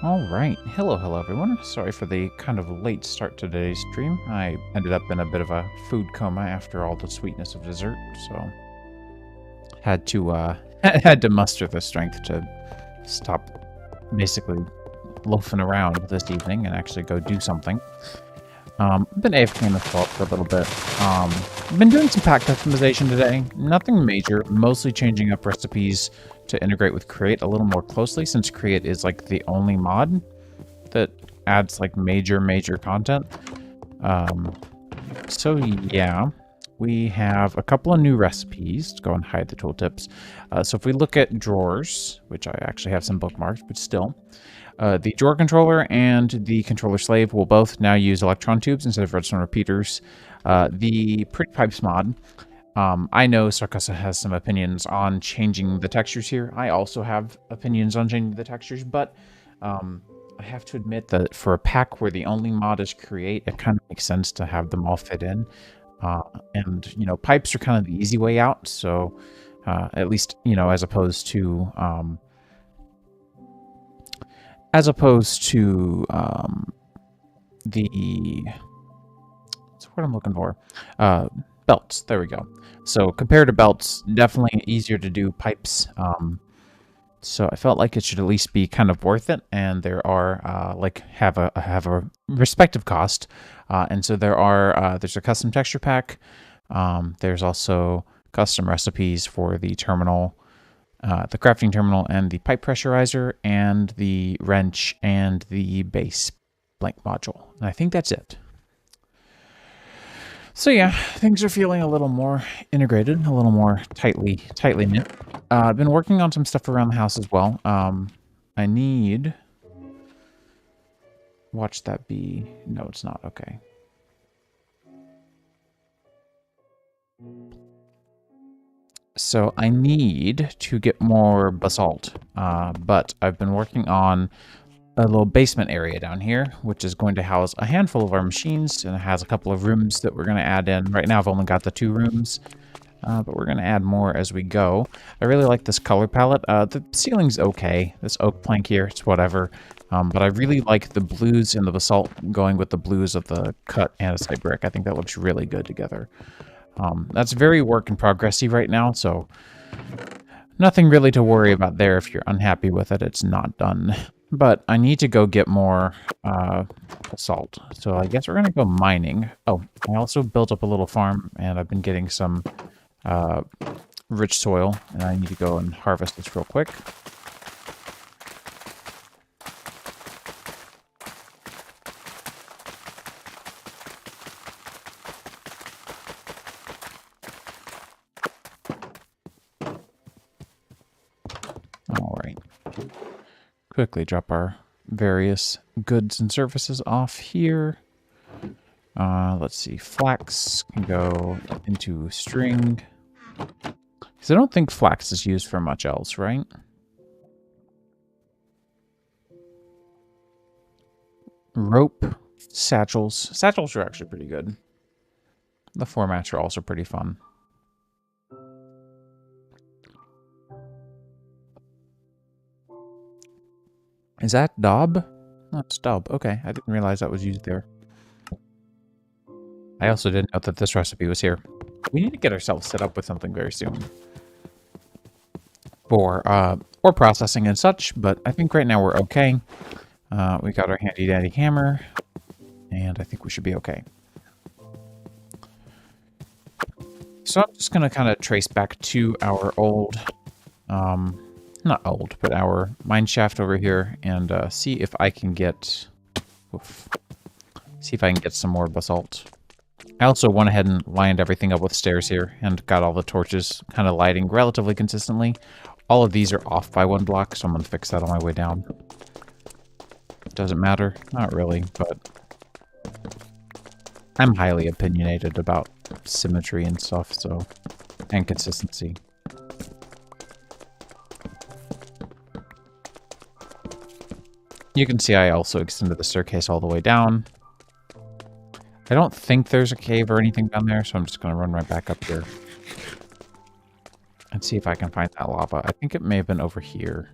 Alright, hello everyone. Sorry for the kind of late start to today's stream. I ended up in a bit of a food coma after all the sweetness of dessert, so had to had to muster the strength to stop basically loafing around this evening and actually go do something. I've been AFK in the fault for a little bit. I've been doing some pack customization today. Nothing major, mostly changing up recipes to integrate with Create a little more closely, since Create is like the only mod that adds like major content. So yeah, we have a couple of new recipes. Let's go and hide the tooltips. So if we look at drawers, which I actually have some bookmarks, but still, the drawer controller and the controller slave will both now use electron tubes instead of redstone repeaters. The Pretty Pipes mod, I know Sarkasa has some opinions on changing the textures here. I also have opinions on changing the textures, but I have to admit that for a pack where the only mod is Create, it kind of makes sense to have them all fit in. And, you know, pipes are kind of the easy way out, so at least, you know, as opposed to the what's the word I'm looking for? Belts. There we go. So compared to belts, definitely easier to do pipes. So I felt like it should at least be kind of worth it, and there are like have a respective cost. And so there's a custom texture pack. There's also custom recipes for the terminal, the crafting terminal, and the pipe pressurizer, and the wrench, and the base blank module. And I think that's it. So yeah, things are feeling a little more integrated, a little more tightly knit. I've been working on some stuff around the house as well. I need... Watch that be... No, it's not. Okay. So I need to get more basalt, but I've been working on a little basement area down here, which is going to house a handful of our machines, and it has a couple of rooms that we're going to add in. Right now I've only got the 2 rooms, but we're going to add more as we go. I really like this color palette. The ceiling's okay. This oak plank here, it's whatever. But I really like the blues and the basalt going with the blues of the cut andesite brick. I think that looks really good together. That's very work in progressy right now, so nothing really to worry about there. If you're unhappy with it, it's not done. But I need to go get more basalt. So I guess we're going to go mining. Oh, I also built up a little farm, and I've been getting some rich soil, and I need to go and harvest this real quick. Quickly drop our various goods and services off here. Let's see, flax can go into string. Because I don't think flax is used for much else, right? Rope, satchels. Satchels are actually pretty good. The formats are also pretty fun. Is that daub? No, it's daub. Okay, I didn't realize that was used there. I also didn't know that this recipe was here. We need to get ourselves set up with something very soon. For ore processing and such, but I think right now we're okay. We got our handy dandy hammer, and I think we should be okay. So I'm just going to kind of trace back to our old... not old, but our mine shaft over here, and see if I can get some more basalt. I also went ahead and lined everything up with stairs here and got all the torches kind of lighting relatively consistently. All of these are off by 1 block, so I'm going to fix that on my way down. Doesn't matter. Not really, but I'm highly opinionated about symmetry and stuff, so, and consistency. You can see I also extended the staircase all the way down. I don't think there's a cave or anything down there, so I'm just going to run right back up here. And see if I can find that lava. I think it may have been over here.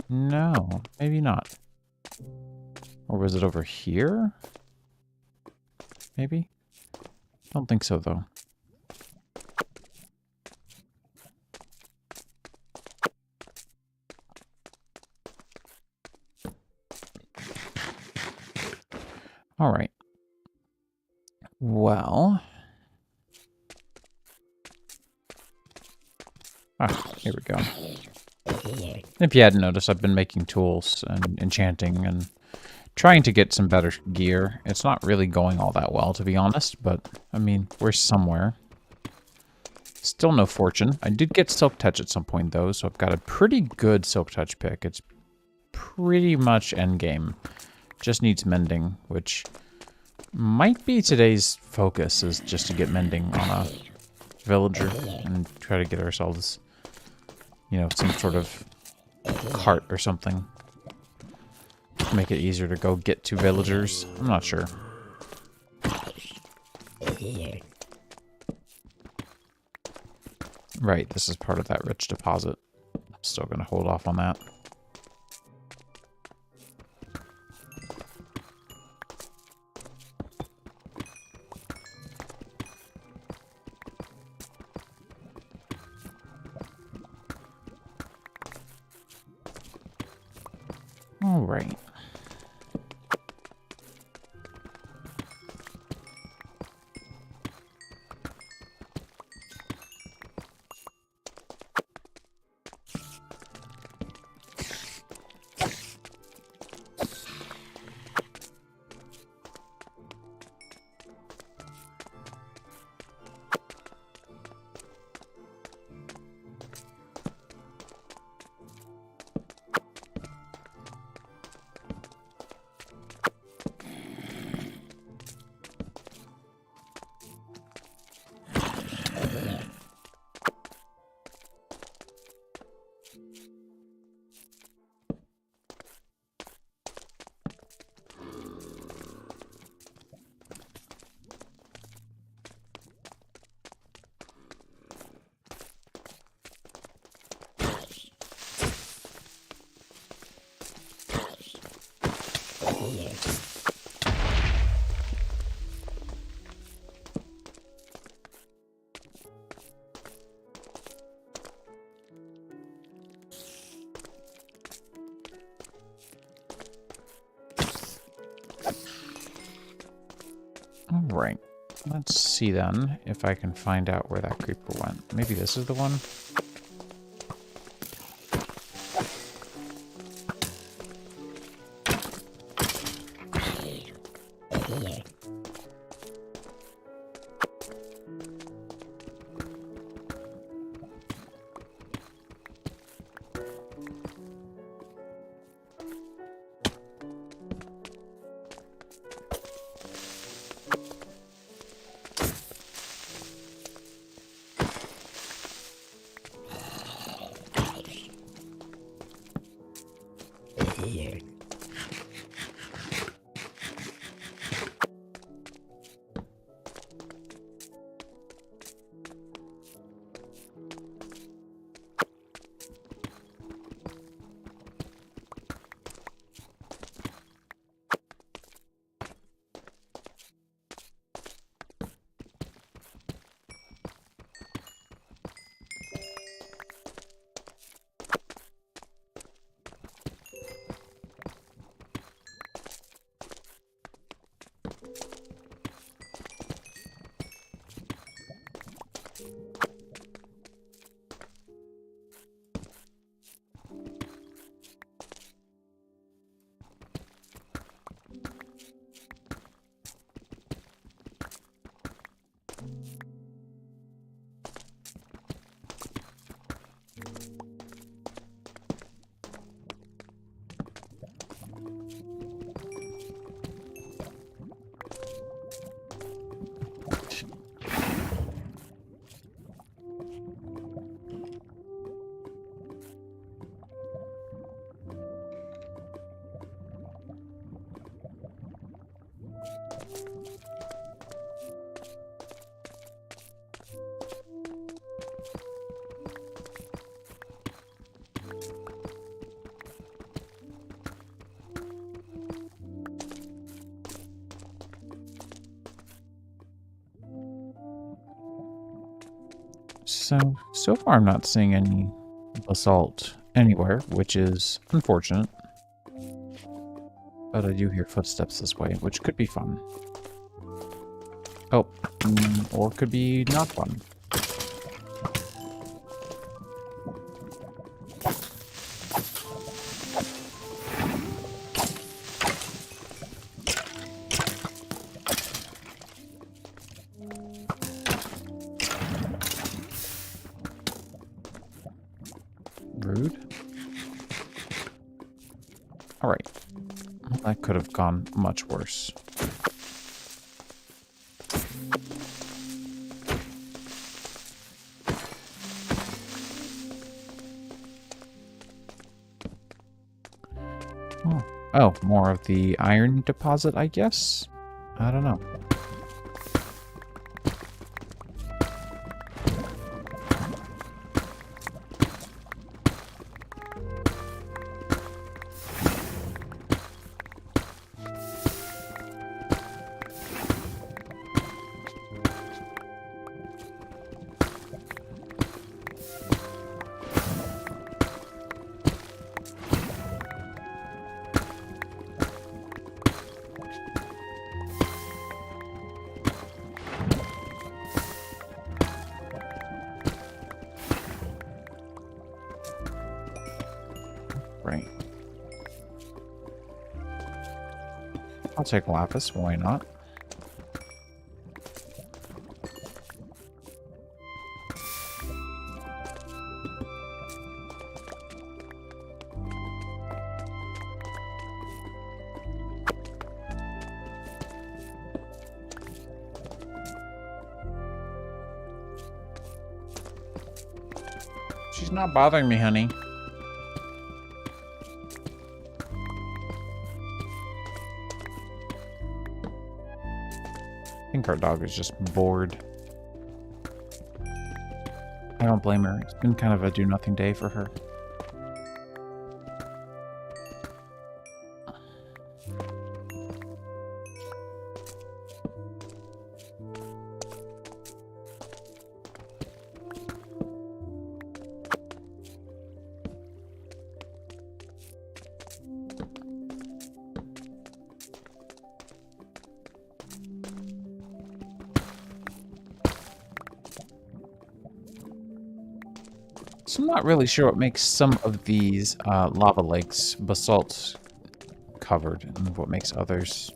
No, maybe not. Or was it over here? Maybe? Don't think so, though. All right. Well. Ah, here we go. If you hadn't noticed, I've been making tools and enchanting and trying to get some better gear. It's not really going all that well, to be honest, but, I mean, we're somewhere. Still no fortune. I did get Silk Touch at some point, though, so I've got a pretty good Silk Touch pick. It's pretty much endgame. Just needs mending, which might be today's focus, is just to get mending on a villager and try to get ourselves, you know, some sort of cart or something. Make it easier to go get to villagers. I'm not sure. Right, this is part of that rich deposit. I'm still going to hold off on that. All right. All right. Let's see then if I can find out where that creeper went. Maybe this is the one? So far I'm not seeing any basalt anywhere, which is unfortunate. But I do hear footsteps this way, which could be fun. Oh, or could be not fun. Rude. Alright. Well, that could have gone much worse. Oh, more of the iron deposit, I guess? I don't know. Right. I'll take lapis, why not? She's not bothering me, honey. I think our dog is just bored. I don't blame her. It's been kind of a do-nothing day for her. So I'm not really sure what makes some of these lava lakes basalt covered and what makes others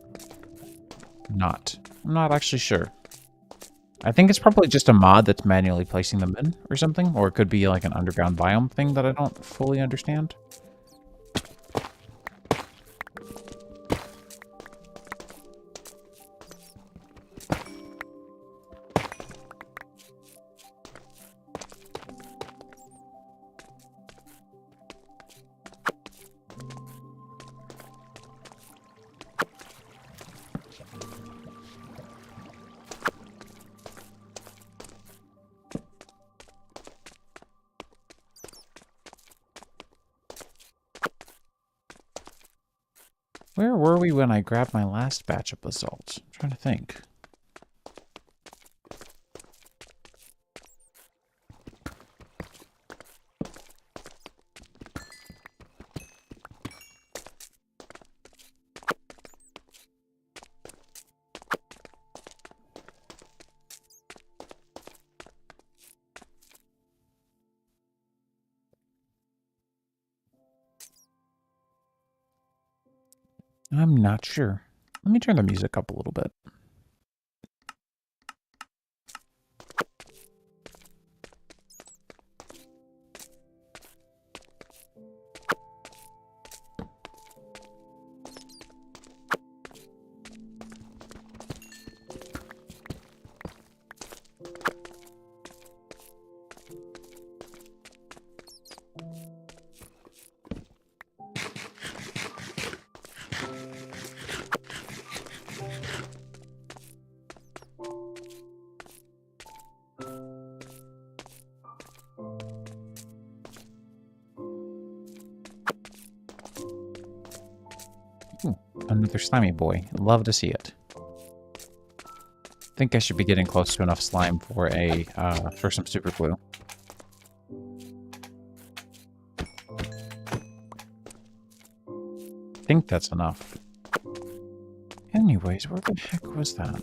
not. I'm not actually sure. I think it's probably just a mod that's manually placing them in or something, or it could be like an underground biome thing that I don't fully understand. Where were we when I grabbed my last batch of basalt? I'm trying to think. I'm not sure. Let me turn the music up a little bit. Ooh, another slimy boy. Love to see it. think I should be getting close to enough slime for a for some super glue. I think that's enough. Anyways, where the heck was that?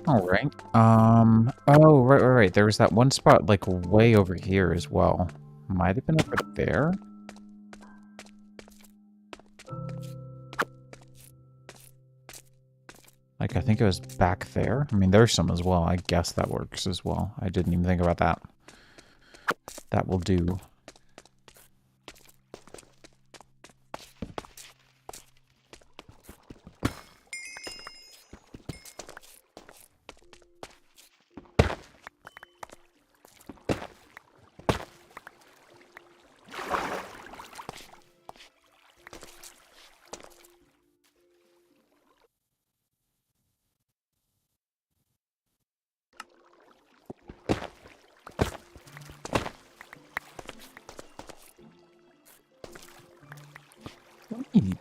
All right. Oh, right. There was that one spot, like, way over here as well. Might have been over there. Like, I think it was back there. I mean, there's some as well. I guess that works as well. I didn't even think about that. That will do.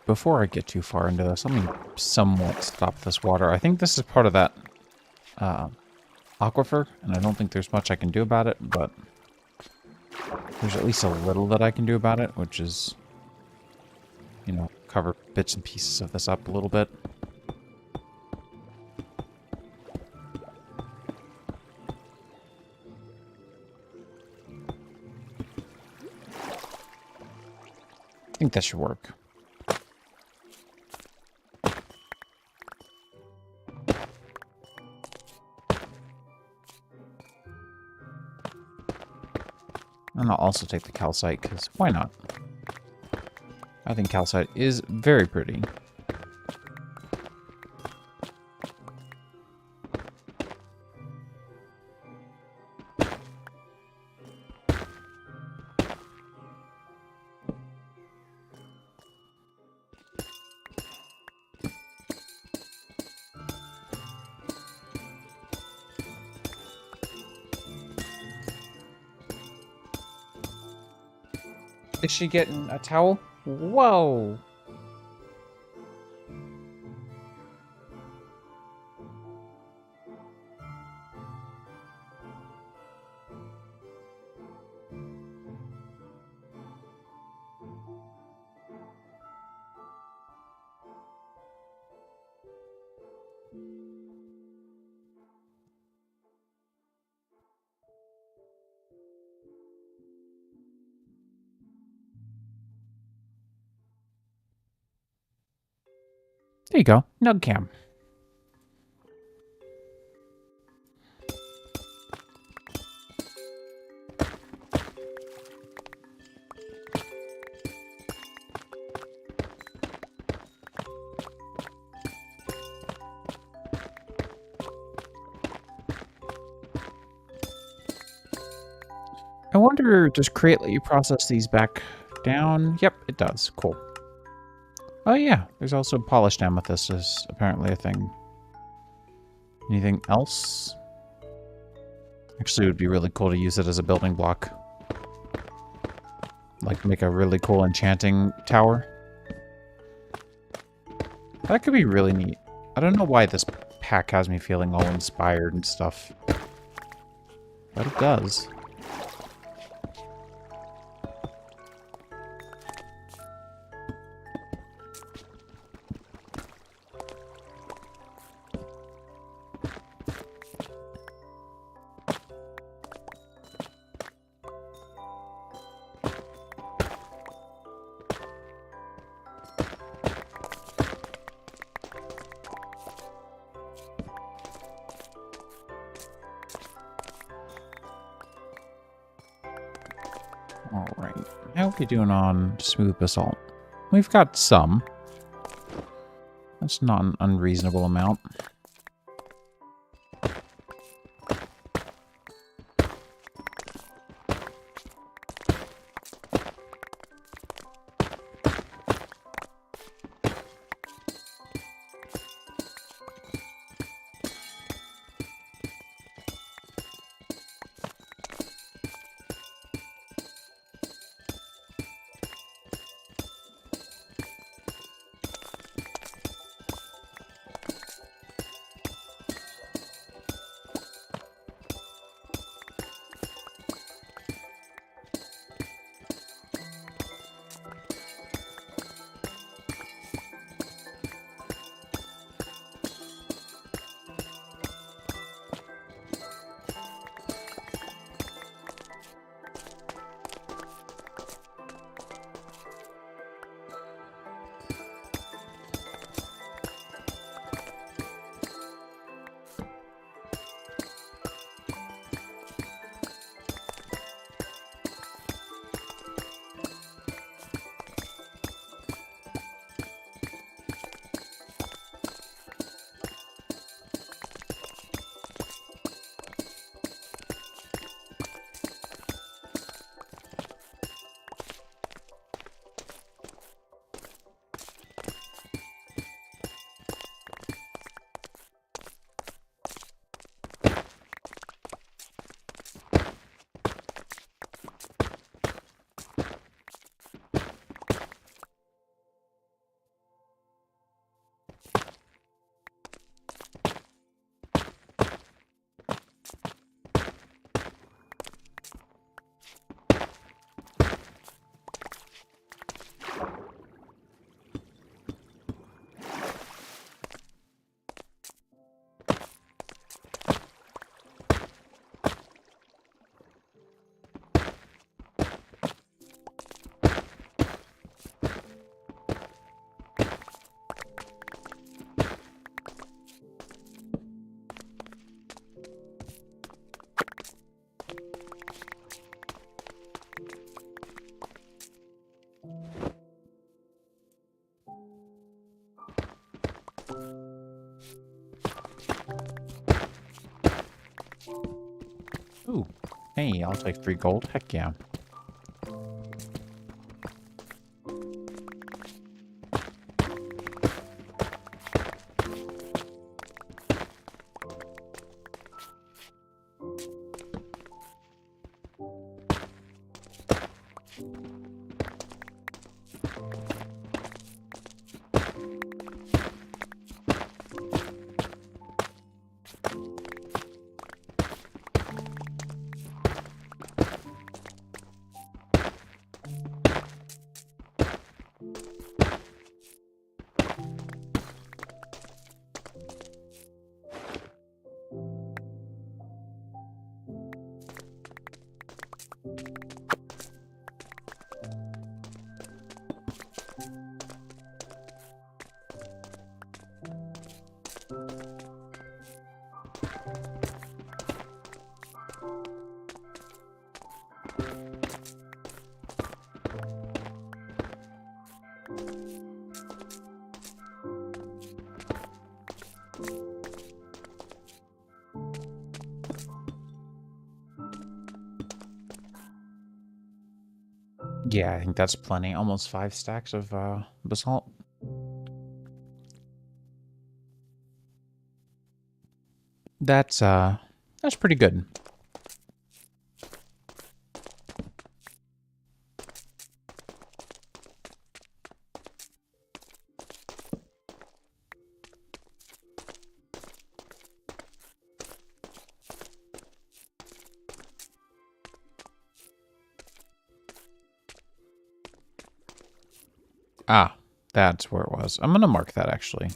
Before I get too far into this, let me somewhat stop this water. I think this is part of that aquifer, and I don't think there's much I can do about it, but there's at least a little that I can do about it, which is, you know, cover bits and pieces of this up a little bit. I think that should work. And I'll also take the calcite, because why not? I think calcite is very pretty. Is she getting a towel? Whoa! There you go. Nug cam. I wonder, does create let you process these back down? Yep, it does. Cool. Oh yeah, there's also polished amethyst is apparently a thing. Anything else? Actually, it would be really cool to use it as a building block. Like, make a really cool enchanting tower. That could be really neat. I don't know why this pack has me feeling all inspired and stuff. But it does. All right. How are we doing on smooth basalt? We've got some. That's not an unreasonable amount. Ooh. Hey, I'll take 3 gold. Heck yeah. Yeah, I think that's plenty. Almost 5 stacks of basalt. That's pretty good. Ah, that's where it was. I'm gonna mark that actually.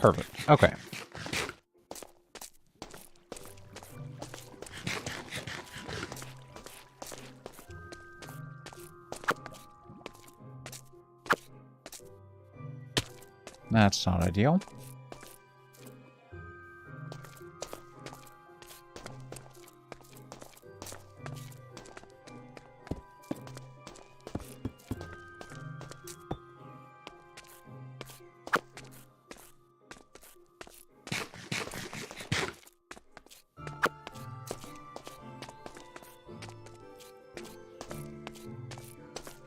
Perfect. Okay. That's not ideal.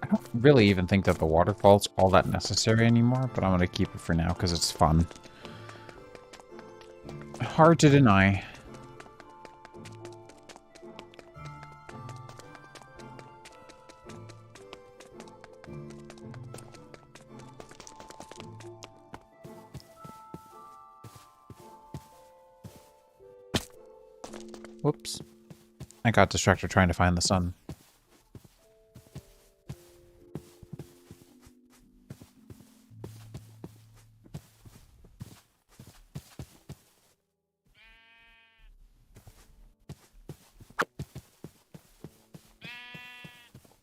I don't really even think that the waterfall's all that necessary anymore, but I'm going to keep it for now because it's fun. Hard to deny. Whoops. I got distracted trying to find the sun.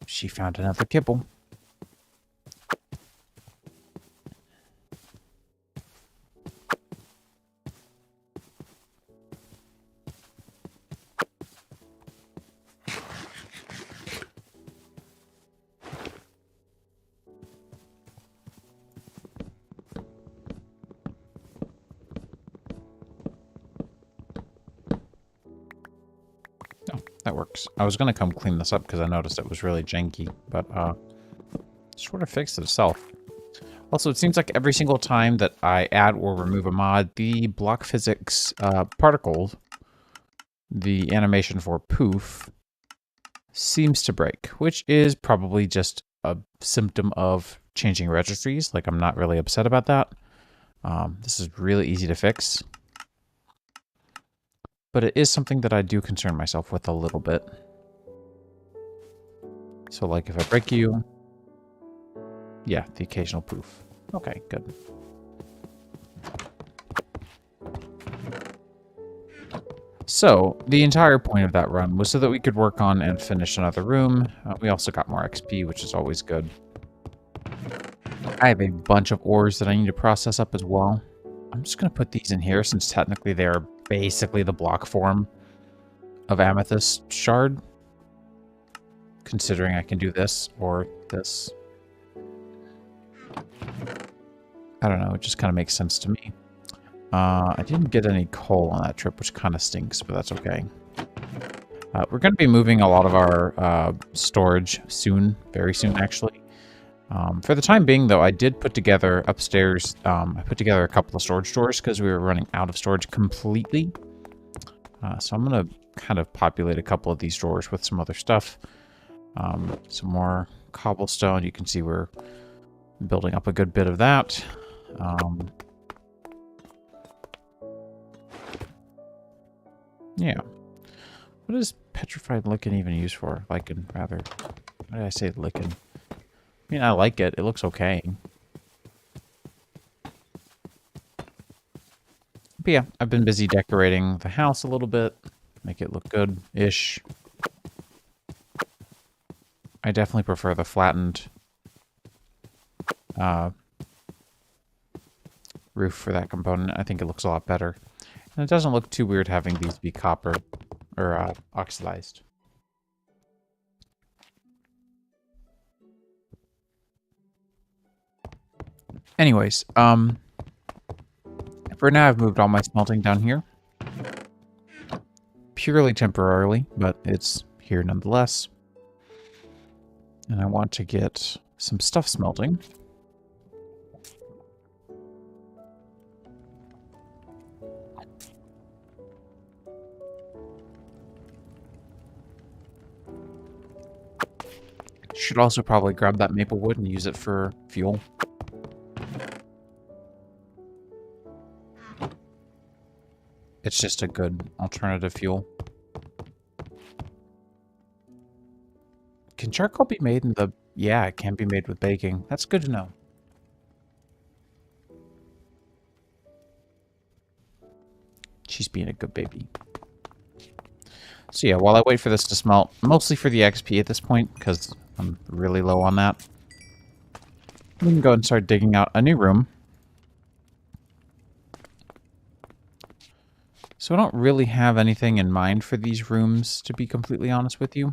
She found another kibble. That works. I was going to come clean this up because I noticed it was really janky, but sort of fixed itself. Also, it seems like every single time that I add or remove a mod, the block physics particle, the animation for poof, seems to break, which is probably just a symptom of changing registries. Like, I'm not really upset about that. This is really easy to fix. But it is something that I do concern myself with a little bit. So, like, if I break you... Yeah, the occasional poof. Okay, good. So, the entire point of that run was so that we could work on and finish another room. We also got more XP, which is always good. I have a bunch of ores that I need to process up as well. I'm just going to put these in here since technically they are basically the block form of amethyst shard. Considering I can do this or this. I don't know, it just kind of makes sense to me. I didn't get any coal on that trip, which kind of stinks, but that's okay. We're going to be moving a lot of our storage soon, very soon actually. For the time being, though, I did put together upstairs, I put together a couple of storage doors because we were running out of storage completely. So I'm going to kind of populate a couple of these drawers with some other stuff. Some more cobblestone. You can see we're building up a good bit of that. Yeah. What is petrified lichen even used for? Lichen, rather. Why did I say lichen? I mean, I like it. It looks okay. But yeah, I've been busy decorating the house a little bit. Make it look good-ish. I definitely prefer the flattened roof for that component. I think it looks a lot better. And it doesn't look too weird having these be copper or oxidized. Anyways, for now I've moved all my smelting down here. Purely temporarily, but it's here nonetheless. And I want to get some stuff smelting. Should also probably grab that maple wood and use it for fuel. It's just a good alternative fuel. Can charcoal be made in the... Yeah, it can be made with baking. That's good to know. She's being a good baby. So yeah, while I wait for this to smelt, mostly for the XP at this point, because I'm really low on that, we can go and start digging out a new room. So I don't really have anything in mind for these rooms, to be completely honest with you.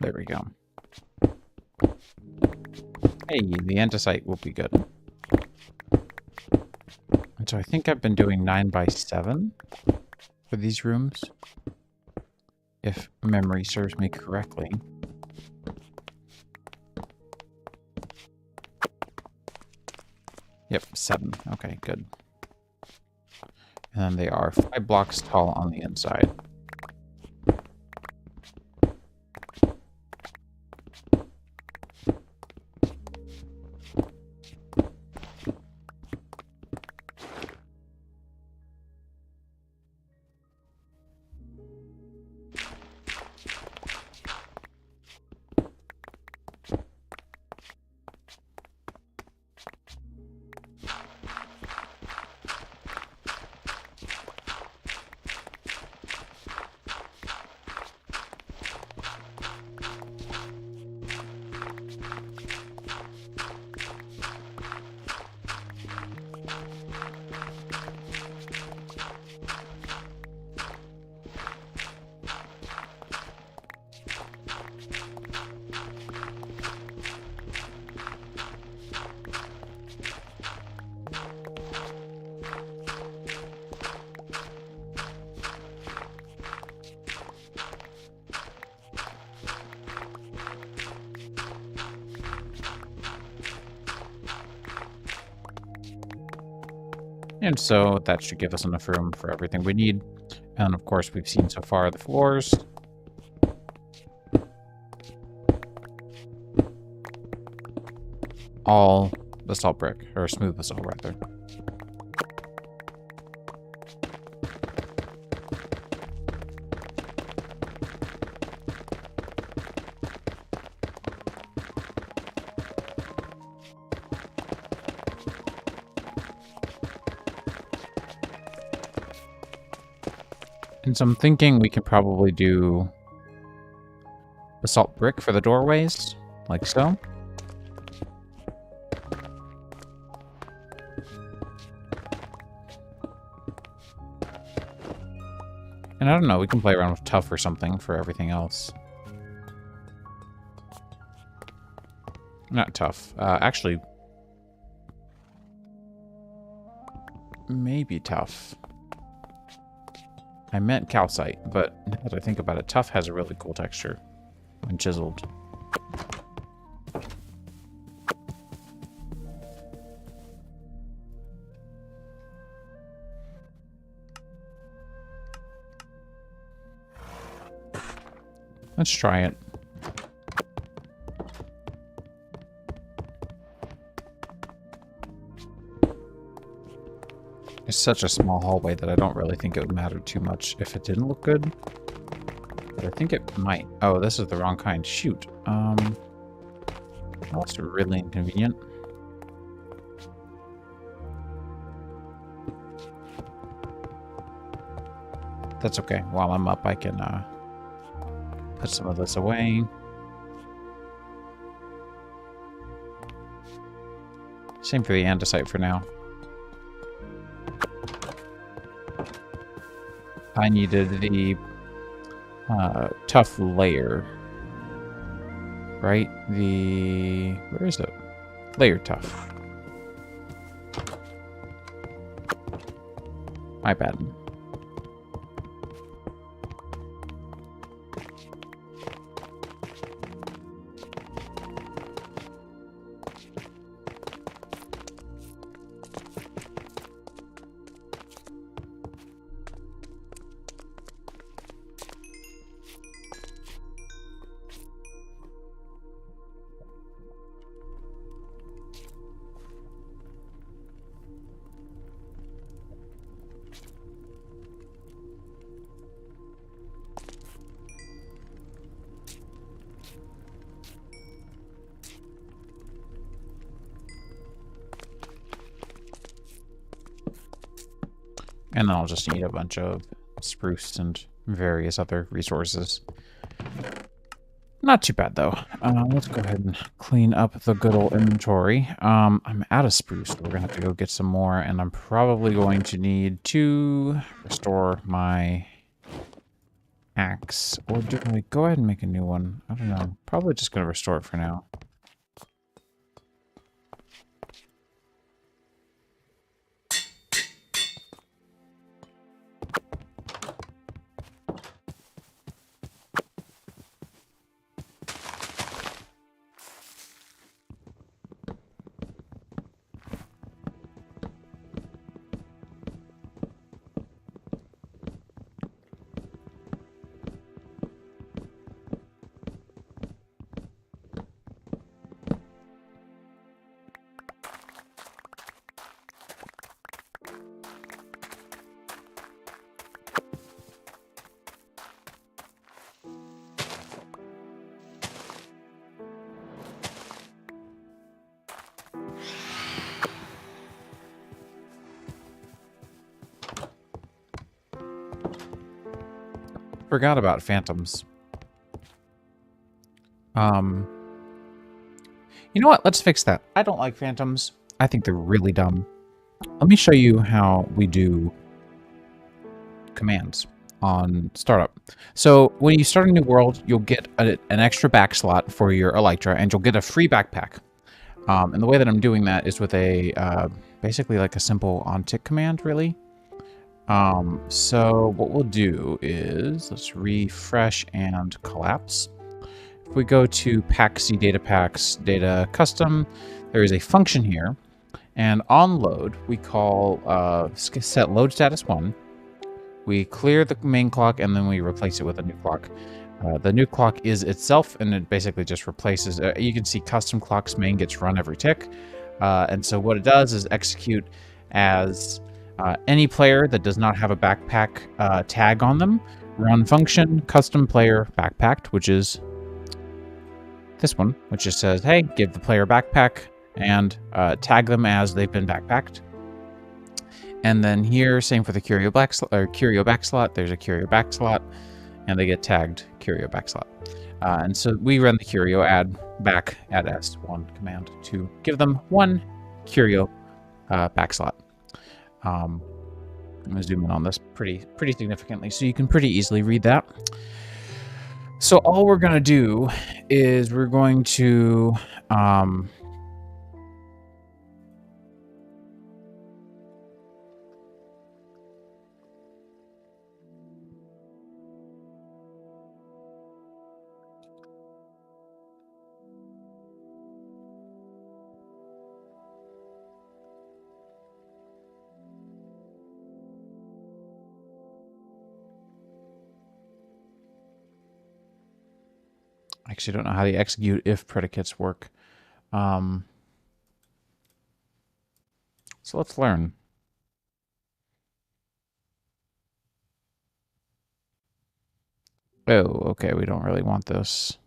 There we go. Hey, the andesite will be good. And so I think I've been doing 9x7 for these rooms, if memory serves me correctly. Yep, 7. Okay, good. And then they are 5 blocks tall on the inside. And so that should give us enough room for everything we need. And of course, we've seen so far the floors. All basalt brick, or smooth basalt rather. And so I'm thinking we can probably do basalt brick for the doorways, like so. And I don't know, we can play around with tough or something for everything else. Not tough. Actually, maybe tough. I meant calcite, but now that I think about it, tough has a really cool texture when chiseled. Let's try it. It's such a small hallway that I don't really think it would matter too much if it didn't look good. But I think it might. Oh, this is the wrong kind. Shoot. That's really inconvenient. That's okay. While I'm up, I can put some of this away. Same for the andesite for now. I needed the tough layer. Right? Where is it? Layer tough. My bad. And then I'll just need a bunch of spruce and various other resources. Not too bad, though. Let's go ahead and clean up the good old inventory. I'm out of spruce, so we're going to have to go get some more, and I'm probably going to need to restore my axe. Or do I go ahead and make a new one? I don't know. Probably just going to restore it for now. Forgot about phantoms. You know what? Let's fix that. I don't like phantoms. I think they're really dumb. Let me show you how we do commands on startup. So when you start a new world, you'll get an extra back slot for your Elytra, and you'll get a free backpack. And the way that I'm doing that is with a basically like a simple on-tick command, really. So what we'll do is let's refresh and collapse. If we go to pack-c data packs data custom, there is a function here, and on load we call set load status 1. We clear the main clock and then we replace it with a new clock. The new clock is itself, and it basically just replaces. You can see custom clocks main gets run every tick, and so what it does is execute as any player that does not have a backpack tag on them. Run function custom player backpacked, which is this one, which just says, hey, give the player backpack and tag them as they've been backpacked. And then here, same for the curio back slot. There's a curio back slot, and they get tagged curio back slot. And so we run the curio add s1 command to give them one curio back slot. I'm gonna zoom in on this pretty significantly, so you can pretty easily read that. So all we're gonna do is we're going to actually don't know how the execute if predicates work. So let's learn. Oh, okay, we don't really want this.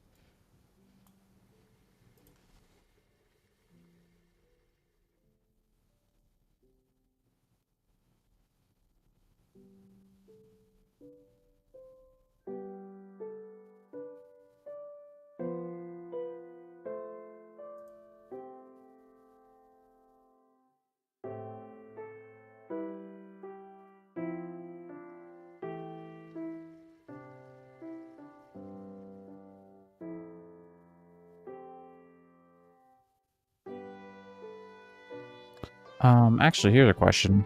Actually, here's a question.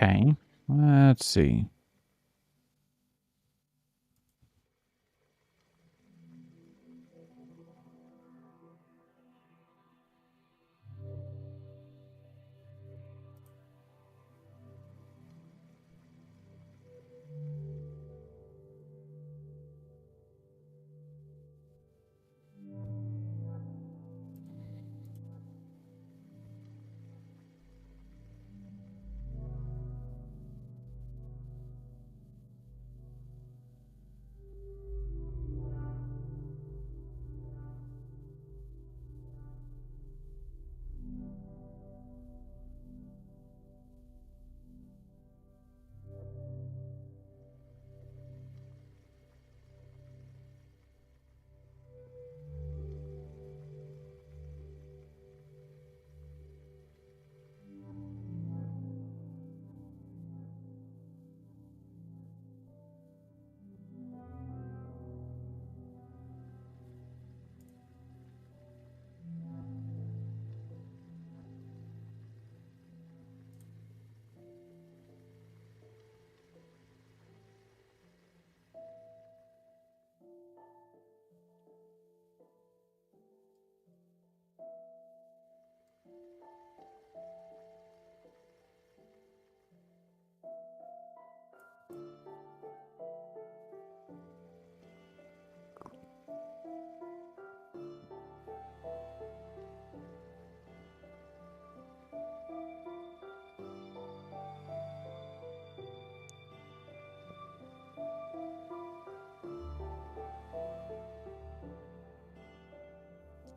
Okay, let's see.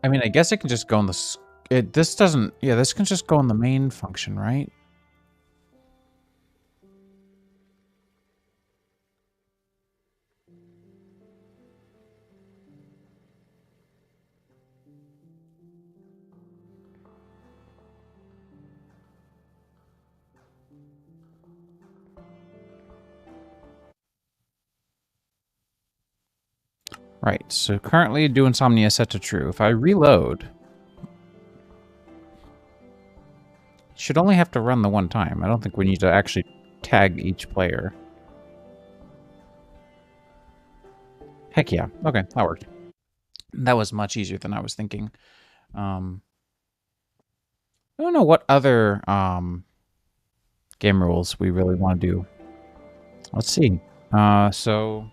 I mean, I guess it can just go in the... this doesn't... Yeah, this can just go in the main function, right? Right, so currently do insomnia set to true. If I reload... should only have to run the one time. I don't think we need to actually tag each player. Heck yeah. Okay, that worked. That was much easier than I was thinking. I don't know what other game rules we really want to do. Let's see. So...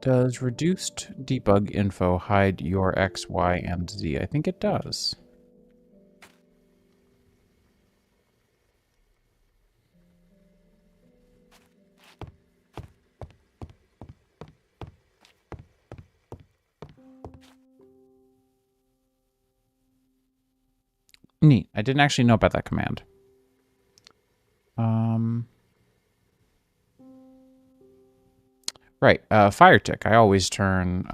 does reduced debug info hide your X, Y, and Z? I think it does. Neat. I didn't actually know about that command. Right. Fire tick. I always turn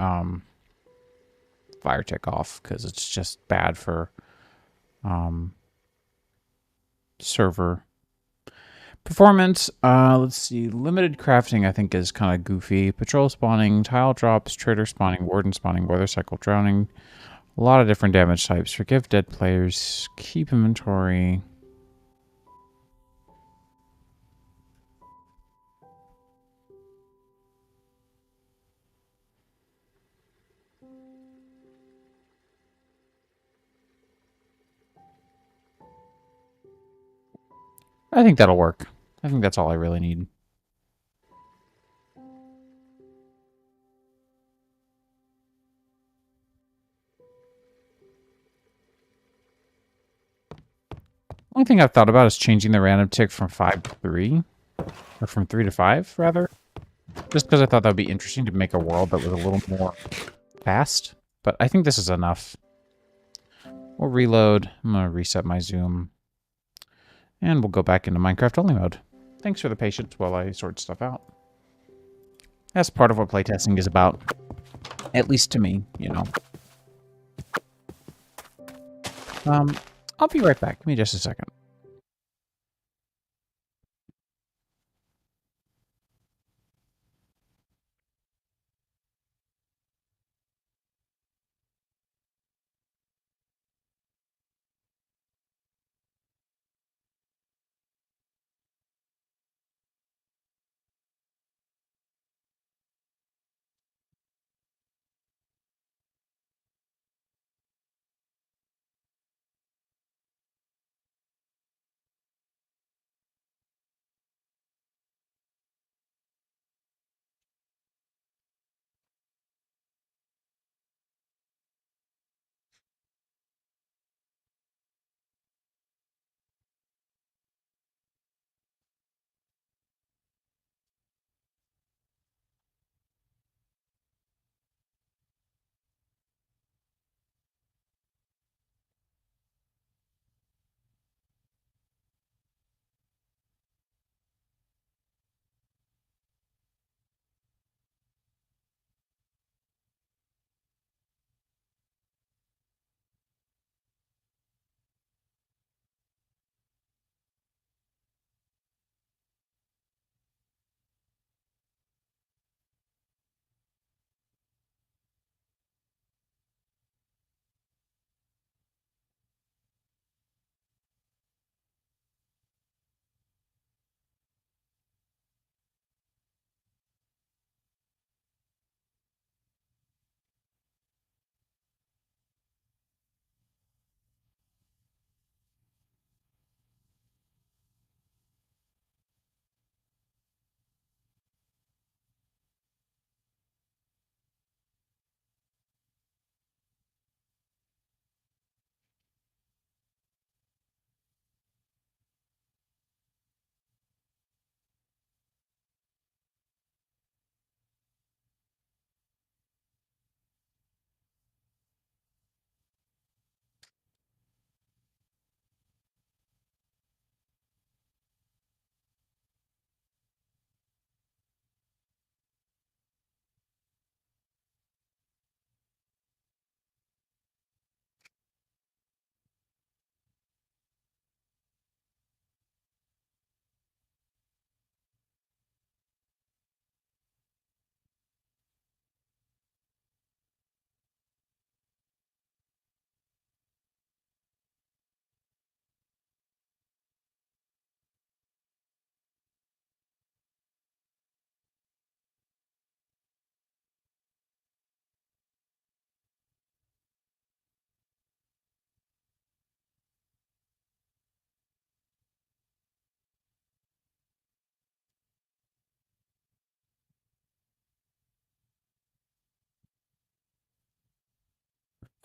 fire tick off because it's just bad for server performance. Let's see. Limited crafting, I think, is kind of goofy. Patrol spawning, tile drops, trader spawning, warden spawning, weather cycle drowning. A lot of different damage types. Forgive dead players. Keep inventory. I think that'll work. I think that's all I really need. Only thing I've thought about is changing the random tick from 5 to 3. Or from 3 to 5, rather. Just because I thought that would be interesting to make a world that was a little more fast. But I think this is enough. We'll reload. I'm going to reset my zoom. And we'll go back into Minecraft only mode. Thanks for the patience while I sort stuff out. That's part of what playtesting is about. At least to me, you know. I'll be right back. Give me just a second.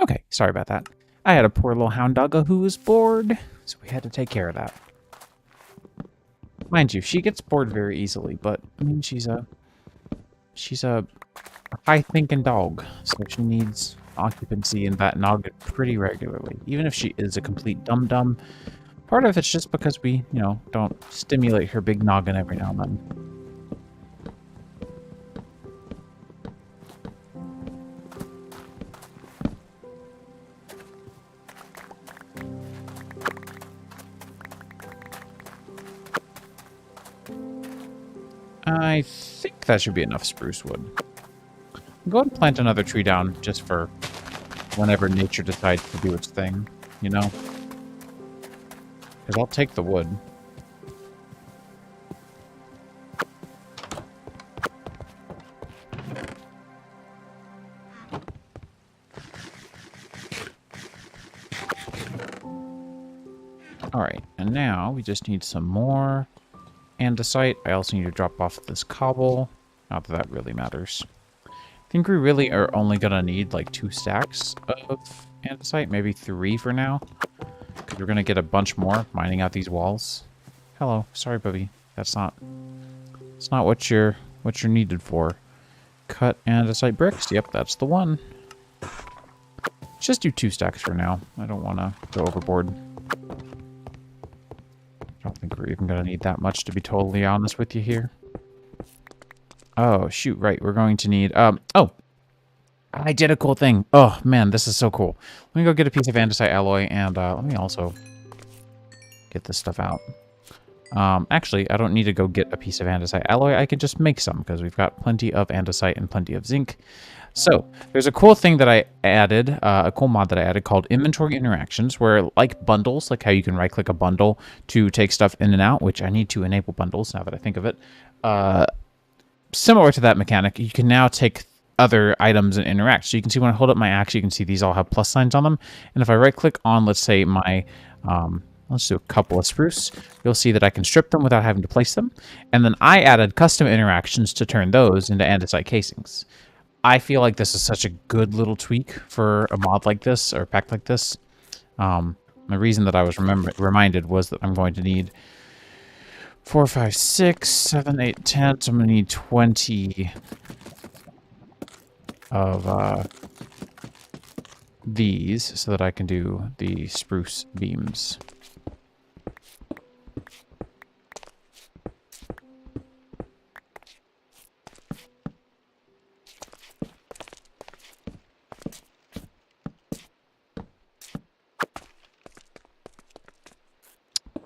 Okay, sorry about that. I had a poor little hound doggo who was bored, so we had to take care of that. Mind you, she gets bored very easily, but I mean, she's a high-thinking dog, so she needs occupancy in that noggin pretty regularly. Even if she is a complete dum-dum, part of it's just because we, you know, don't stimulate her big noggin every now and then. I think that should be enough spruce wood. Go ahead and plant another tree down just for whenever nature decides to do its thing, you know? Because I'll take the wood. Alright, and now we just need some more andesite. I also need to drop off this cobble. Not that that really matters. I think we really are only going to need like 2 stacks of andesite, maybe 3 for now. Because we're going to get a bunch more mining out these walls. Hello. Sorry, Bubby. That's not what you're what you're needed for. Cut andesite bricks. Yep, that's the one. Just do 2 stacks for now. I don't want to go overboard. I don't think we're even going to need that much, to be totally honest with you here. Oh, shoot, right. We're going to need... oh! I did a cool thing. Oh, man, this is so cool. Let me go get a piece of andesite alloy, and let me also get this stuff out. Actually, I don't need to go get a piece of andesite alloy. I can just make some, because we've got plenty of andesite and plenty of zinc. So, there's a cool thing that I added, a cool mod that I added called Inventory Interactions, where, like bundles, like how you can right-click a bundle to take stuff in and out, which I need to enable bundles now that I think of it. Similar to that mechanic, you can now take other items and interact. So you can see when I hold up my axe, you can see these all have plus signs on them. And if I right-click on, let's say, my... let's do a couple of spruce. You'll see that I can strip them without having to place them. And then I added custom interactions to turn those into andesite casings. I feel like this is such a good little tweak for a mod like this, or a pack like this. The reason that I was reminded was that I'm going to need 4, 5, 6, 7, 8, 10. So I'm going to need 20 of these so that I can do the spruce beams.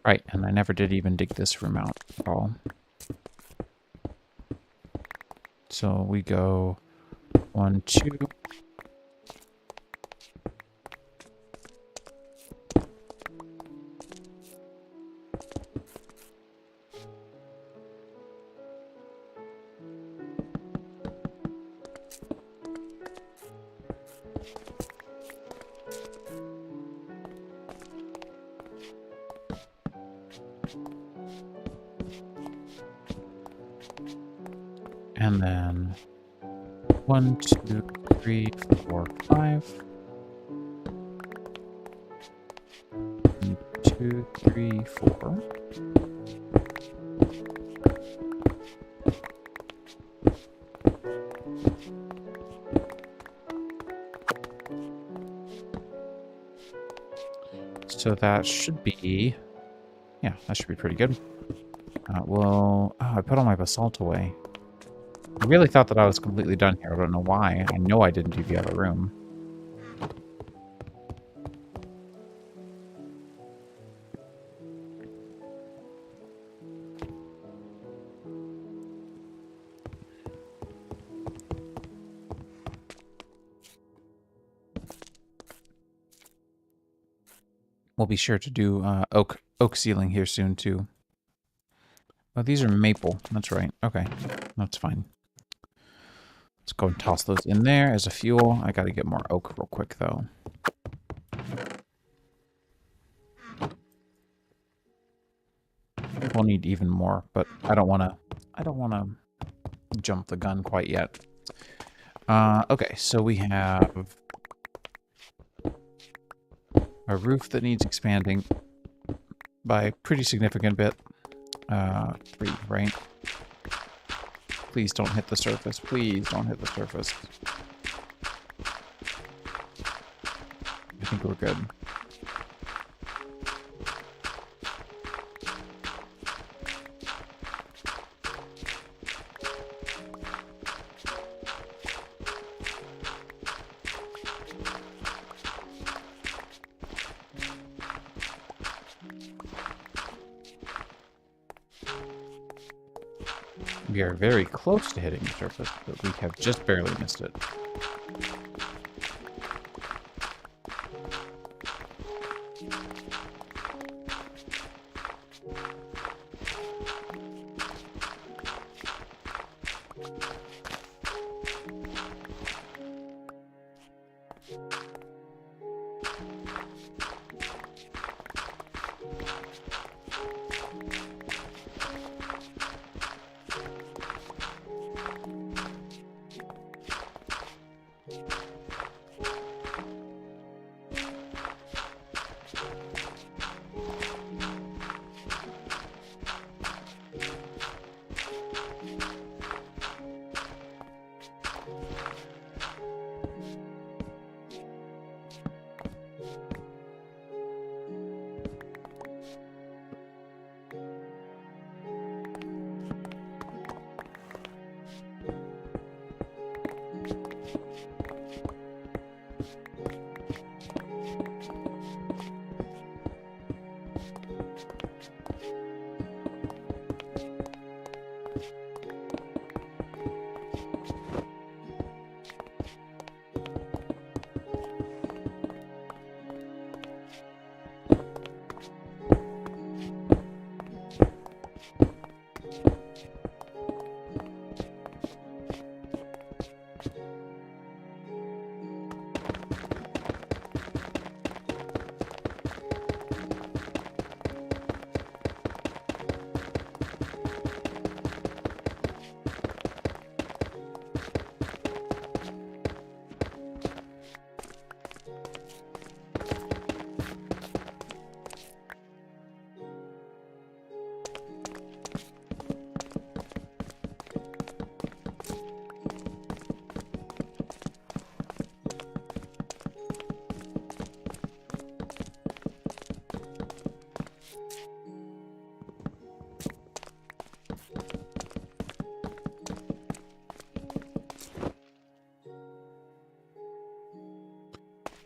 Right, and I never did even dig this room out at all. So we go 1, 2. And then 1, 2, 3, 4, 5. 1, 2, 3, 4. So that should be, yeah, that should be pretty good. Well, oh, I put all my basalt away. I really thought that I was completely done here. I don't know why. I know I didn't do the other room. We'll be sure to do oak ceiling here soon, too. Oh, these are maple. That's right. Okay, that's fine. Let's go and toss those in there as a fuel. I got to get more oak real quick, though. We'll need even more, but I don't want to jump the gun quite yet. Okay, so we have a roof that needs expanding by a pretty significant bit. 3, right? Please don't hit the surface. Please don't hit the surface. I think we're good. We are very close to hitting the surface, but we have just barely missed it.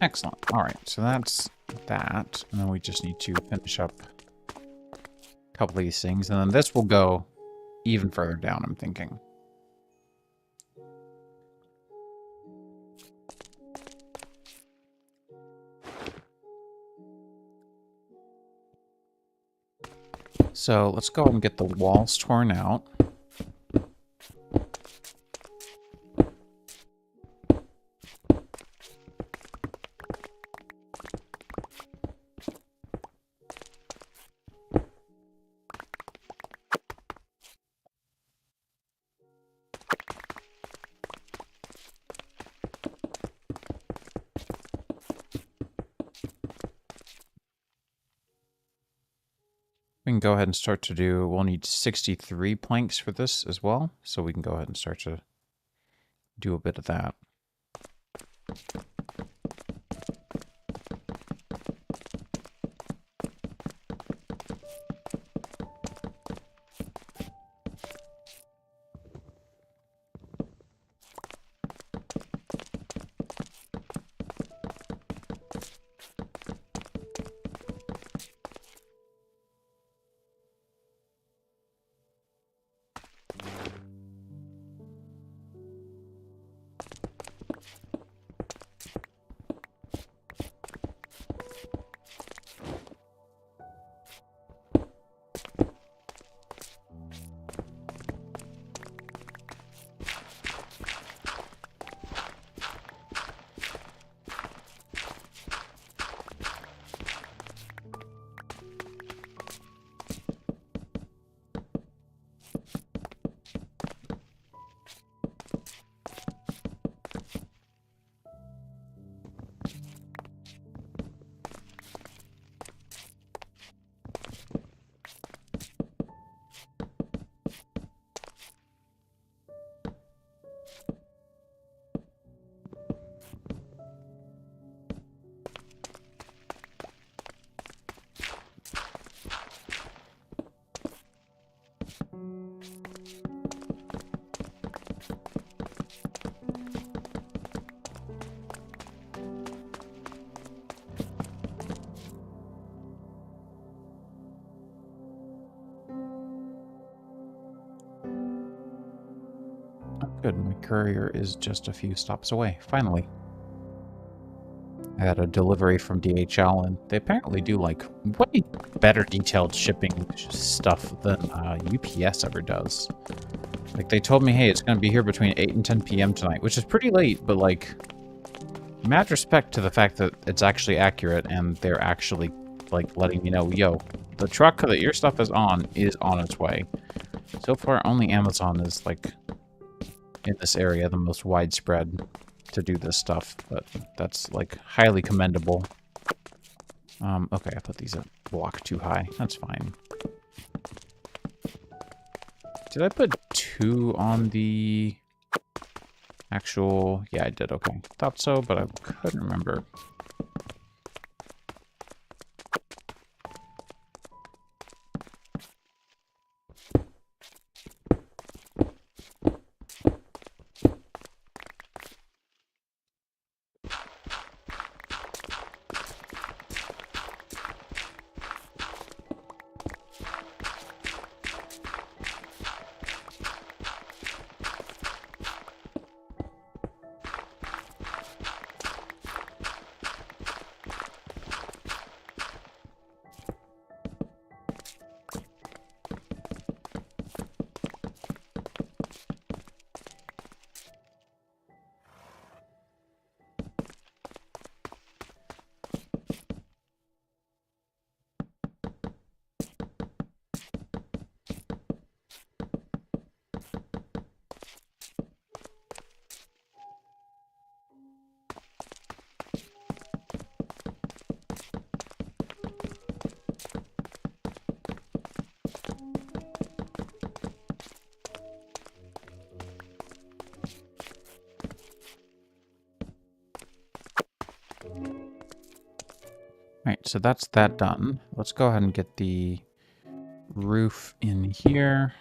Excellent. All right, so that's that. And then we just need to finish up a couple of these things. And then this will go even further down, I'm thinking. So let's go and get the walls torn out. We can go ahead and start to do, we'll need 63 planks for this as well. So we can go ahead and start to do a bit of that. Good, my courier is just a few stops away, finally. I had a delivery from DHL, and they apparently do, like, way better detailed shipping stuff than UPS ever does. Like, they told me, hey, it's going to be here between 8 and 10 p.m. tonight, which is pretty late, but, like, mad respect to the fact that it's actually accurate, and they're actually, like, letting me know, yo, the truck that your stuff is on its way. So far, only Amazon is, like, in this area the most widespread to do this stuff, but that's like highly commendable. Okay, I put these at block too high. That's fine. Did I put 2 on the actual? Yeah, I did. Okay, thought so, but I couldn't remember. Right, so that's that done. Let's go ahead and get the roof in here.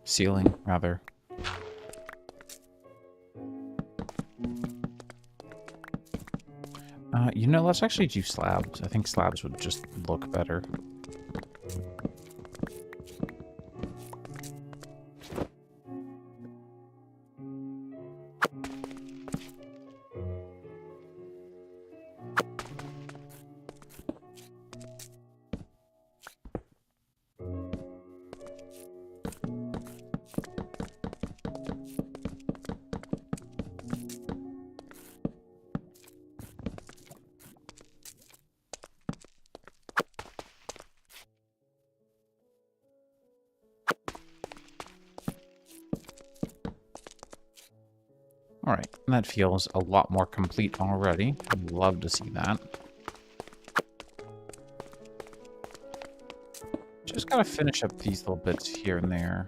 Ceiling, rather. You know, let's actually do slabs. I think slabs would just look better. All right, that feels a lot more complete already. I'd love to see that. Just gotta finish up these little bits here and there.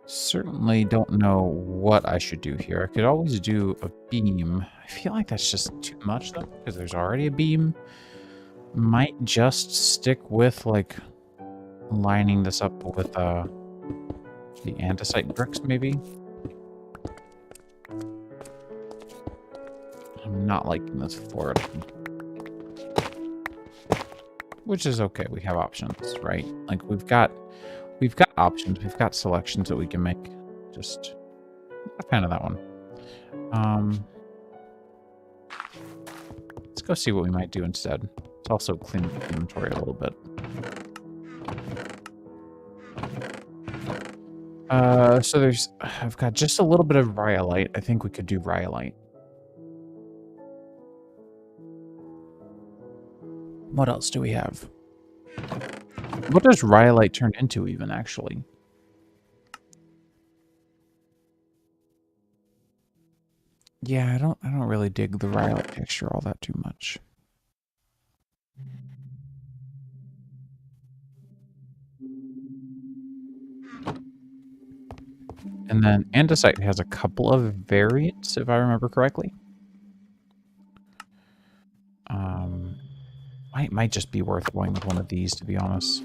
Certainly don't know what I should do here. I could always do a beam. I feel like that's just too much though, because there's already a beam. Might just stick with like lining this up with the andesite bricks maybe. I'm not liking this forward. Which is okay. We have options, right? Like we've got options. We've got selections that we can make. Just not a fan of that one. Let's go see what we might do instead. Let's also clean up the inventory a little bit. So I've got just a little bit of rhyolite. I think we could do rhyolite. What else do we have? What does rhyolite turn into even, actually? Yeah, I don't really dig the rhyolite texture all that too much. And then andesite has a couple of variants, if I remember correctly. Might just be worth going with one of these, to be honest.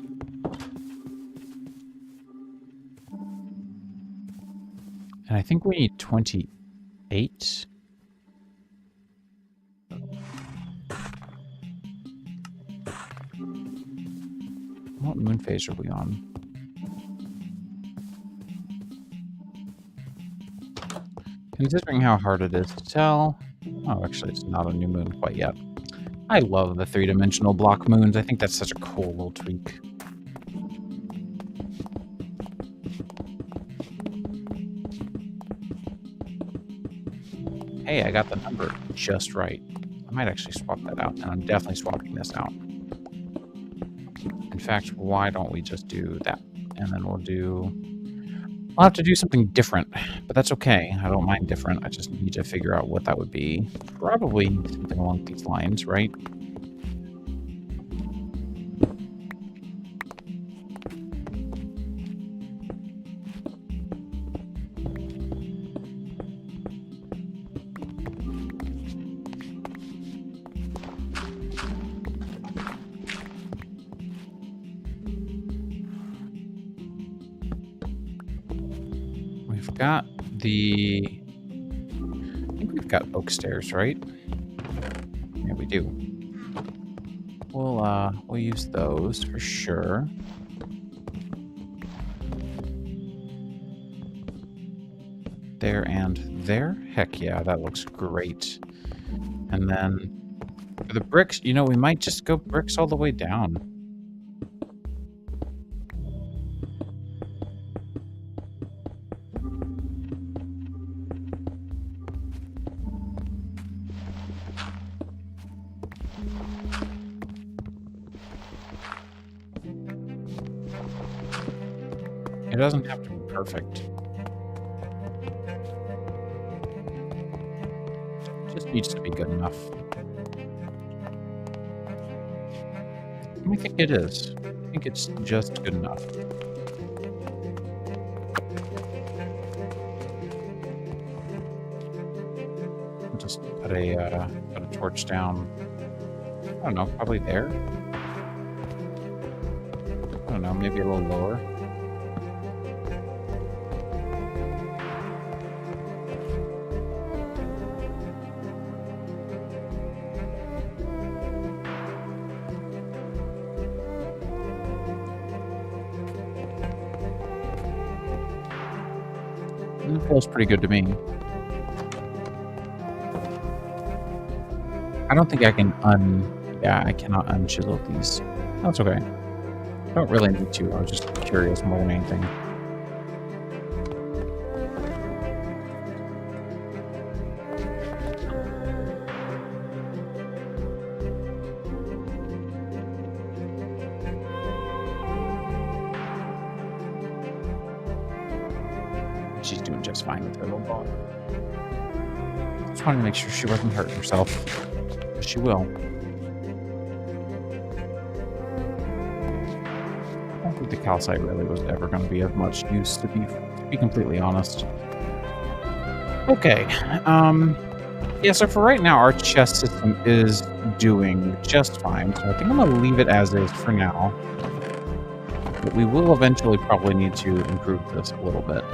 And I think we need 28. What moon phase are we on? Considering how hard it is to tell... Oh, actually, it's not a new moon quite yet. I love the three-dimensional block moons. I think that's such a cool little tweak. Hey, I got the number just right. I might actually swap that out, and I'm definitely swapping this out. In fact, why don't we just do that? And then I'll have to do something different, but that's okay. I don't mind different. I just need to figure out what that would be. Probably something along these lines, right? Got I think we've got oak stairs, right? Yeah, we do. We'll use those for sure. There and there. Heck yeah, that looks great. And then for the bricks, you know, we might just go bricks all the way down. It doesn't have to be perfect. It just needs to be good enough. I think it is. I think it's just good enough. I'll just put a torch down. I don't know, probably there. I don't know, maybe a little lower. Feels pretty good to me. I don't think I can yeah, I cannot unchisel these. That's okay. I don't really need to. I was just curious more than anything. She's doing just fine with her little ball. Just wanted to make sure she wasn't hurting herself. She will. I don't think the calcite really was ever going to be of much use, to be completely honest. Okay. Yeah, so for right now, our chest system is doing just fine. So I think I'm going to leave it as is for now. But we will eventually probably need to improve this a little bit.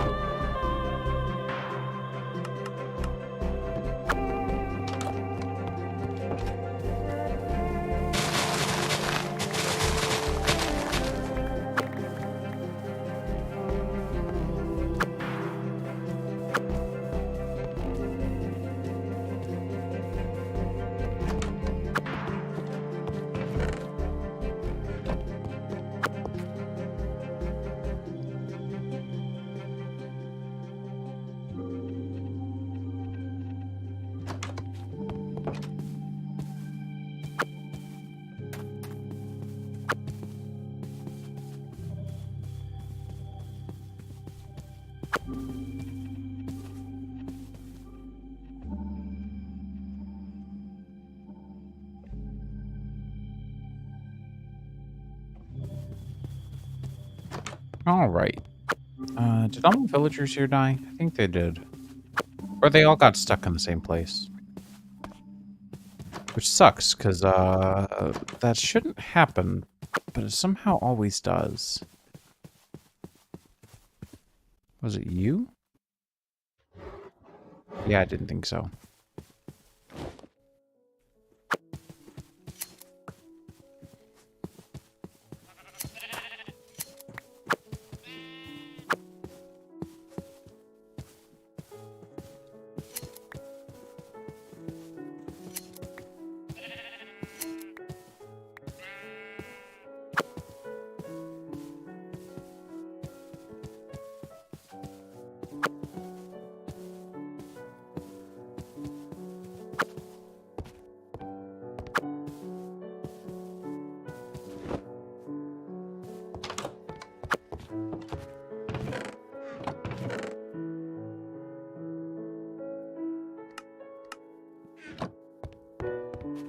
All right. Did all the villagers here die? I think they did. Or they all got stuck in the same place. Which sucks, because that shouldn't happen, but it somehow always does. Was it you? Yeah, I didn't think so.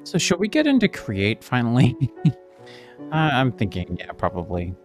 So should we get into create finally? I'm thinking, yeah, probably.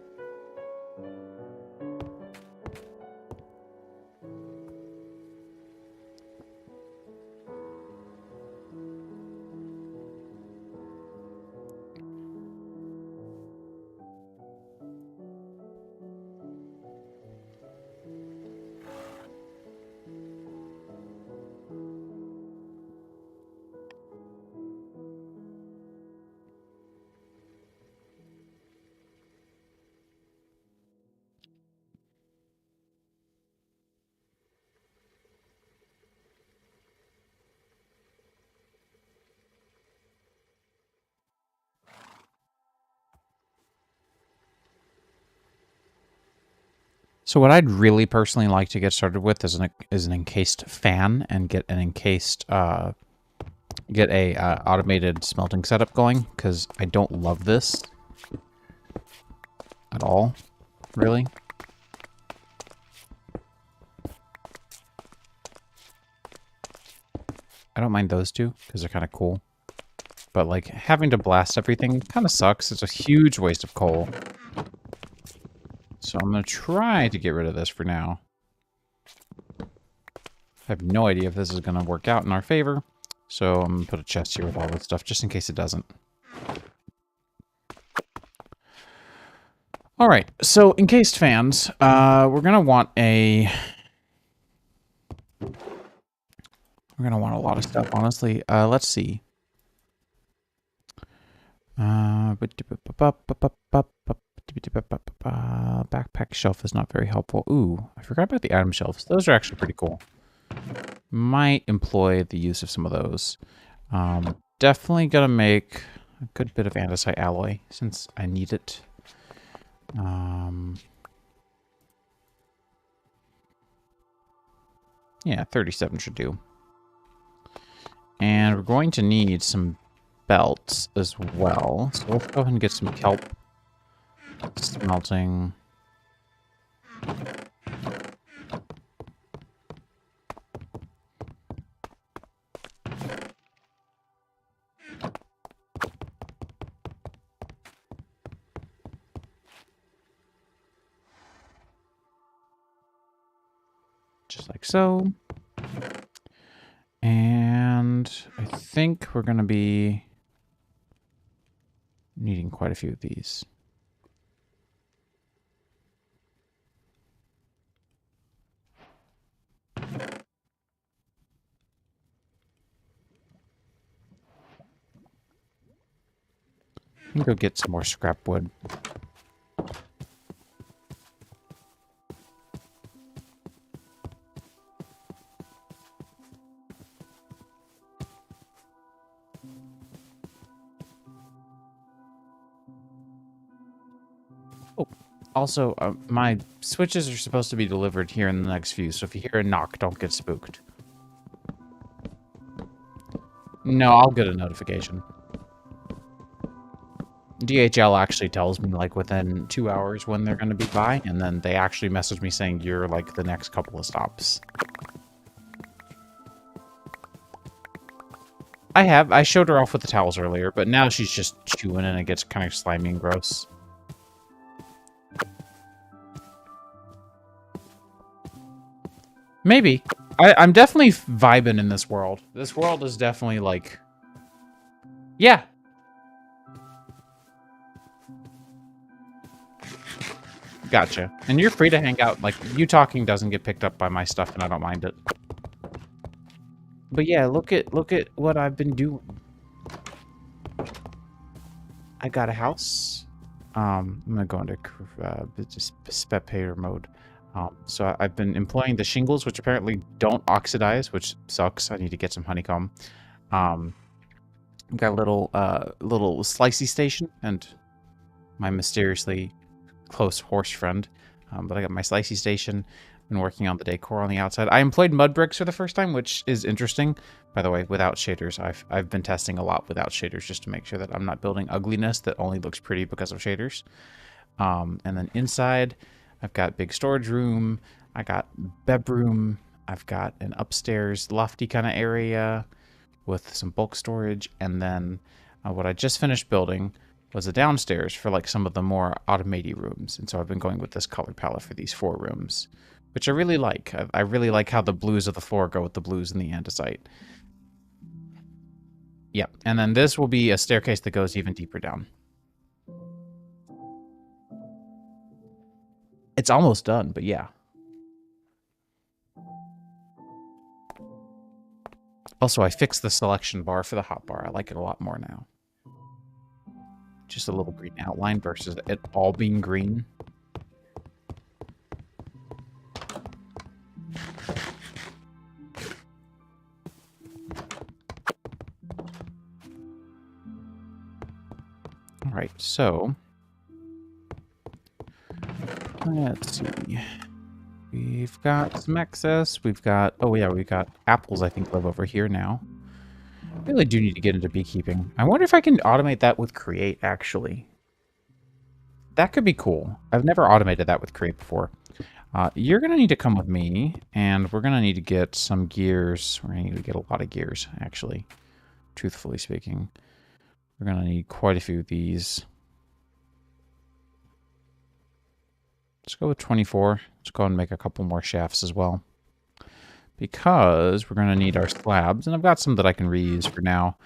So what I'd really personally like to get started with is an encased fan and get an encased get a automated smelting setup going, because I don't love this at all, really. I don't mind those two because they're kind of cool, but like having to blast everything kind of sucks. It's a huge waste of coal. So I'm going to try to get rid of this for now. I have no idea if this is going to work out in our favor. So I'm going to put a chest here with all this stuff just in case it doesn't. All right. So encased fans, we're going to want a... We're going to want a lot of stuff, honestly. Let's see. Backpack shelf is not very helpful. Ooh, I forgot about the item shelves. Those are actually pretty cool. Might employ the use of some of those. Definitely gonna make a good bit of andesite alloy since I need it. Yeah, 37 should do. And we're going to need some belts as well. So let's go ahead and get some kelp smelting. Just like so. And I think we're going to be needing quite a few of these. I can go get some more scrap wood. Oh, also, my switches are supposed to be delivered here in the next few, so if you hear a knock, don't get spooked. No, I'll get a notification. DHL actually tells me, like, within 2 hours when they're going to be by, and then they actually message me saying you're, like, the next couple of stops. I showed her off with the towels earlier, but now she's just chewing and it gets kind of slimy and gross. Maybe. I'm definitely vibing in this world. This world is definitely, like... Yeah. Gotcha. And you're free to hang out. Like, you talking doesn't get picked up by my stuff, and I don't mind it. But yeah, look at what I've been doing. I got a house. I'm gonna go into spectator mode. So I've been employing the shingles, which apparently don't oxidize, which sucks. I need to get some honeycomb. I've got a little slicey station and my mysteriously close horse friend. But I got my slicey station. Been working on the decor on the outside. I employed mud bricks for the first time, which is interesting. By the way, without shaders. I've been testing a lot without shaders just to make sure that I'm not building ugliness that only looks pretty because of shaders. And then inside, I've got big storage room. I got bedroom. I've got an upstairs lofty kind of area with some bulk storage. And then what I just finished building was a downstairs for like some of the more automated rooms. And so I've been going with this color palette for these 4 rooms, which I really like. I really like how the blues of the floor go with the blues in the andesite. Yep, and then this will be a staircase that goes even deeper down. It's almost done, but yeah. Also, I fixed the selection bar for the hotbar. I like it a lot more now. Just a little green outline versus it all being green. All right, so let's see. We've got some excess. We've got, oh yeah, we've got apples, I think, live over here now. I really do need to get into beekeeping. I wonder if I can automate that with Create, actually. That could be cool. I've never automated that with Create before. You're going to need to come with me, and we're going to need to get some gears. We're going to need to get a lot of gears, actually, truthfully speaking. We're going to need quite a few of these. Let's go with 24. Let's go and make a couple more shafts as well. Because we're going to need our slabs. And I've got some that I can reuse for now.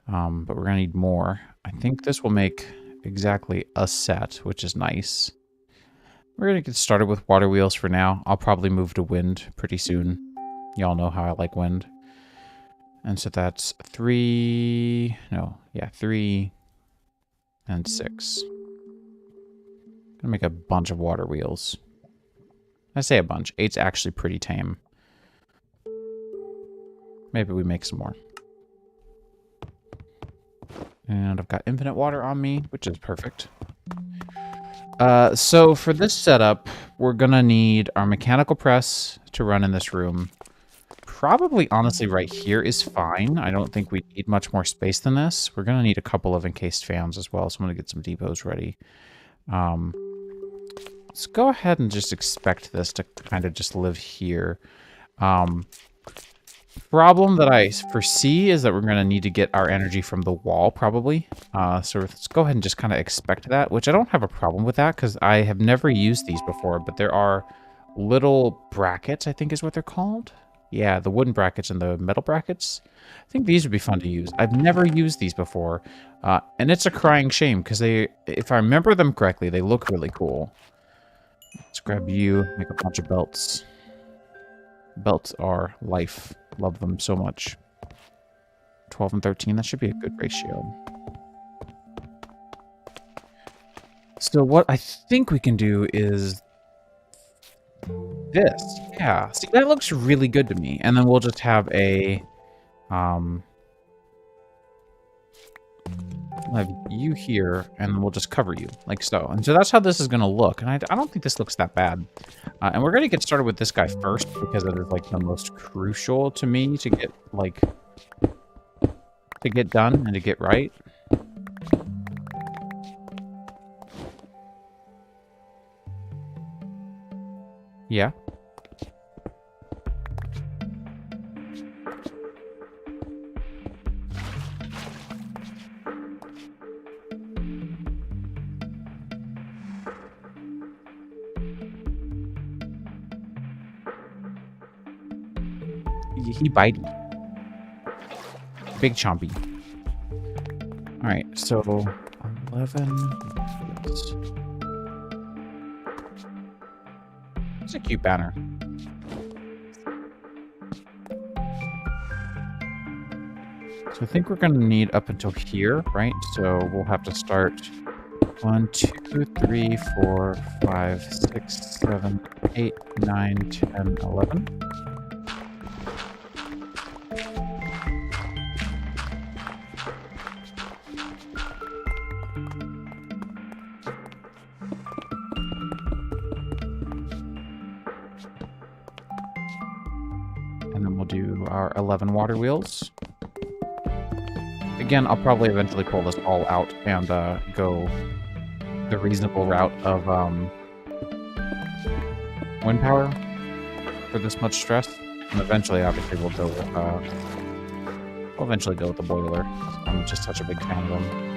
But we're going to need more. I think this will make exactly a set, which is nice. We're going to get started with water wheels for now. I'll probably move to wind pretty soon. Y'all know how I like wind. And so that's 3 and 6. gonna make a bunch of water wheels. I say a bunch. 8's actually pretty tame. Maybe we make some more. And I've got infinite water on me, which is perfect. So for this setup, we're gonna need our mechanical press to run in this room. Probably, honestly, right here is fine. I don't think we need much more space than this. We're gonna need a couple of encased fans as well, so I'm gonna get some depots ready. Let's go ahead and just expect this to kind of just live here. Problem that I foresee is that we're going to need to get our energy from the wall, probably. So let's go ahead and just kind of expect that, which I don't have a problem with that because I have never used these before, but there are little brackets, I think is what they're called. Yeah, the wooden brackets and the metal brackets. I think these would be fun to use. I've never used these before, and it's a crying shame because they, if I remember them correctly, they look really cool. Let's grab you, make a bunch of belts. Belts are life. Love them so much. 12 and 13, that should be a good ratio. So what I think we can do is this. Yeah, see, that looks really good to me. And then we'll just have a... We'll have you here, and we'll just cover you, like so. And so that's how this is going to look. And I don't think this looks that bad. And we're going to get started with this guy first, because it is, like, the most crucial to me to get, like, to get done and to get right. Yeah. He bitey. Big chompy. Alright, so 11. It's a cute banner. So I think we're going to need up until here, right? So we'll have to start 1, 2, 3, 4, 5, 6, 7, 8, 9, 10, 11. And then we'll do our 11 water wheels. Again, I'll probably eventually pull this all out and go the reasonable route of wind power for this much stress. And eventually, obviously, we'll go with the boiler. I'm just such a big fan of them.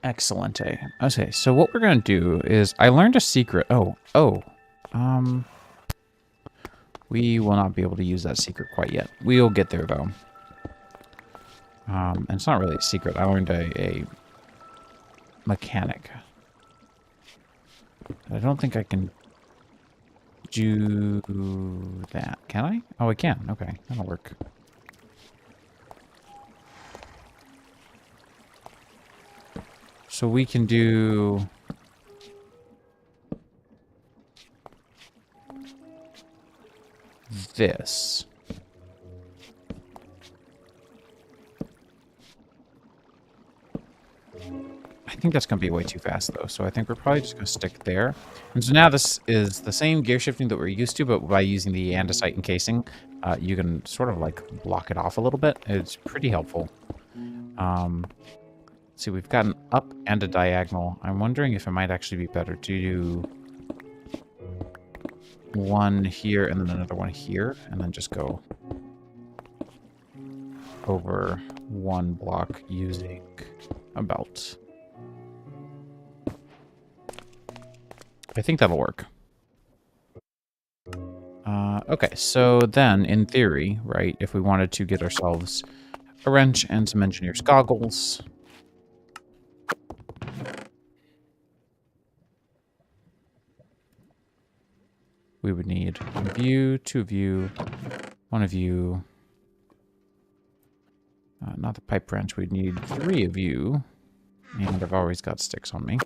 Excellent. Okay, so what we're going to do is I learned a secret. We will not be able to use that secret quite yet. We'll get there, though. And it's not really a secret. I learned a mechanic. I don't think I can do that. Can I? Oh, I can. Okay, that'll work. So we can do... this. I think that's going to be way too fast, though, so I think we're probably just going to stick there. And so now this is the same gear shifting that we're used to, but by using the andesite encasing, you can sort of, like, block it off a little bit. It's pretty helpful. Let's see, we've got an up and a diagonal. I'm wondering if it might actually be better to do one here and then another one here, and then just go over one block using a belt. I think that'll work. Okay, so then, in theory, right, if we wanted to get ourselves a wrench and some engineer's goggles... we would need one of you, two of you, one of you. Not the pipe wrench. We'd need three of you. And I've always got sticks on me.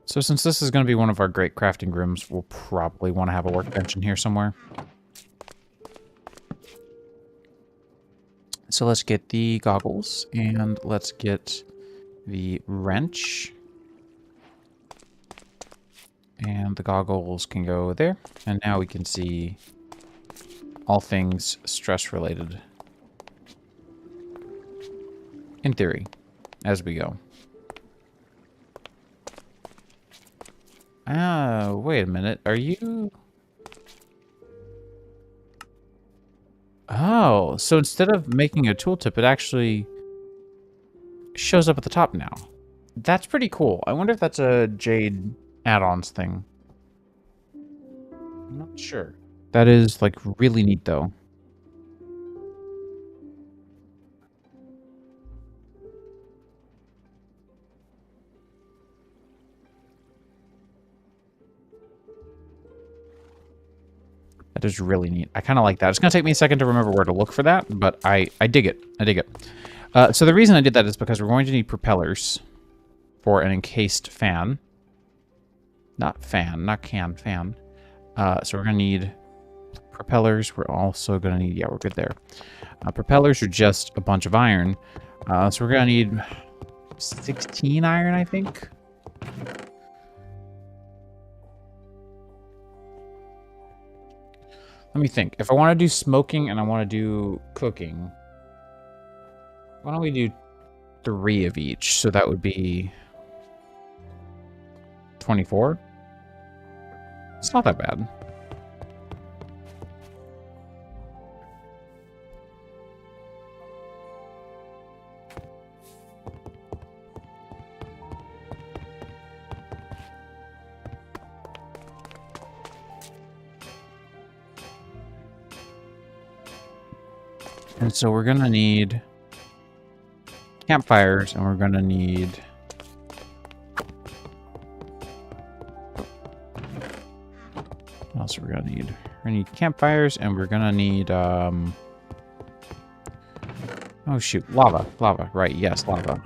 So since this is going to be one of our great crafting rooms, we'll probably want to have a workbench in here somewhere. So let's get the goggles, and let's get the wrench. And the goggles can go there. And now we can see all things stress-related. In theory, as we go. Wait a minute. Are you... Oh, so instead of making a tooltip, it actually shows up at the top now. That's pretty cool. I wonder if that's a Jade add-ons thing. I'm not sure. That is, like, really neat, though. That is really neat. I kind of like that. It's going to take me a second to remember where to look for that, but I dig it. I dig it. So the reason I did that is because we're going to need propellers for an encased fan. Not fan, not can, fan. So we're going to need propellers. We're also going to need... yeah, we're good there. Propellers are just a bunch of iron. So we're going to need 16 iron, I think. Let me think. If I want to do smoking and I want to do cooking, why don't we do 3 of each? So that would be 24. It's not that bad. And so we're going to need campfires, and we're going to need... what else are we going to need? We're going to need campfires, and we're going to need... oh, shoot. Lava. Lava. Right. Yes, lava.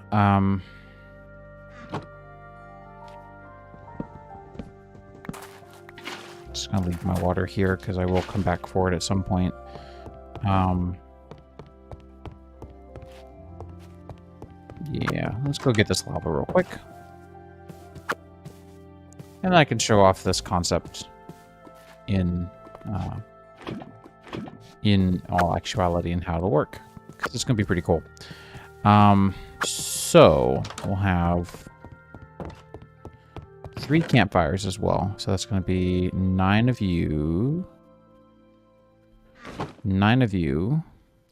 Just going to leave my water here, because I will come back for it at some point. Yeah, let's go get this lava real quick. And I can show off this concept in all actuality and how it'll work. Because it's going to be pretty cool. So, we'll have 3 campfires as well. So that's going to be 9 of you. 9 of you.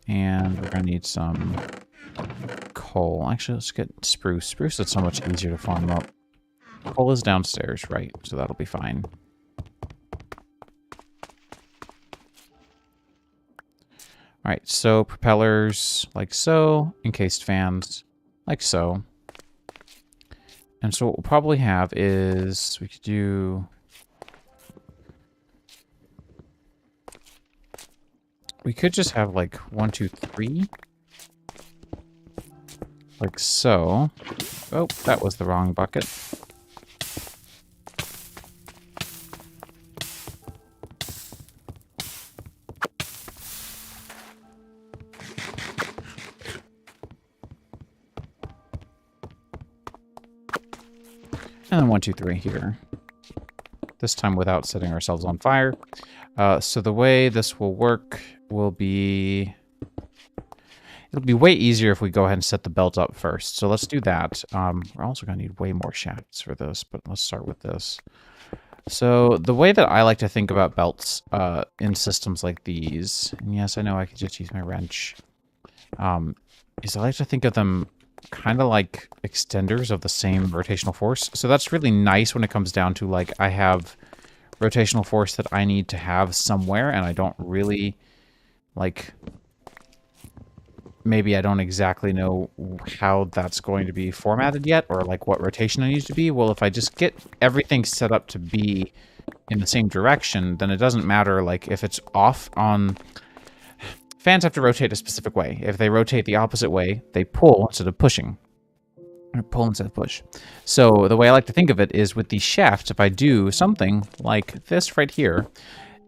And we're going to need some... coal. Actually, let's get spruce. Spruce is so much easier to farm up. Coal is downstairs, right? So that'll be fine. Alright, so propellers like so. Encased fans like so. And so what we'll probably have is we could do We could just have like 1, 2, 3. Like so. Oh, that was the wrong bucket. And then 1, 2, 3 here. This time without setting ourselves on fire. So the way this will work will be... It'll be way easier if we go ahead and set the belt up first. So let's do that. We're also going to need way more shafts for this, but let's start with this. So the way that I like to think about belts in systems like these, and yes, I know I could just use my wrench, is I like to think of them kind of like extenders of the same rotational force. So that's really nice when it comes down to, like, I have rotational force that I need to have somewhere, and I don't really, like... Maybe I don't exactly know how that's going to be formatted yet, or like what rotation it needs to be. Well, if I just get everything set up to be in the same direction, then it doesn't matter like if it's off on... Fans have to rotate a specific way. If they rotate the opposite way, they pull instead of pushing. Or pull instead of push. So the way I like to think of it is with these shafts, if I do something like this right here,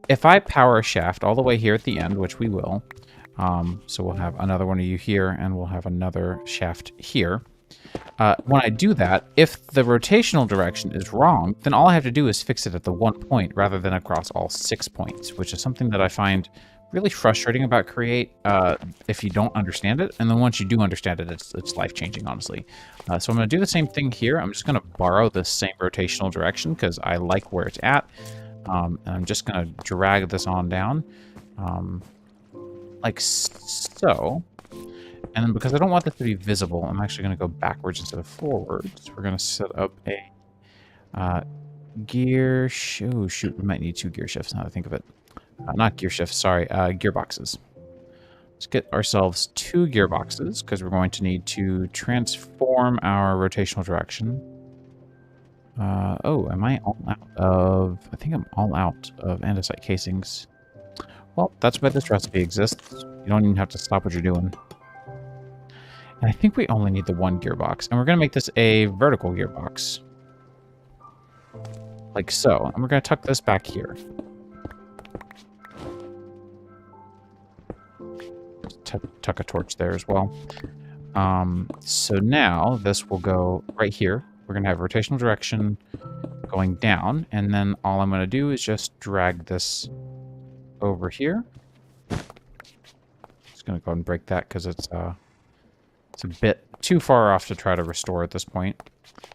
if I power a shaft all the way here at the end, which we will... so we'll have another one of you here, and we'll have another shaft here. When I do that, if the rotational direction is wrong, then all I have to do is fix it at the 1 point rather than across all 6 points, which is something that I find really frustrating about Create if you don't understand it. And then once you do understand it, it's life-changing, honestly. So I'm going to do the same thing here. I'm just going to borrow the same rotational direction because I like where it's at. And I'm just going to drag this on down. Like so. And then because I don't want this to be visible, I'm actually going to go backwards instead of forwards. We're going to set up a gear... Oh, shoot. We might need 2 gear shifts now that I think of it. Not gear shifts, sorry. Gearboxes. Let's get ourselves 2 gearboxes because we're going to need to transform our rotational direction. Oh, am I all out of... I think I'm all out of andesite casings. Well, that's why this recipe exists. You don't even have to stop what you're doing. And I think we only need the 1 gearbox. And we're going to make this a vertical gearbox. Like so. And we're going to tuck this back here. Tuck a torch there as well. So now this will go right here. We're going to have rotational direction going down. And then all I'm going to do is just drag this... over here. Just gonna go ahead and break that because it's a bit too far off to try to restore at this point.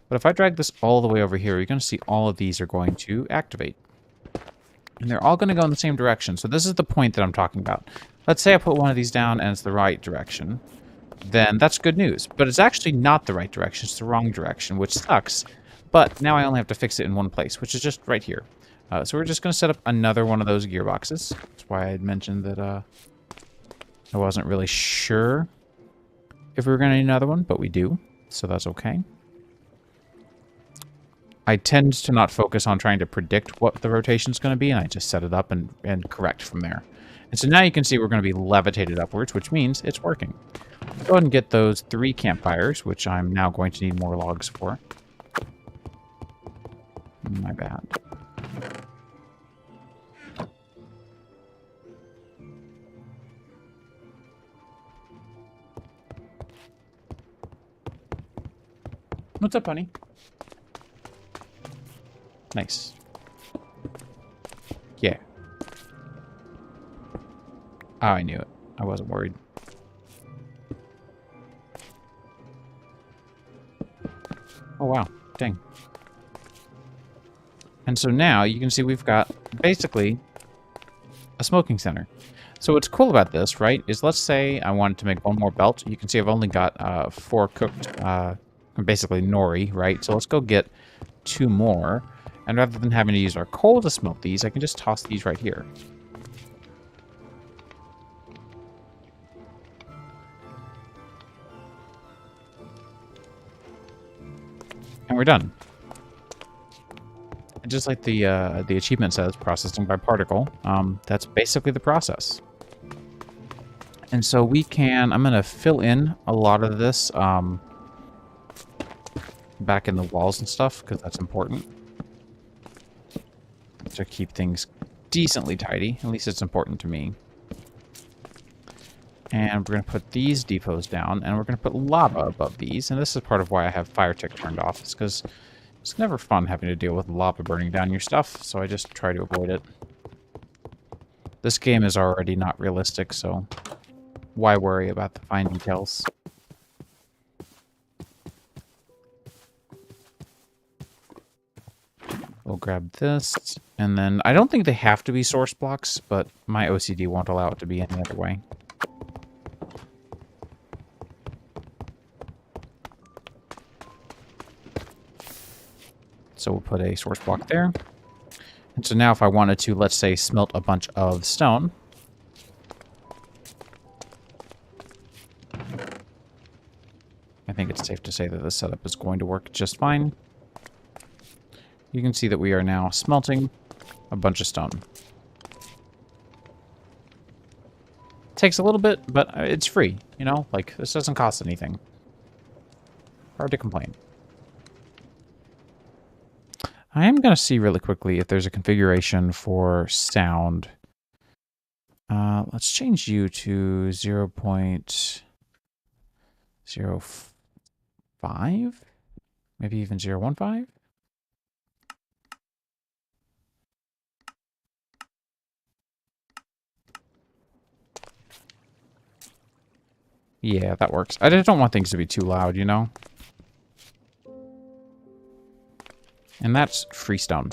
But if I drag this all the way over here, you're gonna see all of these are going to activate. And they're all gonna go in the same direction. So this is the point that I'm talking about. Let's say I put one of these down and it's the right direction. Then that's good news. But it's actually not the right direction, it's the wrong direction, which sucks. But now I only have to fix it in one place, which is just right here. So we're just going to set up another one of those gearboxes. That's why I had mentioned that I wasn't really sure if we were going to need another one, but we do. So that's okay. I tend to not focus on trying to predict what the rotation is going to be, and I just set it up and correct from there. And so now you can see we're going to be levitated upwards, which means it's working. Go ahead and get those 3 campfires, which I'm now going to need more logs for. My bad. What's up, honey? Nice. Yeah. Oh, I knew it. I wasn't worried. Oh, wow. Dang. And so now you can see we've got basically a smoking center. So what's cool about this, right, is let's say I wanted to make one more belt. You can see I've only got 4 cooked, basically nori, right? So let's go get 2 more. And rather than having to use our coal to smoke these, I can just toss these right here. And we're done. And just like the achievement says, processing by particle, that's basically the process. And so we can, I'm going to fill in a lot of this back in the walls and stuff, because that's important to keep things decently tidy. At least it's important to me. And we're going to put these depots down, and we're going to put lava above these. And this is part of why I have fire tick turned off. It's because it's never fun having to deal with lava burning down your stuff, so I just try to avoid it. This game is already not realistic, so why worry about the fine details? We'll grab this, and then I don't think they have to be source blocks, but my OCD won't allow it to be any other way. So we'll put a source block there. And so now if I wanted to, let's say, smelt a bunch of stone. I think it's safe to say that the setup is going to work just fine. You can see that we are now smelting a bunch of stone. Takes a little bit, but it's free, you know? Like, this doesn't cost anything. Hard to complain. I am going to see really quickly if there's a configuration for sound. Let's change you to 0.05? Maybe even 0.15? Yeah, that works. I just don't want things to be too loud, you know? And that's freestone.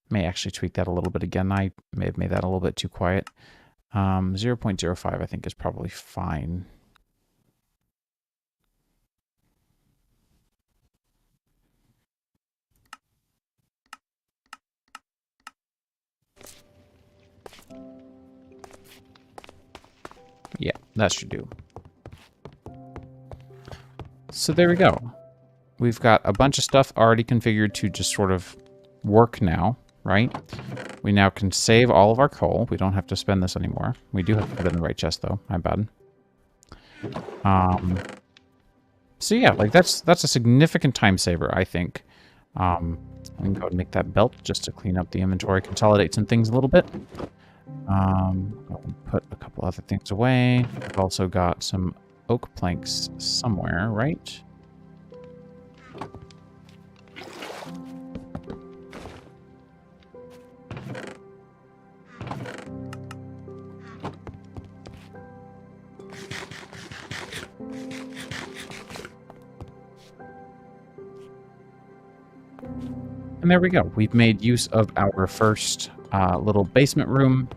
May actually tweak that a little bit again. I may have made that a little bit too quiet. 0.05 I think is probably fine. Yeah, that should do. So there we go. We've got a bunch of stuff already configured to just sort of work now, right? We now can save all of our coal. We don't have to spend this anymore. We do have to put it in the right chest, though. My bad. So yeah, like that's a significant time saver, I think. I can go and make that belt just to clean up the inventory, consolidate some things a little bit. I'll put a couple other things away. I've also got some oak planks somewhere, right? And there we go. We've made use of our first little basement room.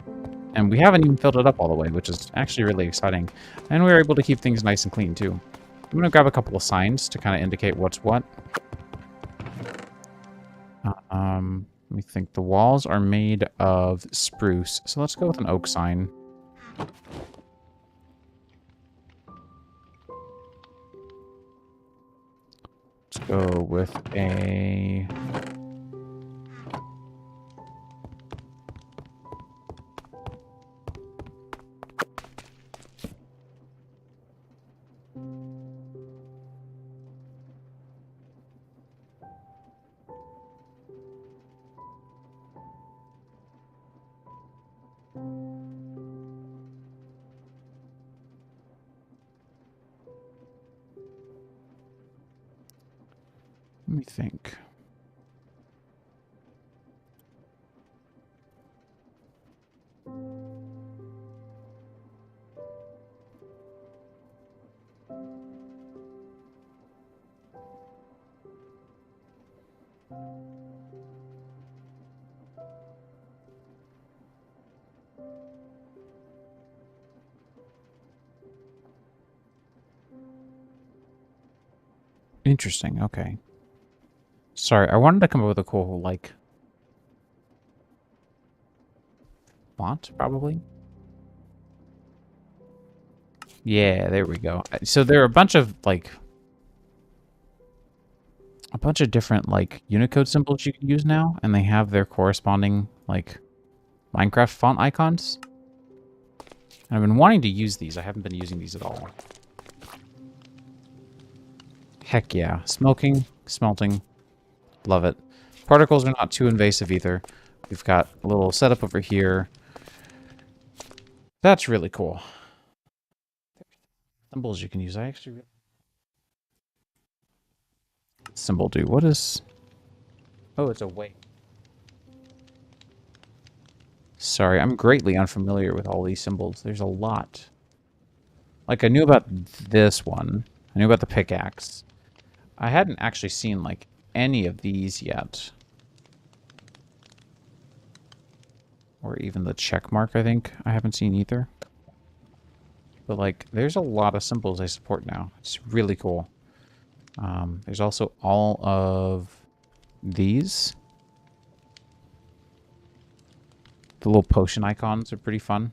And we haven't even filled it up all the way, which is actually really exciting. And we were able to keep things nice and clean, too. I'm going to grab a couple of signs to kind of indicate what's what. Let me think. The walls are made of spruce. So let's go with an oak sign. Let's go with a... Let me think. Interesting, okay. Sorry, I wanted to come up with a cool, like, font, probably? Yeah, there we go. So there are a bunch of, like... a bunch of different, like, Unicode symbols you can use now, and they have their corresponding, like, Minecraft font icons. And I've been wanting to use these. I haven't been using these at all. Heck yeah. Smoking, smelting. Love it. Particles are not too invasive either. We've got a little setup over here. That's really cool. Symbols you can use. I actually... Symbol do. What is... Oh, it's a way. Sorry, I'm greatly unfamiliar with all these symbols. There's a lot. Like, I knew about this one. I knew about the pickaxe. I hadn't actually seen, like, any of these yet. Or even the check mark, I think. I haven't seen either. But, like, there's a lot of symbols I support now. It's really cool. There's also all of these. The little potion icons are pretty fun.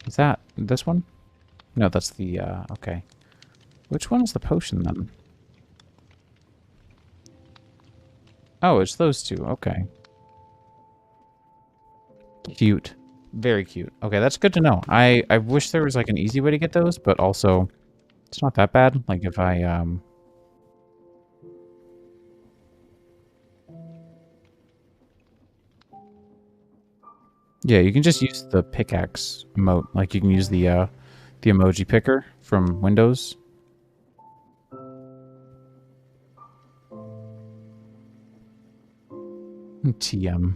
Is that this one? No, that's the, okay. Which one is the potion, then? Oh, it's those two. Okay. Cute. Very cute. Okay, that's good to know. I wish there was, like, an easy way to get those, but also, it's not that bad. Like, if I, yeah, you can just use the pickaxe emote. Like, you can use the emoji picker from Windows. TM.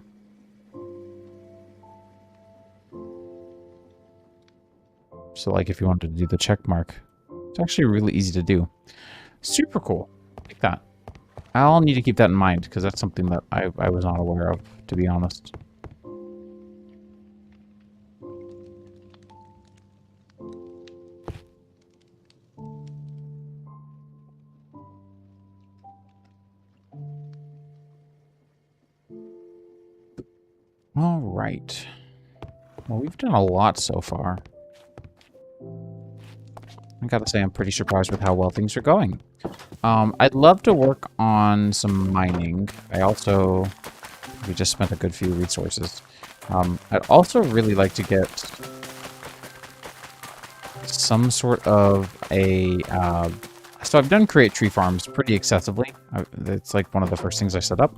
So, like, if you wanted to do the check mark, it's actually really easy to do. Super cool. Like that. I'll need to keep that in mind, because that's something that I was not aware of, to be honest. All right. Well, we've done a lot so far. I gotta say, I'm pretty surprised with how well things are going. I'd love to work on some mining. We just spent a good few resources. I'd also really like to get some sort of a... so I've done create tree farms pretty excessively. It's like one of the first things I set up.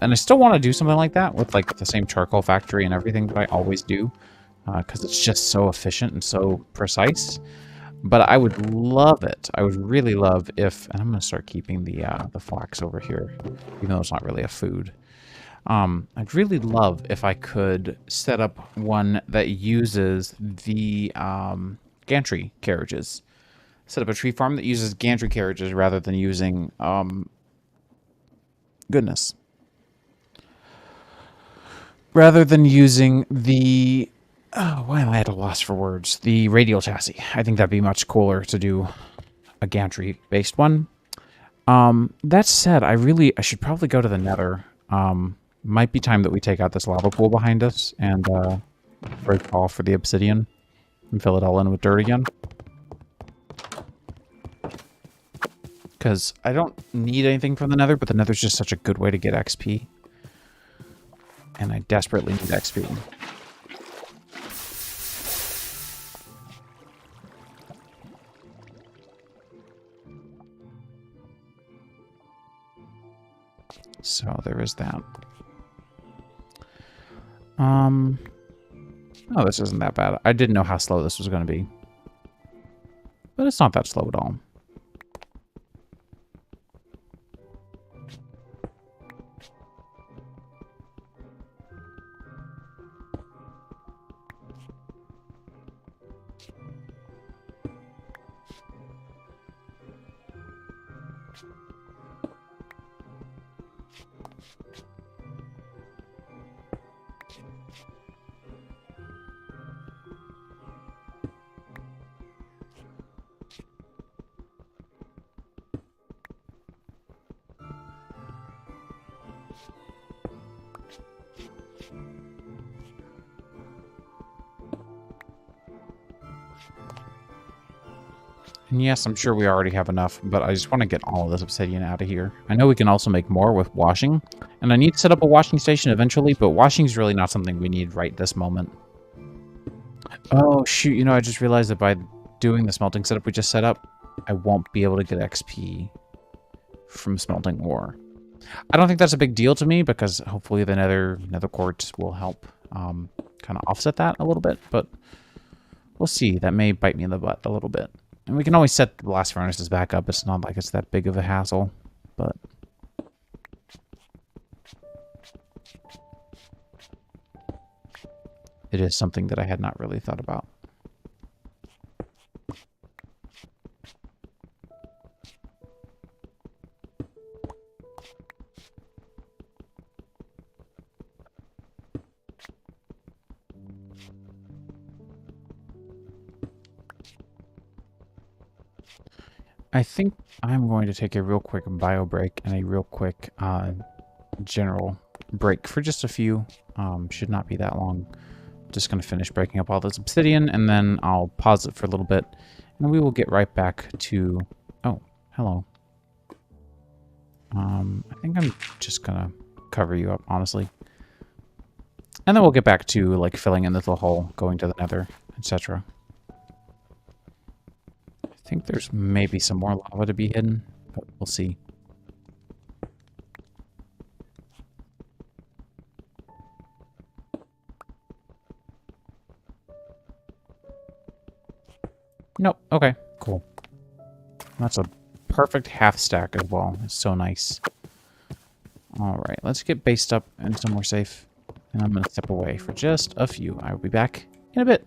And I still want to do something like that with like the same charcoal factory and everything that I always do. Because it's just so efficient and so precise. But I would love it. I would really love if... And I'm going to start keeping the flax over here. Even though it's not really a food. I'd really love if I could set up one that uses the gantry carriages. Set up a tree farm that uses gantry carriages rather than using... goodness. Rather than using the... Oh, why am I at a loss for words? The radial chassis. I think that'd be much cooler to do a gantry-based one. That said, I should probably go to the Nether. Might be time that we take out this lava pool behind us and break off for the obsidian and fill it all in with dirt again. Because I don't need anything from the Nether, but the Nether's just such a good way to get XP. And I desperately need XP. So there is that. Oh, this isn't that bad. I didn't know how slow this was going to be. But it's not that slow at all. And yes, I'm sure we already have enough, but I just want to get all of this obsidian out of here. I know we can also make more with washing, and I need to set up a washing station eventually, but washing is really not something we need right this moment. Oh, shoot, you know, I just realized that by doing the smelting setup we just set up, I won't be able to get XP from smelting ore. I don't think that's a big deal to me, because hopefully the nether quartz will help kind of offset that a little bit, but we'll see. That may bite me in the butt a little bit. And we can always set the blast furnaces back up. It's not like it's that big of a hassle, but... it is something that I had not really thought about. I think I'm going to take a real quick bio break and a real quick general break for just a few. Should not be that long. Just going to finish breaking up all this obsidian, and then I'll pause it for a little bit, and we will get right back to... oh, hello. I think I'm just going to cover you up, honestly. And then we'll get back to, like, filling in this little hole, going to the nether, etc. I think there's maybe some more lava to be hidden, but we'll see. Nope. Okay, cool. That's a perfect half stack as well. It's so nice. Alright, let's get based up and somewhere safe. And I'm going to step away for just a few. I will be back in a bit.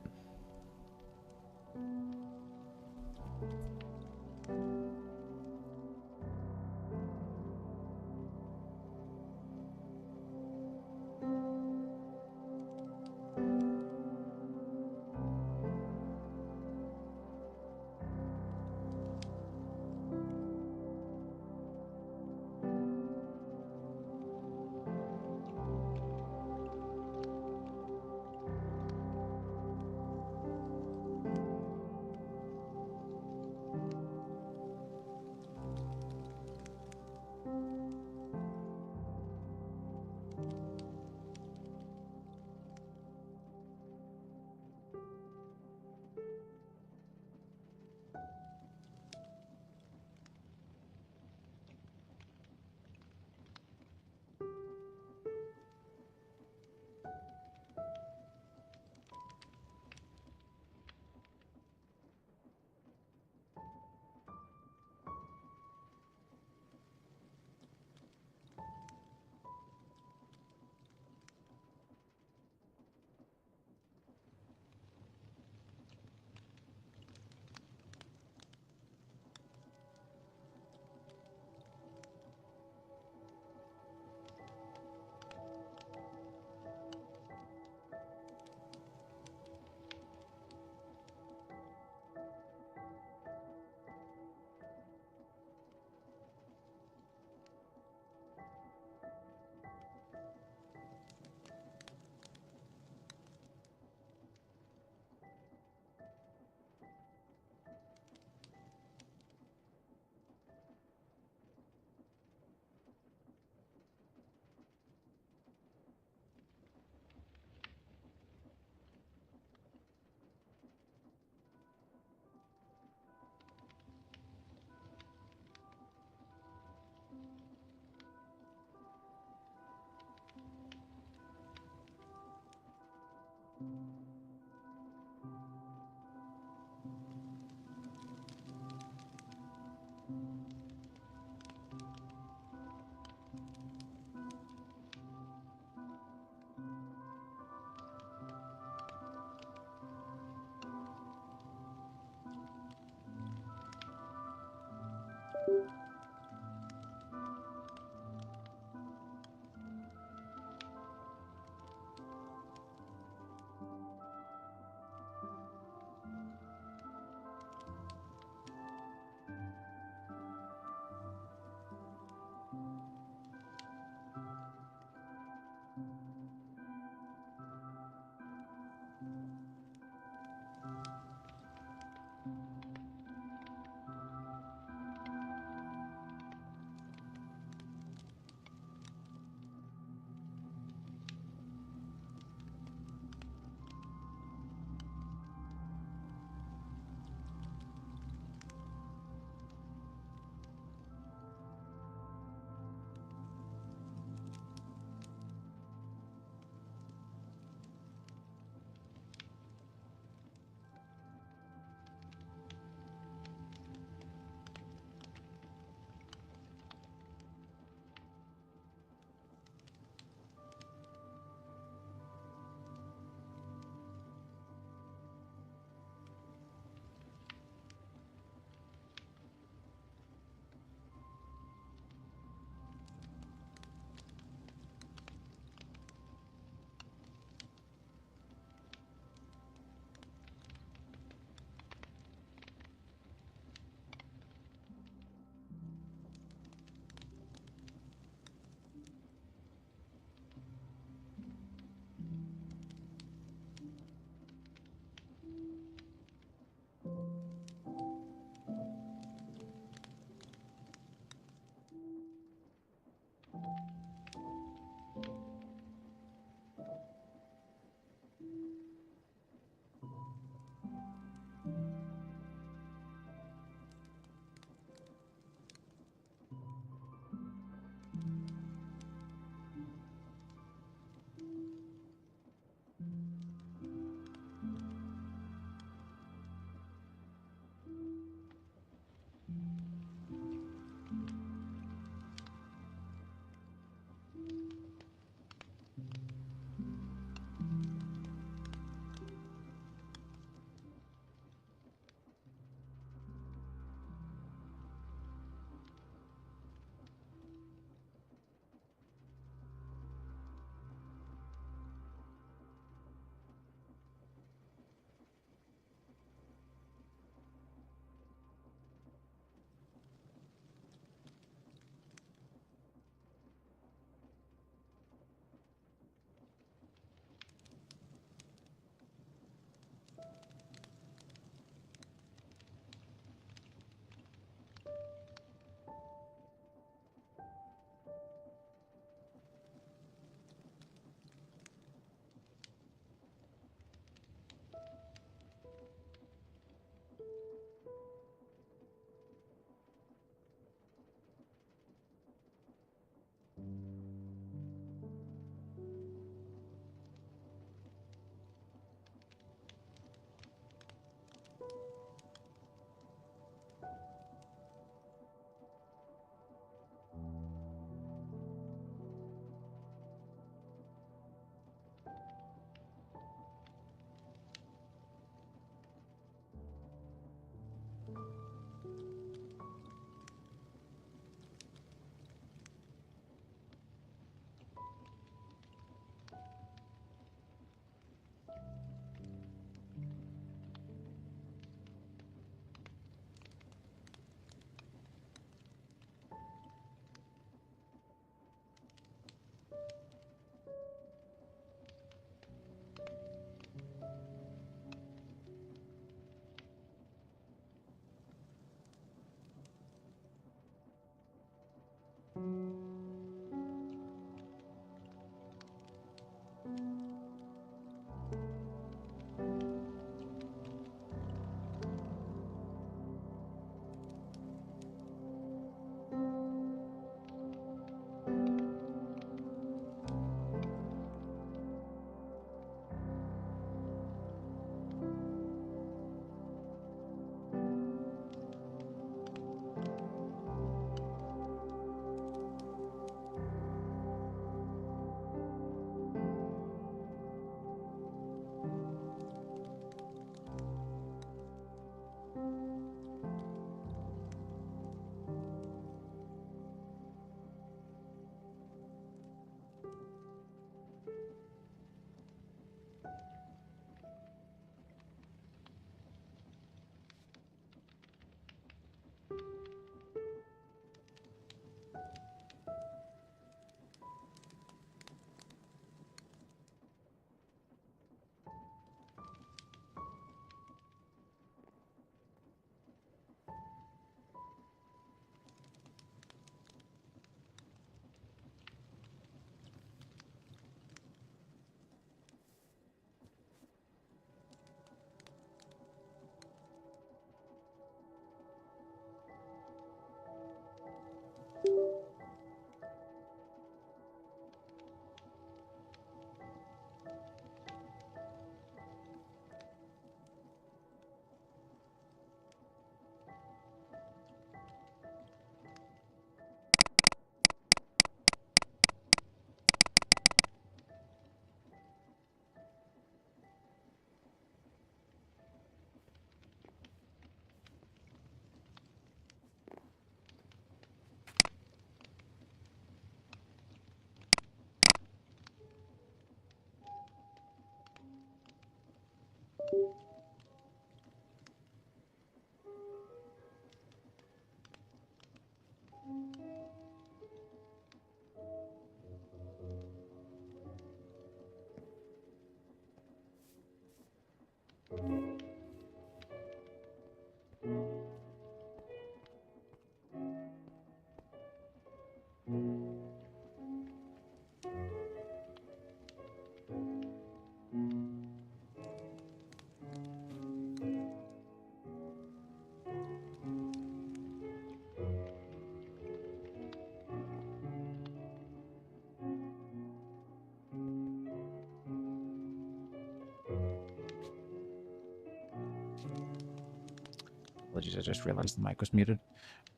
Apologies, I just realized the mic was muted.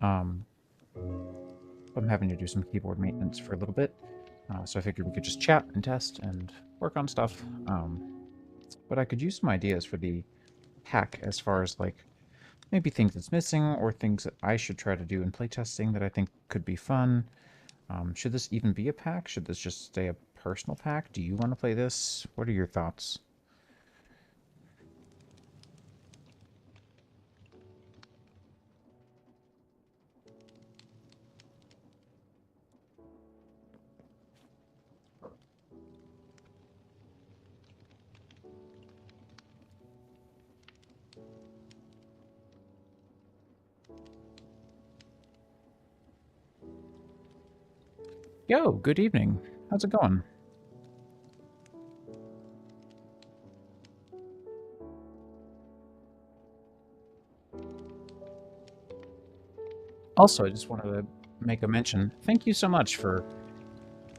I'm having to do some keyboard maintenance for a little bit, so I figured we could just chat and test and work on stuff. But I could use some ideas for the pack as far as like maybe things that's missing or things that I should try to do in playtesting that I think could be fun. Should this even be a pack? Should this just stay a personal pack? Do you want to play this? What are your thoughts? Yo, good evening. How's it going? Also, I just wanted to make a mention. Thank you so much for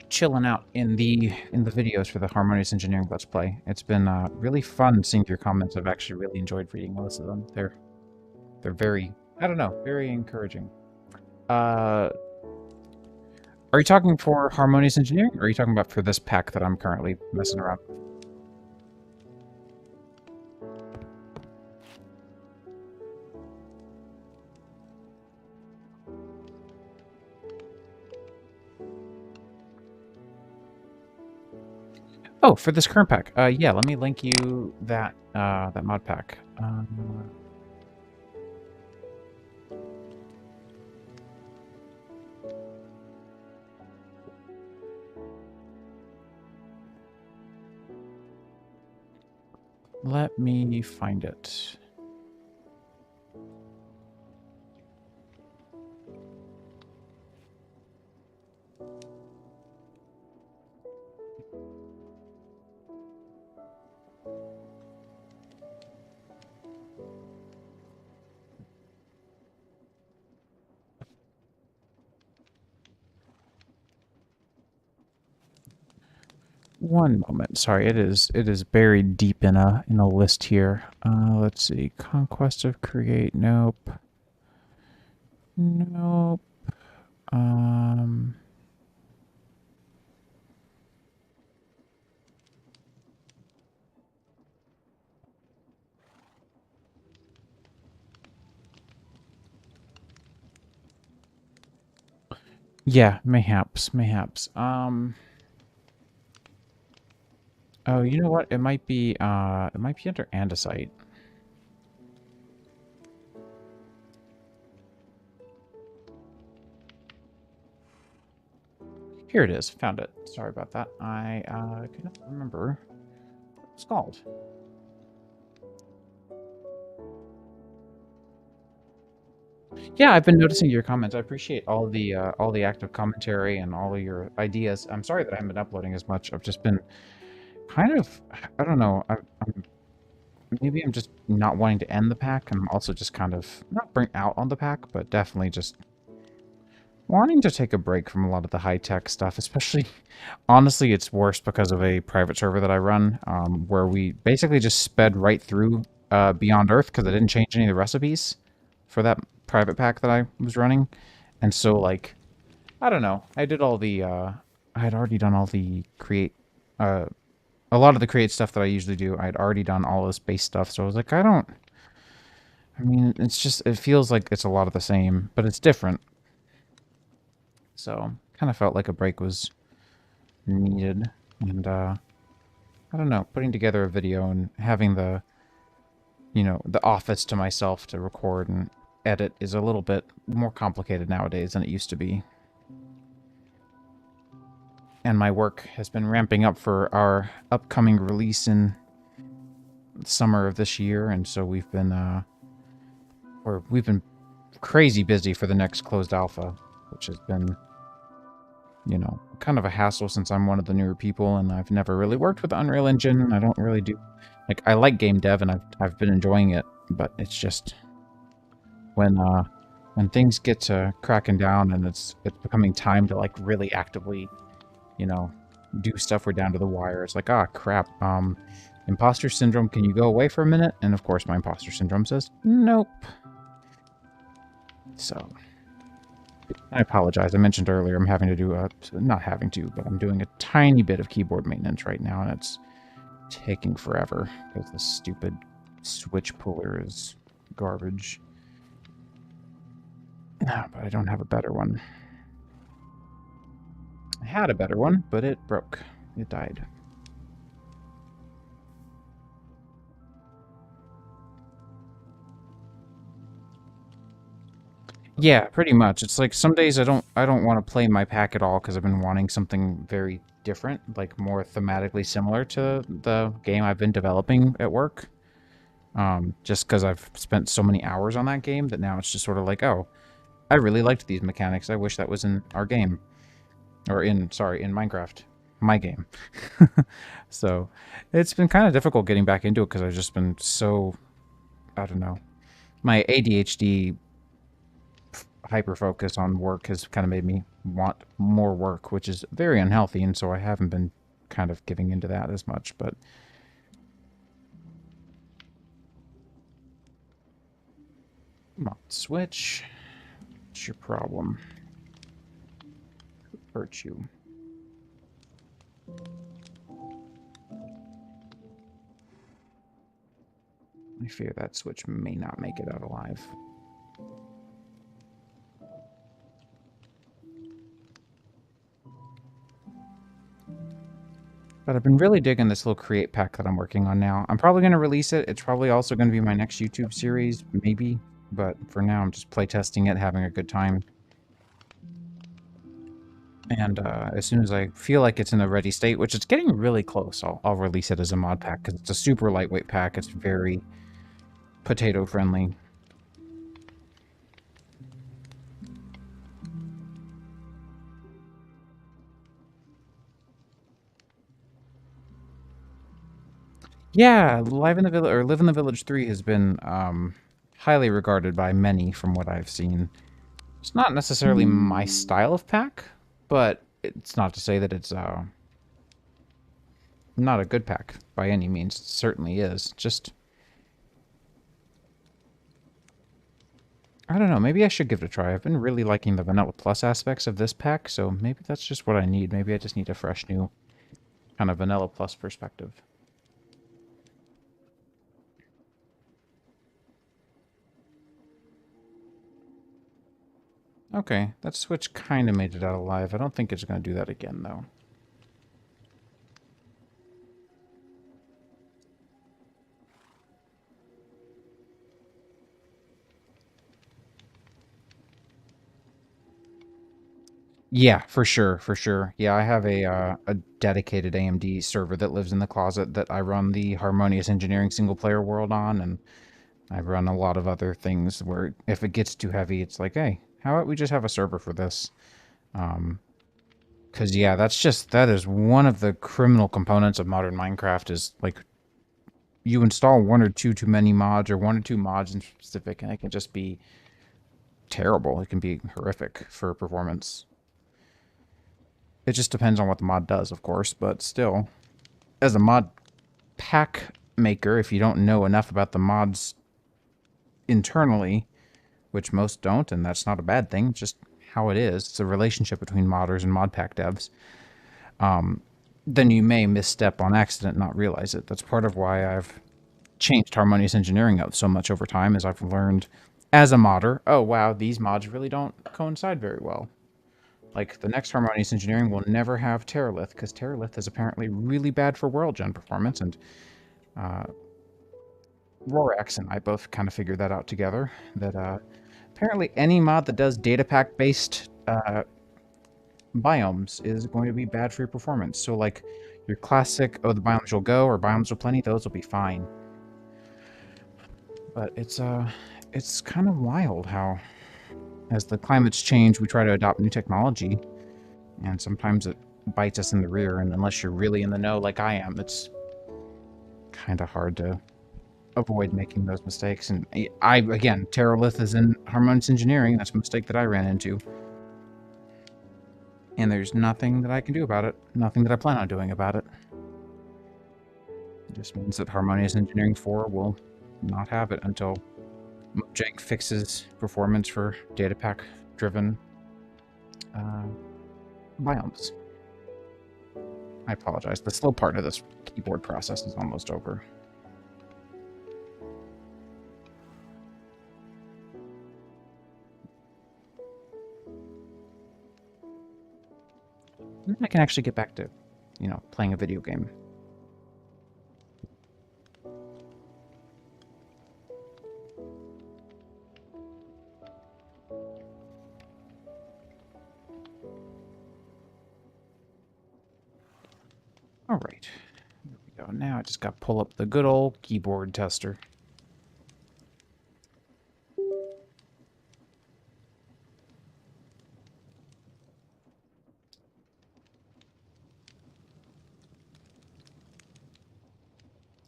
chilling out in the videos for the Harmonious Engineering Let's Play. It's been really fun seeing your comments. I've actually really enjoyed reading most of them. They're very, I don't know, very encouraging. Are you talking for Harmonious Engineering, or are you talking about for this pack that I'm currently messing around with? Oh, for this current pack. Yeah, let me link you that that mod pack. Let me find it. One moment. Sorry, it is buried deep in a list here. Let's see. Conquest of Create. Nope. Nope. Yeah, mayhaps. Oh, you know what? It might be under andesite. Here it is. Found it. Sorry about that. I could not remember what it's called. Yeah, I've been noticing your comments. I appreciate all the active commentary and all of your ideas. I'm sorry that I haven't been uploading as much. I've just been kind of, I don't know. Maybe I'm just not wanting to end the pack. I'm also just kind of not burnt out on the pack, but definitely just wanting to take a break from a lot of the high-tech stuff, especially, honestly, it's worse because of a private server that I run, where we basically just sped right through Beyond Earth because I didn't change any of the recipes for that private pack that I was running. And so, like, I don't know. I did all the, I had already done all the create, a lot of the create stuff that I usually do. I had already done all this base stuff, so I was like, I mean, it's just, it feels like it's a lot of the same, but it's different. So, kind of felt like a break was needed. And, I don't know, putting together a video and having the, you know, the office to myself to record and edit is a little bit more complicated nowadays than it used to be. And my work has been ramping up for our upcoming release in summer of this year, and so we've been crazy busy for the next closed alpha, which has been, you know, kind of a hassle since I'm one of the newer people and I've never really worked with Unreal Engine. I don't really do, like, I like game dev and I've been enjoying it, but it's just when things get to cracking down and it's becoming time to, like, really actively, you know, do stuff, we're down to the wire. It's like, ah, crap, imposter syndrome, can you go away for a minute? And of course my imposter syndrome says, nope. So, I apologize. I mentioned earlier I'm having to do a... Not having to, but I'm doing a tiny bit of keyboard maintenance right now, and it's taking forever because this stupid switch puller is garbage. No, but I don't have a better one. I had a better one, but it broke. It died. Yeah, pretty much. It's like some days I don't want to play my pack at all because I've been wanting something very different, like more thematically similar to the game I've been developing at work. Just because I've spent so many hours on that game that now it's just sort of like, oh, I really liked these mechanics. I wish that was in our game. Or in Minecraft. My game. So, it's been kind of difficult getting back into it because I've just been so, I don't know. My ADHD hyper focus on work has kind of made me want more work, which is very unhealthy, and so I haven't been kind of giving into that as much, but come on, switch. What's your problem? Who hurt you? I fear that switch may not make it out alive. But I've been really digging this little create pack that I'm working on now. I'm probably going to release it. It's probably also going to be my next YouTube series, maybe. But for now, I'm just playtesting it, having a good time. And as soon as I feel like it's in a ready state, which it's getting really close, I'll release it as a mod pack, because it's a super lightweight pack. It's very potato-friendly. Yeah, Live in the Village or Live in the Village 3 has been highly regarded by many from what I've seen. It's not necessarily my style of pack, but it's not to say that it's not a good pack by any means. It certainly is. Just I don't know, maybe I should give it a try. I've been really liking the Vanilla Plus aspects of this pack, so maybe that's just what I need. Maybe I just need a fresh new kind of Vanilla Plus perspective. Okay, that switch kind of made it out alive. I don't think it's going to do that again, though. Yeah, for sure, for sure. Yeah, I have a dedicated AMD server that lives in the closet that I run the Harmonious Engineering single-player world on, and I run a lot of other things where if it gets too heavy, it's like, hey, how about we just have a server for this? Because, yeah, that is one of the criminal components of modern Minecraft is, like, you install one or two too many mods or one or two mods in specific, and it can just be terrible. It can be horrific for performance. It just depends on what the mod does, of course, but still, as a mod pack maker, if you don't know enough about the mods internally, which most don't, and that's not a bad thing, just how it is. It's a relationship between modders and mod pack devs. Then you may misstep on accident and not realize it. That's part of why I've changed Harmonious Engineering up so much over time, is I've learned as a modder, oh wow, these mods really don't coincide very well. Like, the next Harmonious Engineering will never have Terralith, because Terralith is apparently really bad for world gen performance, and Rorax and I both kind of figured that out together, that apparently any mod that does datapack-based biomes is going to be bad for your performance. So, like, your classic, oh, the biomes will go, or biomes will plenty, those will be fine. But it's kind of wild how, as the climates change, we try to adopt new technology, and sometimes it bites us in the rear, and unless you're really in the know like I am, it's kind of hard to avoid making those mistakes. And again, Terralith is in Harmonious Engineering. That's a mistake that I ran into. And there's nothing that I can do about it. Nothing that I plan on doing about it. It just means that Harmonious Engineering 4 will not have it until Mojang fixes performance for datapack driven biomes. I apologize. The slow part of this keyboard process is almost over. And then I can actually get back to, you know, playing a video game. All right, there we go. Now I just got to pull up the good old keyboard tester.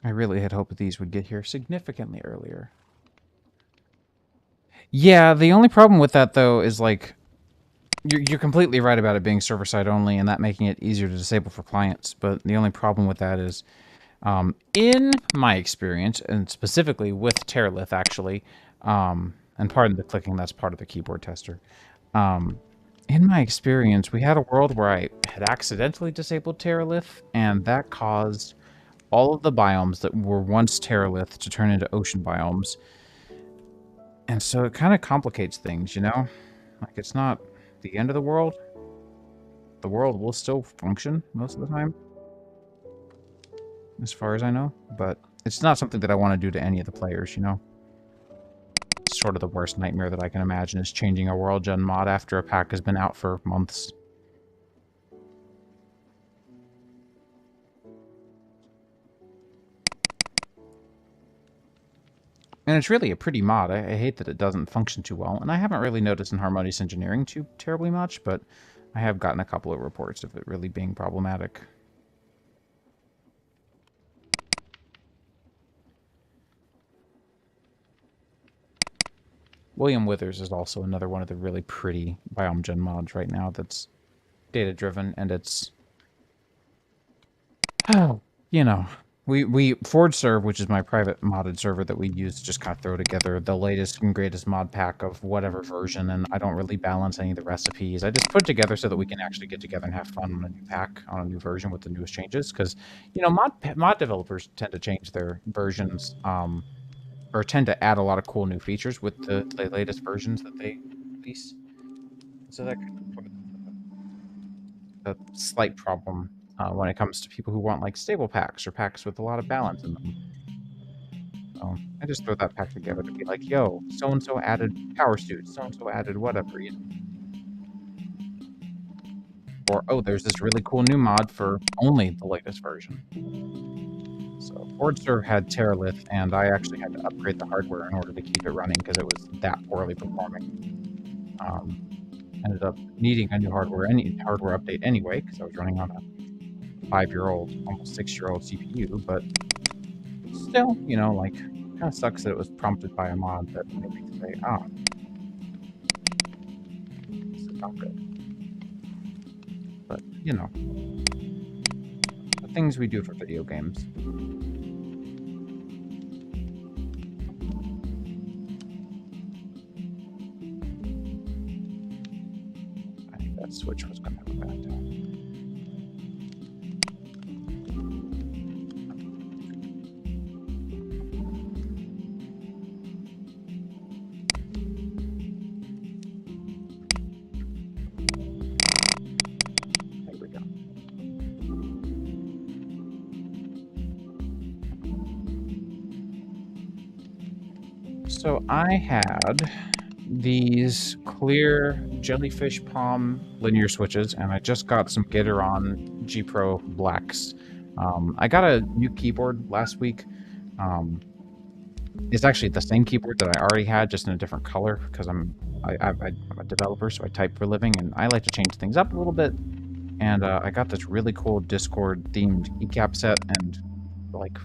I really had hoped these would get here significantly earlier. Yeah, the only problem with that, though, is, like, you're completely right about it being server-side only and that making it easier to disable for clients, but the only problem with that is, in my experience, and specifically with Teralith, actually, and pardon the clicking, that's part of the keyboard tester, in my experience, we had a world where I had accidentally disabled Teralith, and that caused all of the biomes that were once Teralith to turn into ocean biomes. And so it kind of complicates things, you know? Like, it's not the end of the world. The world will still function most of the time, as far as I know. But it's not something that I want to do to any of the players, you know? It's sort of the worst nightmare that I can imagine is changing a world gen mod after a pack has been out for months. And it's really a pretty mod. I hate that it doesn't function too well. And I haven't really noticed in Harmonious Engineering too terribly much, but I have gotten a couple of reports of it really being problematic. William Withers is also another one of the really pretty biome gen mods right now that's data-driven, and it's... Oh, you know... We Forge Serve, which is my private modded server that we use to just kind of throw together the latest and greatest mod pack of whatever version, and I don't really balance any of the recipes. I just put it together so that we can actually get together and have fun on a new pack, on a new version with the newest changes, because, you know, mod developers tend to change their versions, or tend to add a lot of cool new features with the latest versions that they release. So that kind of a slight problem when it comes to people who want like stable packs or packs with a lot of balance in them. So I just throw that pack together to be like, yo, so-and-so added power suit, so-and-so added whatever, you know. Or, oh, there's this really cool new mod for only the latest version. So Forge Serve had Teralith, and I actually had to upgrade the hardware in order to keep it running because it was that poorly performing. Ended up needing a new hardware update anyway because I was running on a 5-year-old, almost 6-year-old CPU, but still, you know, like, kind of sucks that it was prompted by a mod that made me say, ah, this is not good. But, you know, the things we do for video games. I think that switch was going to have a bad time. So I had these clear jellyfish palm linear switches, and I just got some Gateron G Pro blacks. I got a new keyboard last week. It's actually the same keyboard that I already had, just in a different color, because I'm a developer, so I type for a living, and I like to change things up a little bit. And I got this really cool Discord-themed keycap set, and like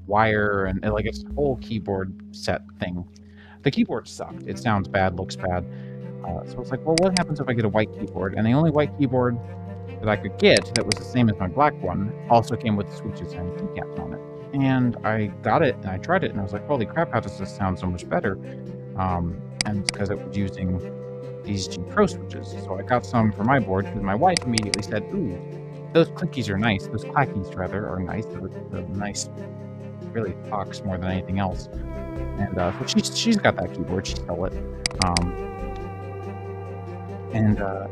wire, and like it's a whole keyboard set thing. The keyboard sucked. It sounds bad, looks bad. So I was like, well, what happens if I get a white keyboard? And the only white keyboard that I could get that was the same as my black one also came with the switches and keycaps on it. And I got it, and I tried it, and I was like, holy crap, how does this sound so much better? and it's because it was using these G Pro switches. So I got some for my board because my wife immediately said, "Ooh, those clickies are nice. Those clackies, rather, are nice. They're nice, really talks more than anything else." And so she's got that keyboard. She stole it.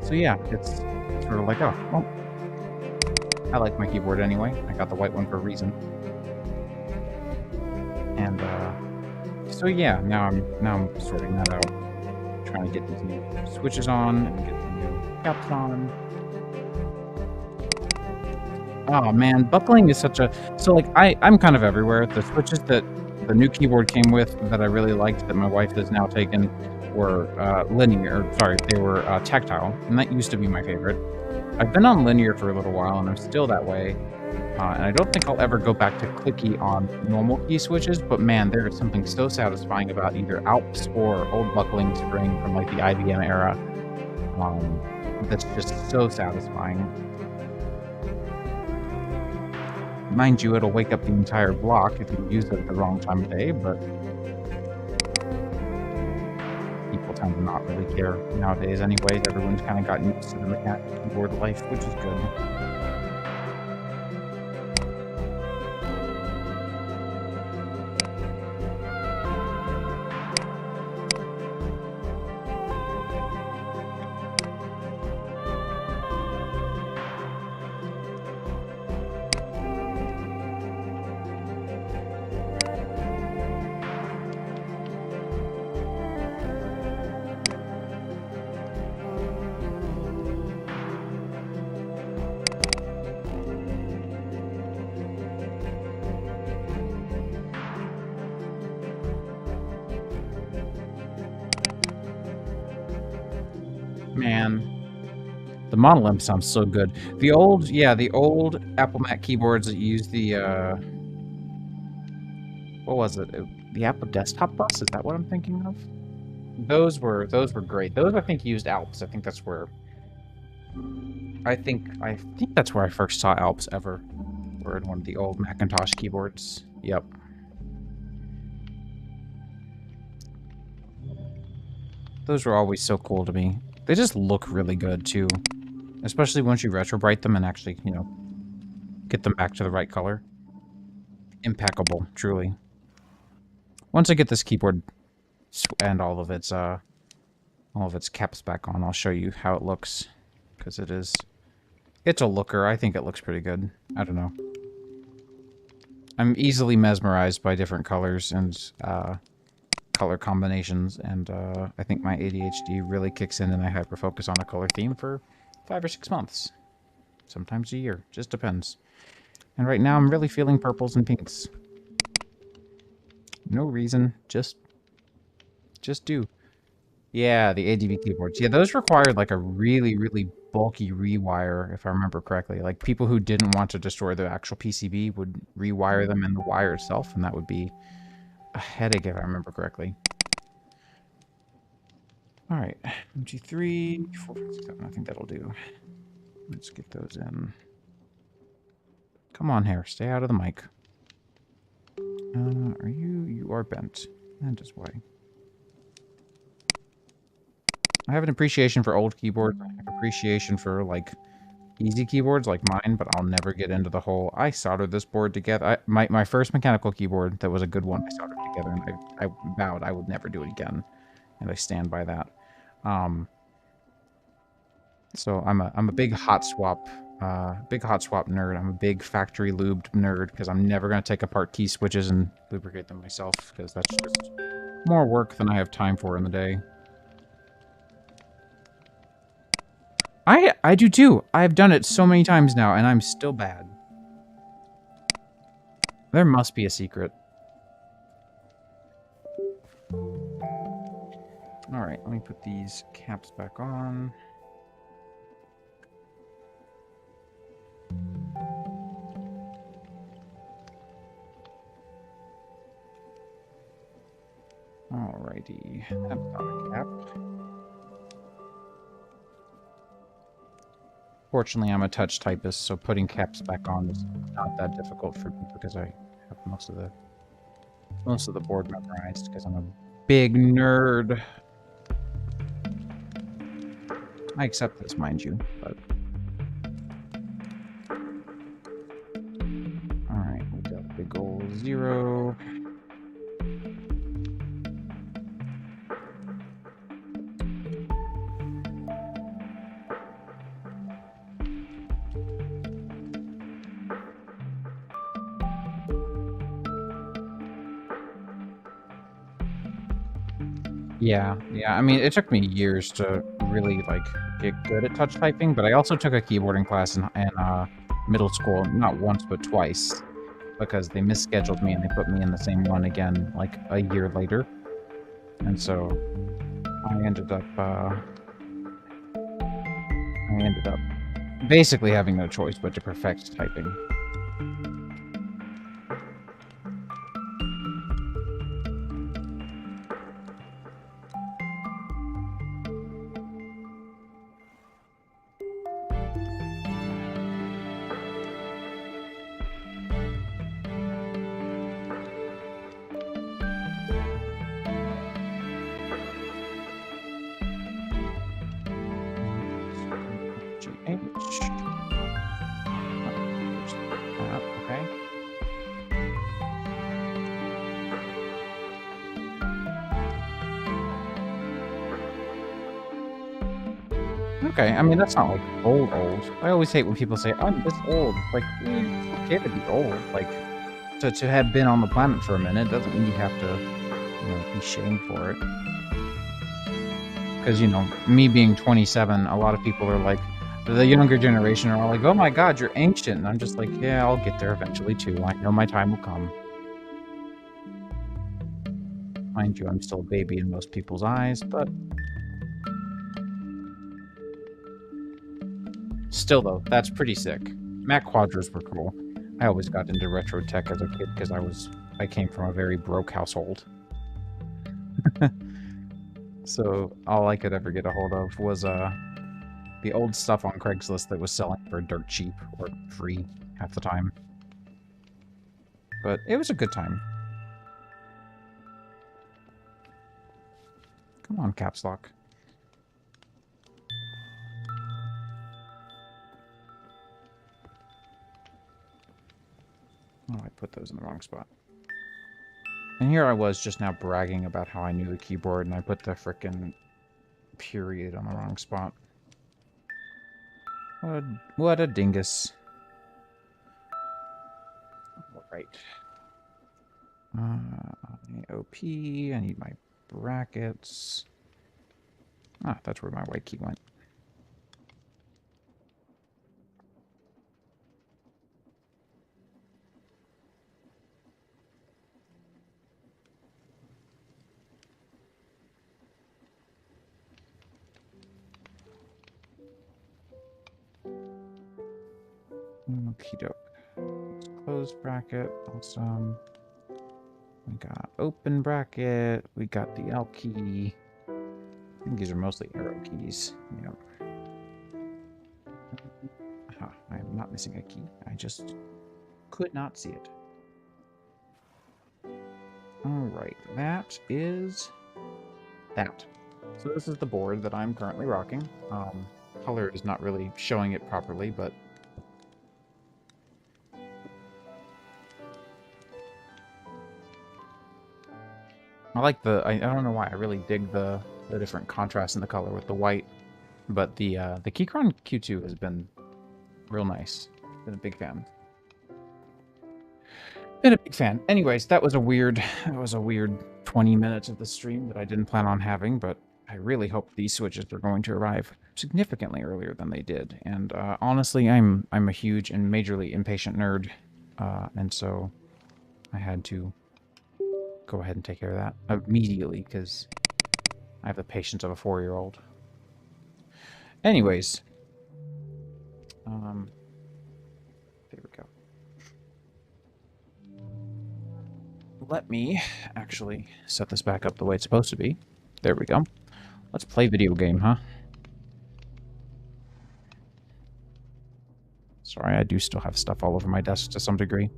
So yeah, it's sort of like, oh, well, I like my keyboard anyway. I got the white one for a reason. And so yeah, now I'm sorting that out, trying to get these new switches on and get the new caps on. Oh man, buckling is such a I'm kind of everywhere. The switches that the new keyboard came with that I really liked that my wife has now taken were they were tactile, and that used to be my favorite. I've been on linear for a little while, and I'm still that way. And I don't think I'll ever go back to clicky on normal key switches, but man, there is something so satisfying about either Alps or old buckling spring from like the IBM era. That's just so satisfying. Mind you, it'll wake up the entire block if you use it at the wrong time of day, but people tend to not really care nowadays anyways. Everyone's kind of gotten used to the mechanical keyboard life, which is good. Man, the Monolimp sounds so good. The old Apple Mac keyboards that use the, what was it? The Apple Desktop Bus? Is that what I'm thinking of? Those were great. Those, I think, used Alps. I think that's where that's where I first saw Alps ever. Or in one of the old Macintosh keyboards. Yep. Those were always so cool to me. They just look really good, too. Especially once you retrobrite them and actually, you know, get them back to the right color. Impeccable, truly. Once I get this keyboard and all of its caps back on, I'll show you how it looks. Because it's a looker. I think it looks pretty good. I don't know. I'm easily mesmerized by different colors and, color combinations, and I think my ADHD really kicks in and I hyper-focus on a color theme for 5 or 6 months. Sometimes a year. Just depends. And right now I'm really feeling purples and pinks. No reason. Just do. Yeah, the ADB keyboards. Yeah, those required like a really, really bulky rewire, if I remember correctly. Like people who didn't want to destroy the actual PCB would rewire them in the wire itself, and that would be a headache if I remember correctly. Alright, 1, 2, 3, 4, 5, 6, 7. I think that'll do. Let's get those in. Come on here, stay out of the mic. Are you? You are bent. That is why. I have an appreciation for old keyboards. I have an appreciation for, like, easy keyboards like mine, but I'll never get into the whole, I soldered this board together. My first mechanical keyboard that was a good one, I soldered together, and I vowed I would never do it again. And I stand by that. So I'm a big hot swap nerd. I'm a big factory lubed nerd, because I'm never going to take apart key switches and lubricate them myself, because that's just more work than I have time for in the day. I do too. I've done it so many times now, and I'm still bad. There must be a secret. Alright, let me put these caps back on. Alrighty, that's not a cap. Fortunately, I'm a touch typist, so putting caps back on is not that difficult for me because I have most of the board memorized because I'm a big nerd. I accept this, mind you, but... Alright, we got big ol' 0. Yeah, I mean, it took me years to really, like, get good at touch typing, but I also took a keyboarding class in middle school, not once, but twice, because they misscheduled me and they put me in the same one again, like, a year later. And so, I ended up basically having no choice but to perfect typing. Okay, I mean, that's not, like, old. I always hate when people say, I'm this old. Like, it's okay to be old. Like, to have been on the planet for a minute doesn't mean you have to, you know, be shamed for it. Because, you know, me being 27, a lot of people are like, the younger generation are all like, oh my god, you're ancient. And I'm just like, yeah, I'll get there eventually, too. I know my time will come. Mind you, I'm still a baby in most people's eyes, but... Still, though, that's pretty sick. Mac Quadras were cool. I always got into retro tech as a kid because I came from a very broke household. So all I could ever get a hold of was the old stuff on Craigslist that was selling for dirt cheap or free half the time. But it was a good time. Come on, caps lock. Oh, I put those in the wrong spot. And here I was just now bragging about how I knew the keyboard, and I put the frickin' period on the wrong spot. What a dingus. Alright. OP, I need my brackets. Ah, that's where my white key went. Okie doke. Let's close bracket. Awesome. We got open bracket. We got the L key. I think these are mostly arrow keys. Yep. Aha, I am not missing a key. I just could not see it. Alright, that is that. So this is the board that I'm currently rocking. Color is not really showing it properly, but I like the, I don't know why, I really dig the different contrast in the color with the white, but the Keychron Q2 has been real nice. Been a big fan. Been a big fan. Anyways, that was a weird 20 minutes of the stream that I didn't plan on having, but I really hope these switches are going to arrive significantly earlier than they did. And honestly, I'm a huge and majorly impatient nerd, and so I had to go ahead and take care of that immediately because I have the patience of a 4-year-old. Anyways, there we go. Let me actually set this back up the way it's supposed to be. There we go. Let's play video game, huh? Sorry, I do still have stuff all over my desk to some degree.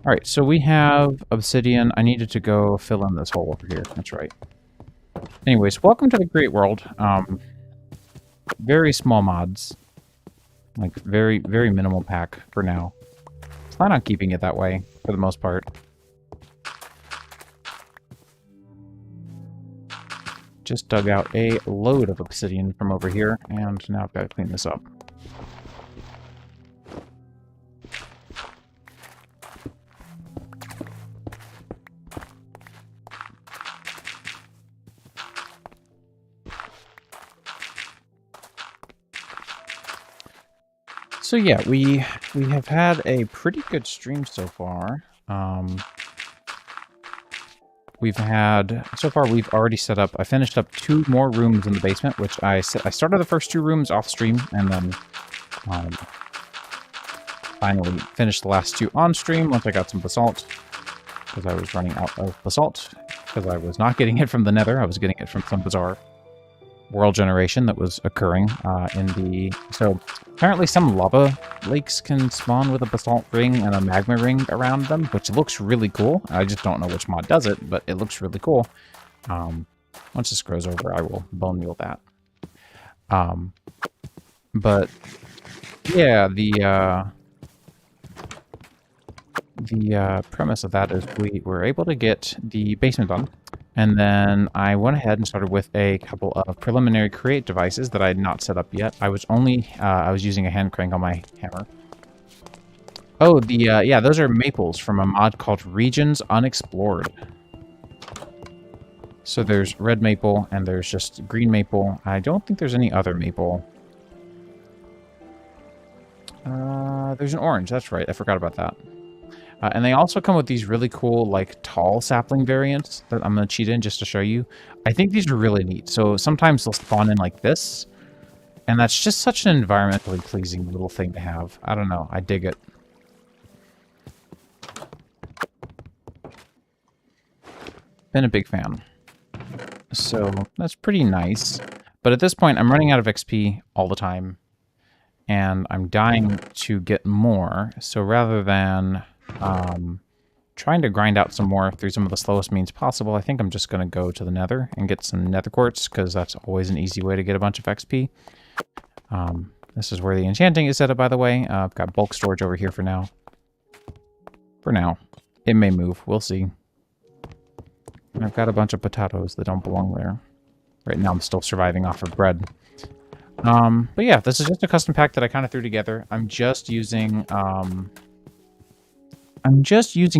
Alright, so we have obsidian. I needed to go fill in this hole over here. That's right. Anyways, welcome to the Great World. Very small mods. Like, very, very minimal pack for now. Plan on keeping it that way, for the most part. Just dug out a load of obsidian from over here, and now I've got to clean this up. So yeah, we have had a pretty good stream so far. So far we've already set up, I finished up 2 more rooms in the basement, which I started the first 2 rooms off stream, and then finally finished the last 2 on stream once I got some basalt, because I was running out of basalt, because I was not getting it from the nether, I was getting it from some bizarre world generation that was occurring so apparently some lava lakes can spawn with a basalt ring and a magma ring around them, which looks really cool. I just don't know which mod does it, but it looks really cool. Once this grows over, I will bone meal that. But yeah, the premise of that is we were able to get the basement done. And then I went ahead and started with a couple of preliminary create devices that I had not set up yet. I was using a hand crank on my hammer. Oh, yeah, those are maples from a mod called Regions Unexplored. So there's red maple and there's just green maple. I don't think there's any other maple. There's an orange, that's right, I forgot about that. And they also come with these really cool, like, tall sapling variants that I'm going to cheat in just to show you. I think these are really neat. So sometimes they'll spawn in like this, and that's just such an environmentally pleasing little thing to have. I don't know. I dig it. Been a big fan. So that's pretty nice. But at this point, I'm running out of XP all the time, and I'm dying to get more. So rather than trying to grind out some more through some of the slowest means possible, I think I'm just going to go to the nether and get some nether quartz, because that's always an easy way to get a bunch of XP. This is where the enchanting is set up, by the way. I've got bulk storage over here for now. For now. It may move. We'll see. And I've got a bunch of potatoes that don't belong there. Right now I'm still surviving off of bread. But yeah, this is just a custom pack that I kind of threw together. I'm just using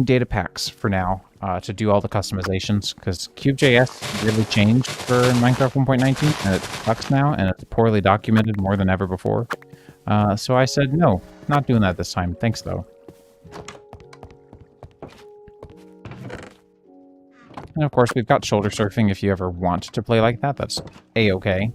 data packs for now to do all the customizations, because Cube.js really changed for Minecraft 1.19, and it sucks now, and it's poorly documented more than ever before. So I said, no, not doing that this time. Thanks, though. And of course, we've got shoulder surfing if you ever want to play like that. That's A-okay.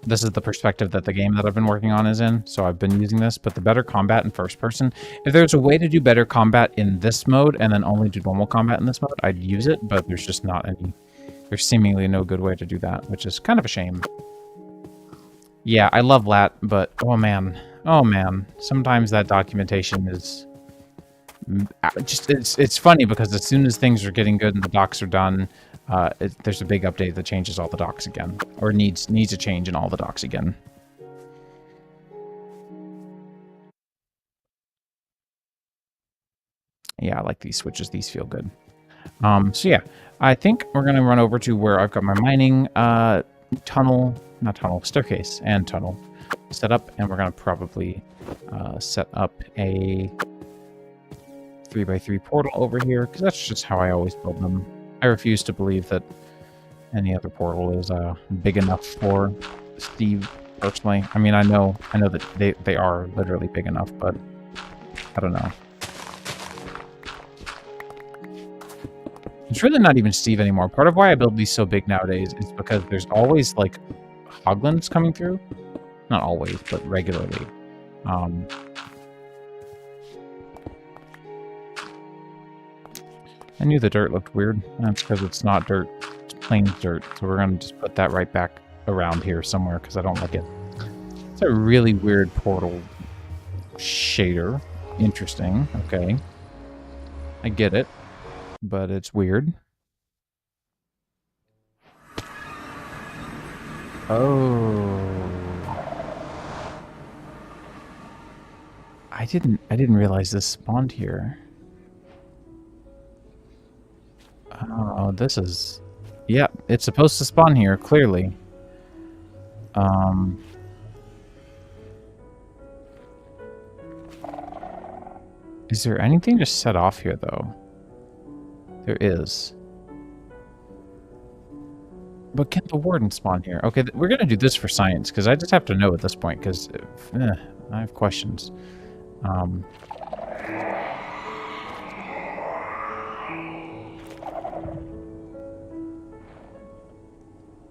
This is the perspective that the game that I've been working on is in, so I've been using this, but the better combat in first person. If there's a way to do better combat in this mode and then only do normal combat in this mode, I'd use it, but there's just not any. There's seemingly no good way to do that, which is kind of a shame. Yeah, I love LAT, but oh man, sometimes that documentation is just, it's funny because as soon as things are getting good and the docs are done, there's a big update that changes all the docs again, or needs a change in all the docs again. Yeah, I like these switches. These feel good. So yeah, I think we're gonna run over to where I've got my mining staircase and tunnel set up, and we're gonna probably set up a 3x3 portal over here, because that's just how I always build them. I refuse to believe that any other portal is big enough for Steve, personally. I mean, I know that they are literally big enough, but I don't know. It's really not even Steve anymore. Part of why I build these so big nowadays is because there's always, like, hoglins coming through. Not always, but regularly. I knew the dirt looked weird. That's because it's not dirt. It's plain dirt. So we're going to just put that right back around here somewhere because I don't like it. It's a really weird portal shader. Interesting. Okay. I get it, but it's weird. Oh. I didn't realize this spawned here. Oh, this is... Yeah, it's supposed to spawn here, clearly. Is there anything to set off here, though? There is. But can the warden spawn here? Okay, we're going to do this for science, because I just have to know at this point, because I have questions.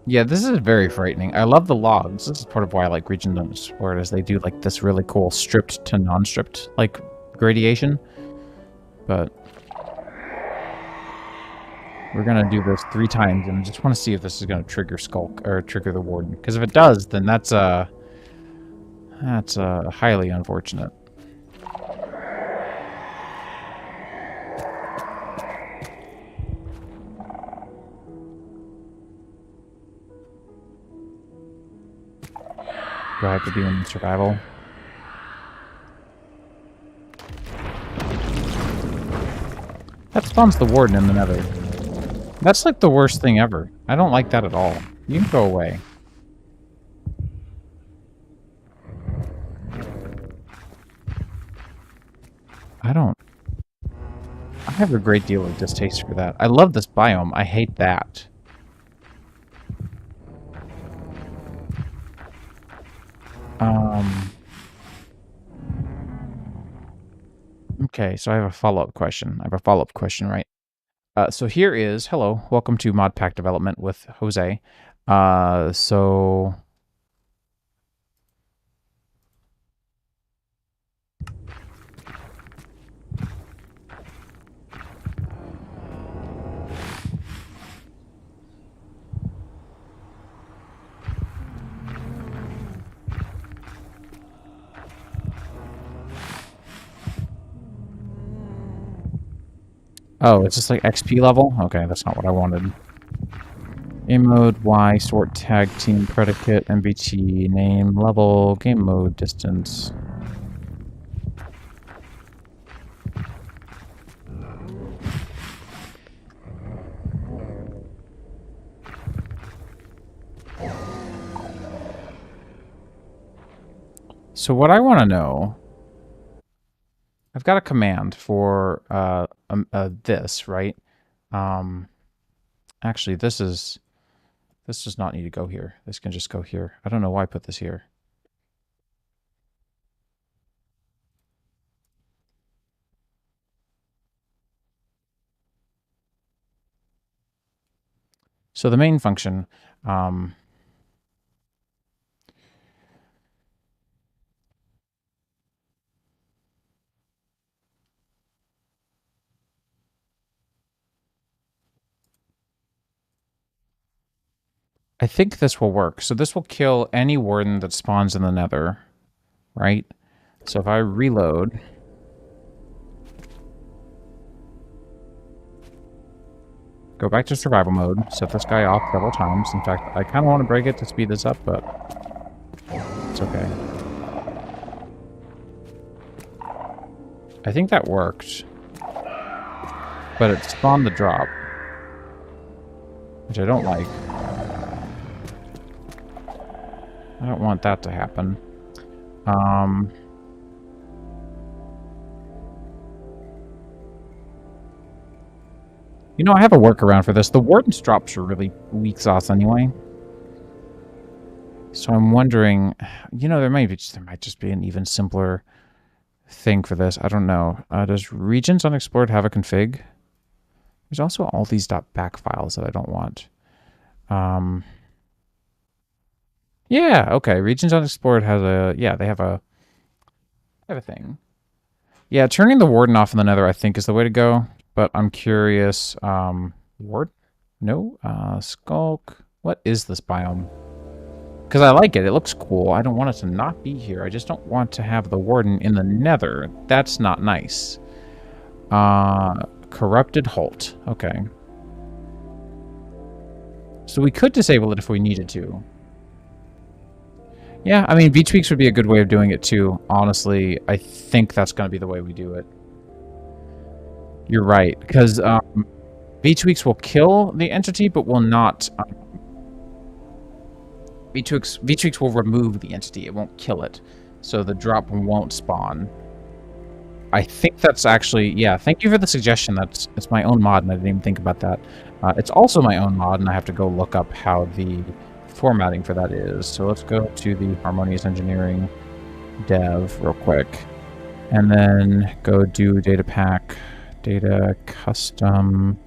Yeah, this is very frightening. I love the logs. This is part of why I like Regions Unexplored, is they do like this really cool stripped to non-stripped like gradation. But we're gonna do this 3 times, and I just want to see if this is gonna trigger Skulk or trigger the Warden. Because if it does, then that's highly unfortunate. Do I have to be in survival? That spawns the warden in the nether. That's like the worst thing ever. I don't like that at all. You can go away. I have a great deal of distaste for that. I love this biome. I hate that. Okay, so I have a follow-up question. Right? So here is, hello, welcome to Modpack development with Jose. Oh, it's just like XP level? Okay, that's not what I wanted. Game mode, Y, sort tag, team predicate, MBT, name, level, game mode, distance. So what I want to know... I've got a command for this, right? Actually, this does not need to go here. This can just go here. I don't know why I put this here. So the main function, I think this will work. So this will kill any warden that spawns in the nether, right? So if I reload... Go back to survival mode, set this guy off several times. In fact, I kind of want to break it to speed this up, but it's okay. I think that worked. But it spawned the drop, which I don't like. I don't want that to happen. You know, I have a workaround for this. The warden's drops are really weak sauce anyway. So I'm wondering, you know, there might just be an even simpler thing for this. I don't know. Does Regions Unexplored have a config? There's also all these .back files that I don't want. Yeah, okay. Regions Unexplored has a... Yeah, they have a thing. Yeah, turning the warden off in the nether, I think, is the way to go. But I'm curious, ward? No? Skulk? What is this biome? Because I like it. It looks cool. I don't want it to not be here. I just don't want to have the warden in the nether. That's not nice. Corrupted Holt. Okay. So we could disable it if we needed to. Yeah, I mean, V-Tweaks would be a good way of doing it too. Honestly, I think that's going to be the way we do it. You're right. Because V-Tweaks will kill the entity, but will not... V-Tweaks will remove the entity. It won't kill it. So the drop won't spawn. I think that's actually... Yeah, thank you for the suggestion. It's my own mod, and I didn't even think about that. It's also my own mod, and I have to go look up how the formatting for that is. So let's go to the Harmonious Engineering dev real quick. And then go do data pack, data custom...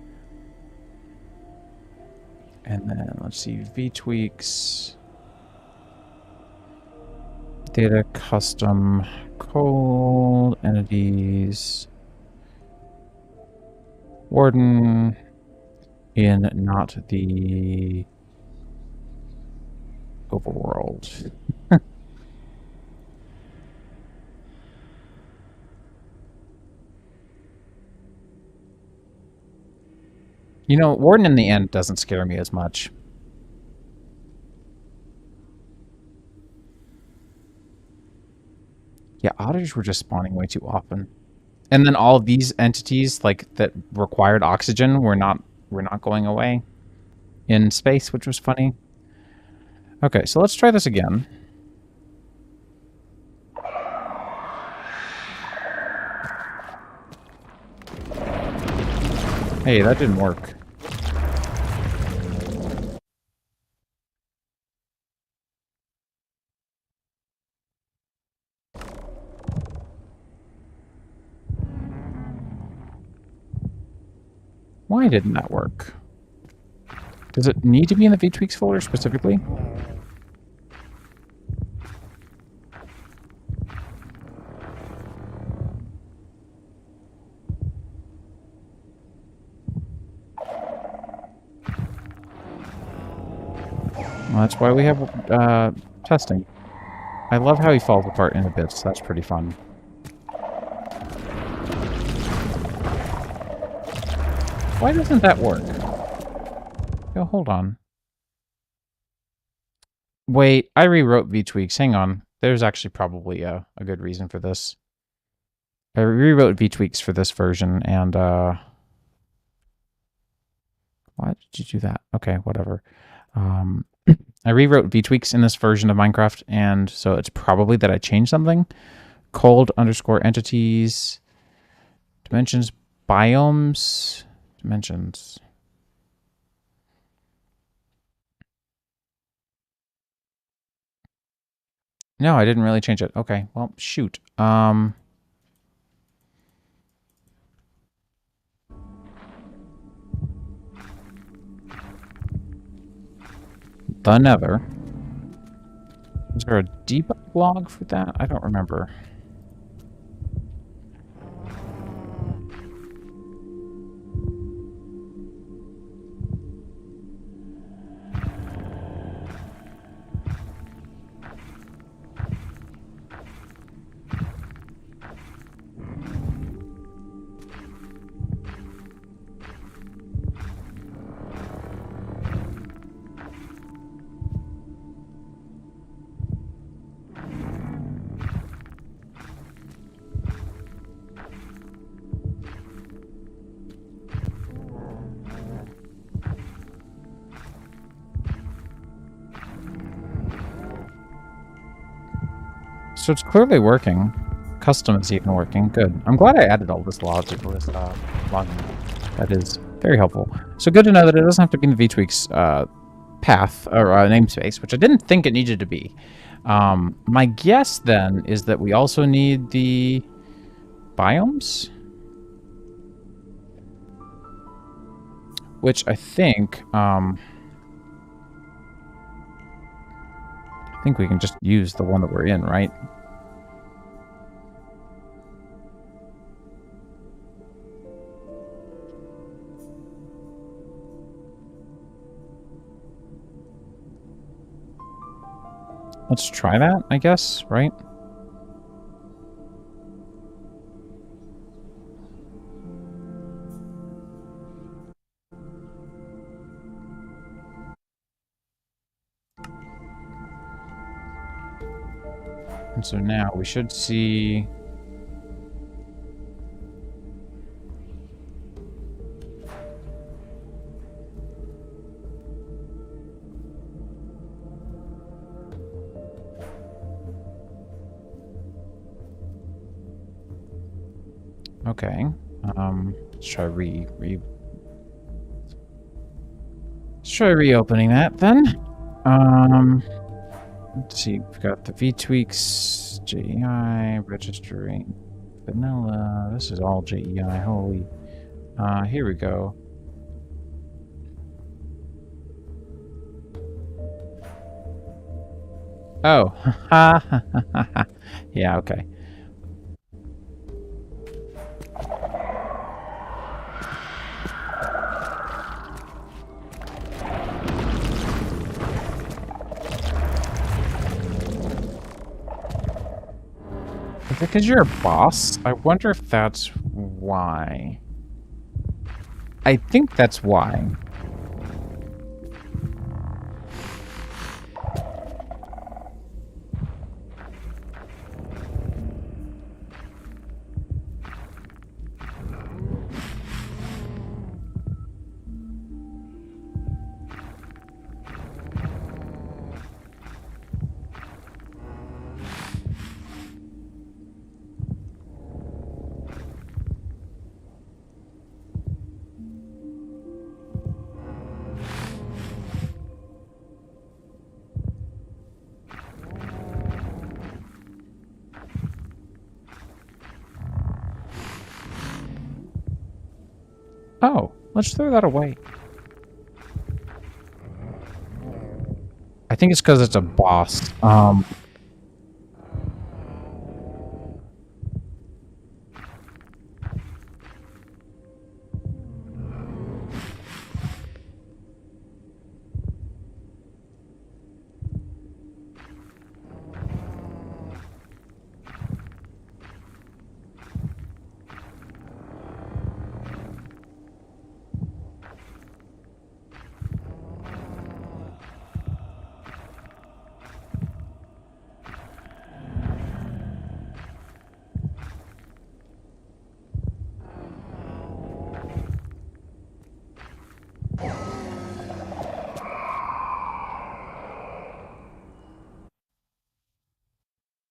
And then let's see, V-Tweaks... Data custom cold entities warden in not the overworld. You know, warden in the end doesn't scare me as much. Yeah, otters were just spawning way too often. And then all of these entities like that required oxygen were not going away in space, which was funny. Okay, so let's try this again. Hey, that didn't work. Why didn't that work? Does it need to be in the V-Tweaks folder specifically? Well, that's why we have testing. I love how he falls apart into bits. That's pretty fun. Why doesn't that work? Yo, hold on. Wait, I rewrote V-Tweaks. Hang on. There's actually probably a good reason for this. I rewrote V-Tweaks for this version, and why did you do that? Okay, whatever. I rewrote V-Tweaks in this version of Minecraft, and so it's probably that I changed something. Cold underscore entities, dimensions, biomes, dimensions. No, I didn't really change it. Okay, well, shoot. The Nether. Is there a debug log for that? I don't remember. So it's clearly working. Custom is even working. Good. I'm glad I added all this logic to this logging. That is very helpful. So good to know that it doesn't have to be in the V-Tweaks path or namespace, which I didn't think it needed to be. My guess then is that we also need the biomes, which I think we can just use the one that we're in, right? Let's try that, I guess, right? And so now we should see... Okay. Let's try let's try reopening that then. Let's see, we've got the V-tweaks, JEI, registering, vanilla. This is all JEI, holy. Here we go. Oh, yeah, okay. Is it because you're a boss? I wonder if that's why. I think that's why. Oh, let's throw that away. I think it's because it's a boss.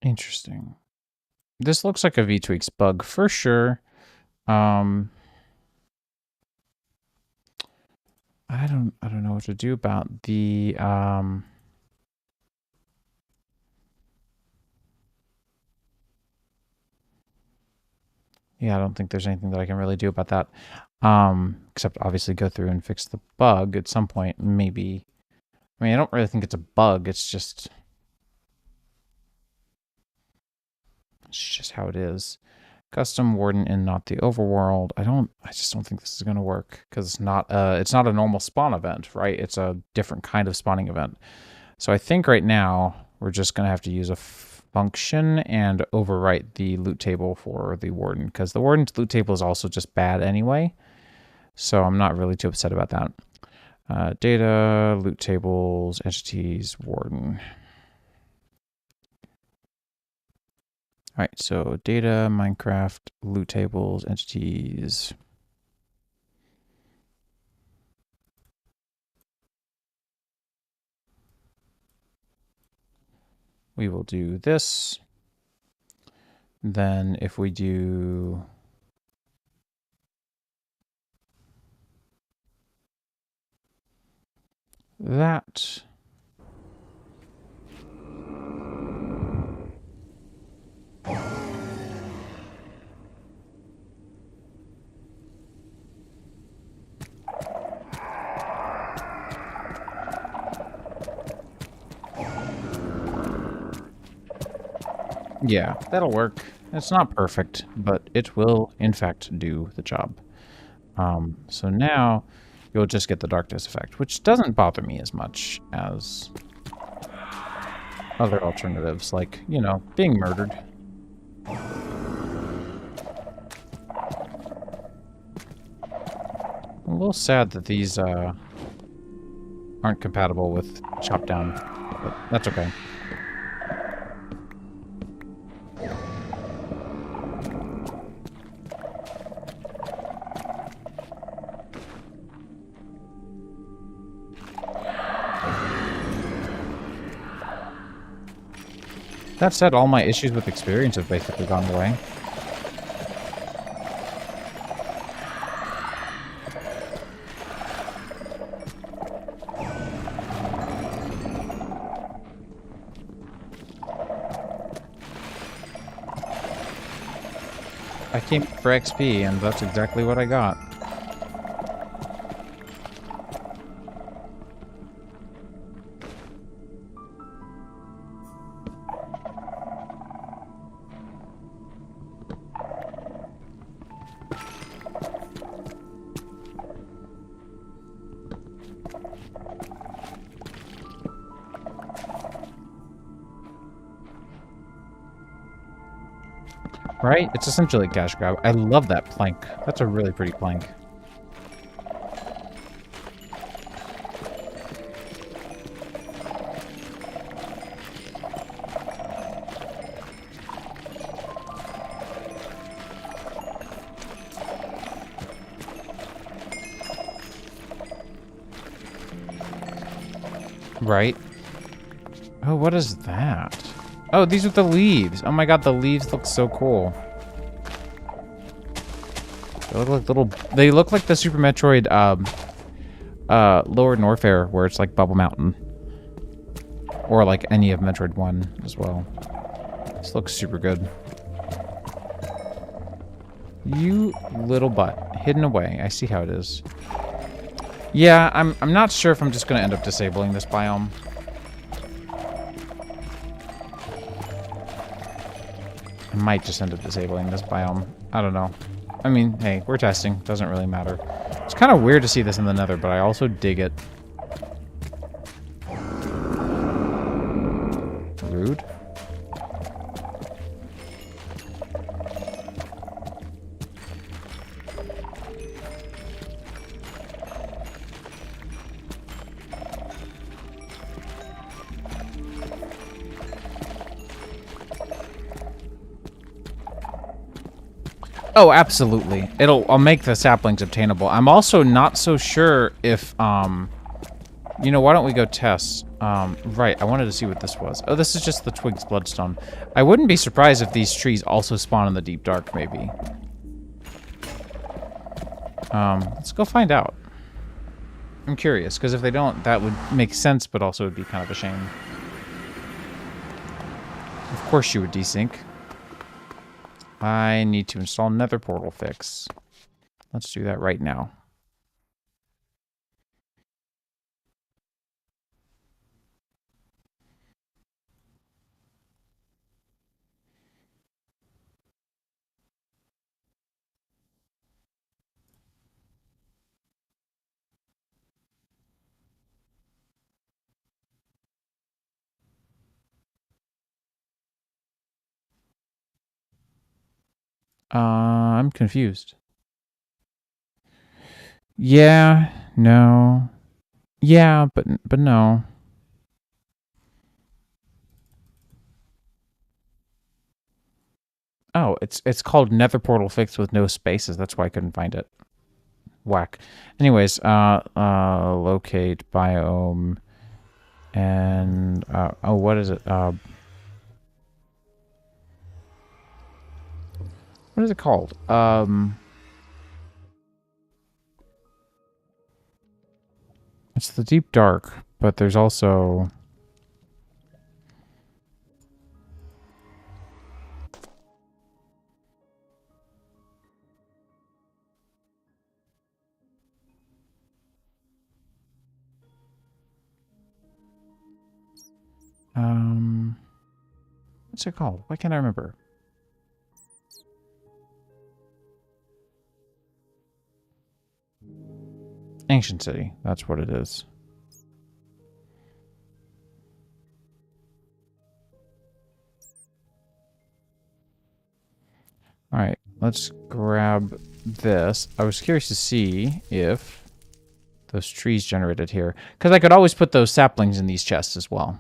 Interesting. This looks like a V-tweaks bug for sure. I don't know what to do about the yeah, I don't think there's anything that I can really do about that. Except obviously go through and fix the bug at some point, maybe. I mean, I don't really think it's a bug, it's just how it is. Custom warden and not the overworld. I just don't think this is gonna work because it's not a normal spawn event, right? It's a different kind of spawning event. So I think right now we're just gonna have to use a function and overwrite the loot table for the warden because the warden's loot table is also just bad anyway. So I'm not really too upset about that. Data, loot tables, entities, warden. All right, so data, Minecraft, loot tables, entities. We will do this. Then if we do that, yeah, that'll work. It's not perfect, but it will, in fact, do the job. So now you'll just get the darkness effect, which doesn't bother me as much as... other alternatives, like, you know, being murdered. I'm a little sad that these aren't compatible with chop down, but that's okay. That said, all my issues with experience have basically gone away. I came for XP, and that's exactly what I got. Right? It's essentially a cash grab. I love that plank. That's a really pretty plank. Right? Oh, what is that? Oh, these are the leaves. Oh my god, the leaves look so cool. They look like little... They look like the Super Metroid, Lower Norfair, where it's like Bubble Mountain. Or like any of Metroid 1 as well. This looks super good. You little butt. Hidden away. I see how it is. Yeah, I'm not sure if I'm just gonna end up disabling this biome. I might just end up disabling this biome. I don't know. I mean, hey, we're testing. Doesn't really matter. It's kind of weird to see this in the Nether, but I also dig it. Rude. Oh, absolutely. I'll make the saplings obtainable. I'm also not so sure if, you know, why don't we go test? Right, I wanted to see what this was. Oh, this is just the Twigs Bloodstone. I wouldn't be surprised if these trees also spawn in the deep dark, maybe. Let's go find out. I'm curious, because if they don't, that would make sense, but also would be kind of a shame. Of course you would desync. I need to install Nether Portal Fix. Let's do that right now. I'm confused. Yeah, no. Yeah, but no. Oh, it's called Nether Portal Fix with no spaces. That's why I couldn't find it. Whack. Anyways, locate biome and oh, what is it? What is it called? It's the deep dark, but there's also what's it called? Why can't I remember? Ancient City. That's what it is. All right, let's grab this. I was curious to see if those trees generated here, because I could always put those saplings in these chests as well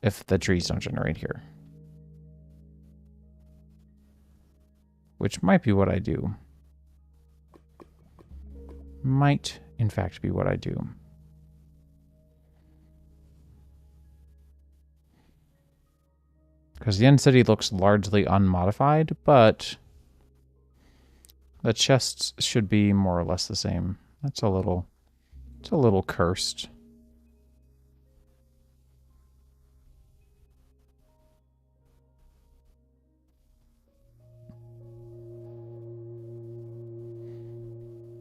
if the trees don't generate here, which might be what I do. Might, in fact, be what I do. Because the end city looks largely unmodified, but the chests should be more or less the same. It's a little cursed.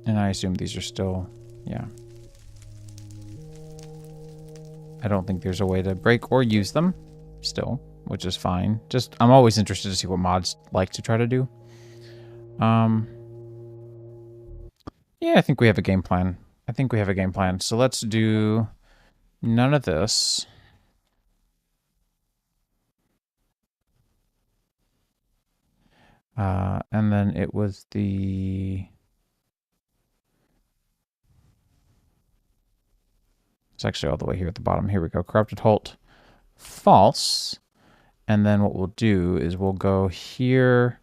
And I assume these are still, yeah. I don't think there's a way to break or use them still, which is fine. Just, I'm always interested to see what mods like to try to do. Yeah, I think we have a game plan. So let's do none of this. And then it was the... It's actually all the way here at the bottom. Here we go. Corrupted Holt. False. And then what we'll do is we'll go here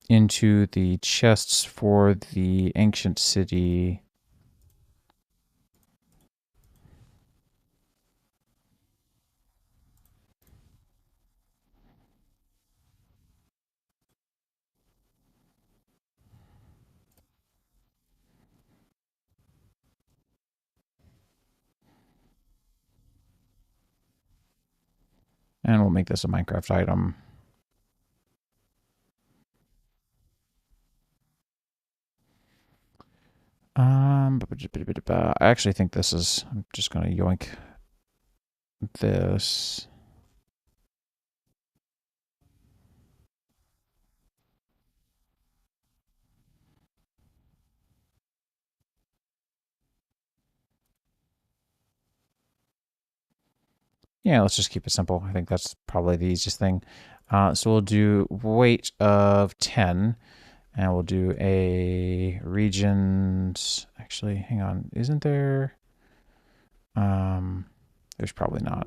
into the chests for the ancient city. And we'll make this a Minecraft item. I actually think this is, I'm just going to yoink this. Yeah, let's just keep it simple. I think that's probably the easiest thing. So we'll do weight of 10, and we'll do a regions. Actually, hang on. Isn't there? There's probably not.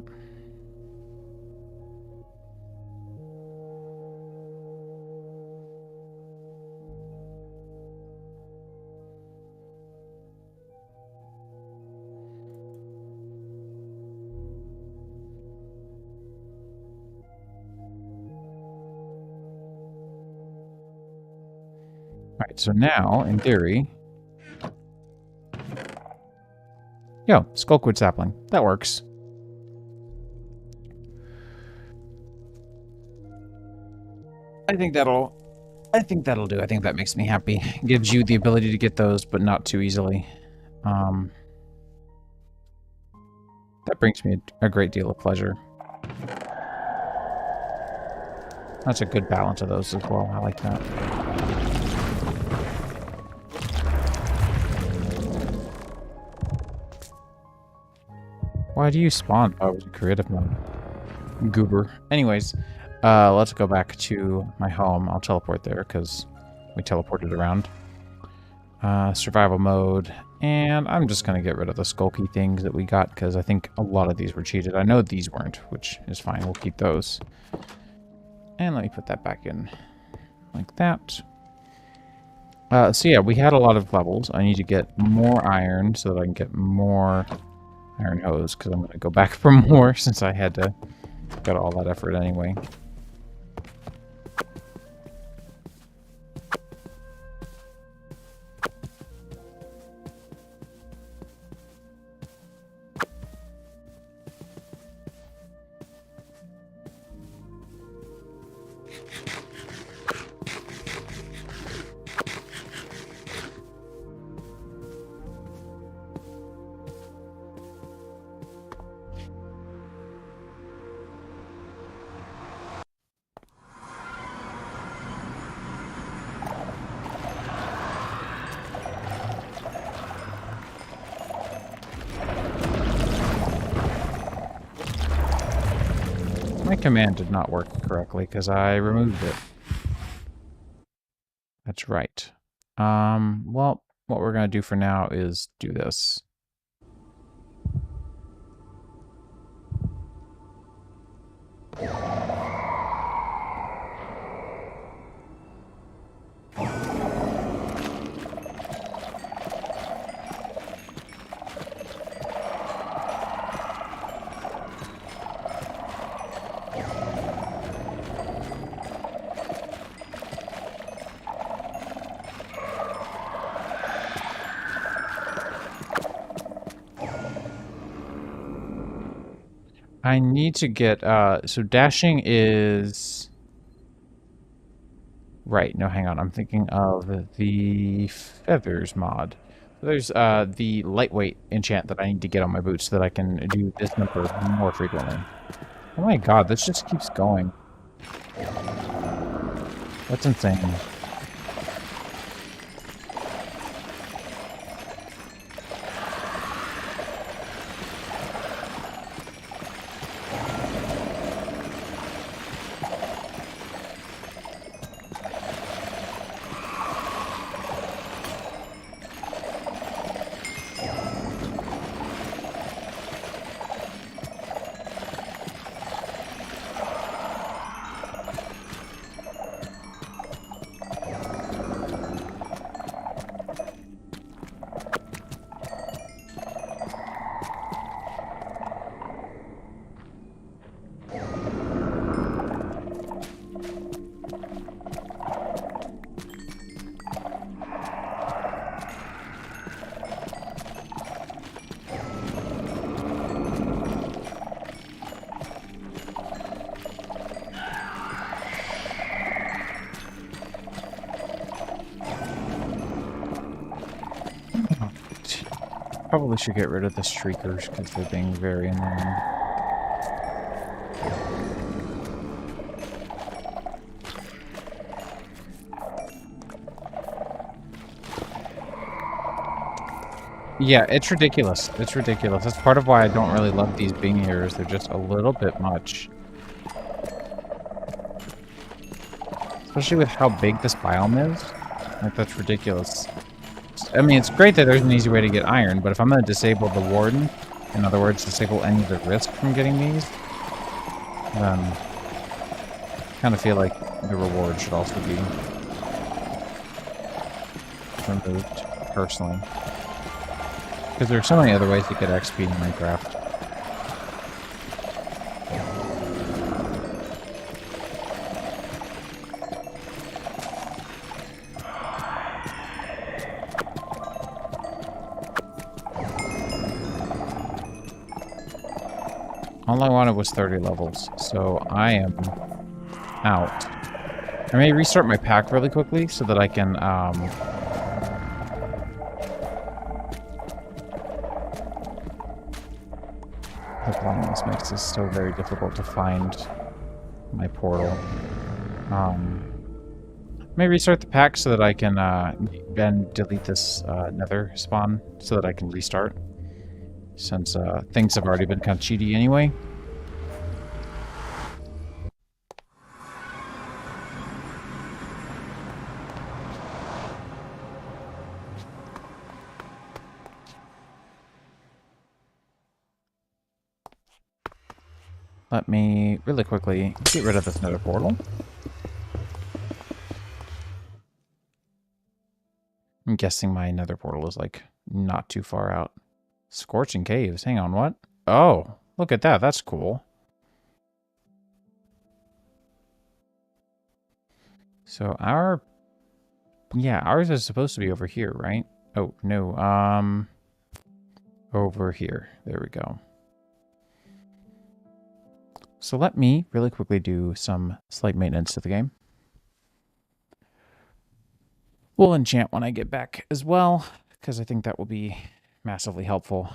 All right, so now, in theory... Yo, Skullwood sapling. That works. I think that'll do. I think that makes me happy. Gives you the ability to get those, but not too easily. That brings me a great deal of pleasure. That's a good balance of those as well. I like that. Why do you spawn? Oh, it was in creative mode. Goober. Anyways, let's go back to my home. I'll teleport there because we teleported around. Survival mode. And I'm just going to get rid of the skulky things that we got because I think a lot of these were cheated. I know these weren't, which is fine. We'll keep those. And let me put that back in like that. So yeah, we had a lot of levels. I need to get more iron so that I can get more iron hose because I'm going to go back for more since I had to get all that effort anyway. command did not work correctly because I removed it. That's right. Well, what we're going to do for now is do this. I need to get, so dashing is... Right, no, hang on. I'm thinking of the feathers mod. There's the lightweight enchant that I need to get on my boots so that I can do this number more frequently. Oh my god, this just keeps going. That's insane. Probably should get rid of the streakers because they're being very annoying. Yeah, it's ridiculous. It's ridiculous. That's part of why I don't really love these being here, is they're just a little bit much. Especially with how big this biome is. Like, that's ridiculous. I mean, it's great that there's an easy way to get iron, but if I'm going to disable the warden, in other words, disable any of the risk from getting these, then I kind of feel like the reward should also be removed, personally. Because there are so many other ways to get XP in Minecraft. All I wanted was 30 levels, so I am out. I may restart my pack really quickly so that I can, the blindness makes this so very difficult to find my portal. May restart the pack so that I can, then delete this, nether spawn so that I can restart. Since, things have already been kind of cheaty anyway. Let me really quickly get rid of this nether portal. I'm guessing my nether portal is, like, not too far out. Scorching caves. Hang on, what? Oh, look at that. That's cool. So our... Yeah, ours is supposed to be over here, right? Oh, no. Over here. There we go. So let me really quickly do some slight maintenance to the game. We'll enchant when I get back as well, because I think that will be massively helpful.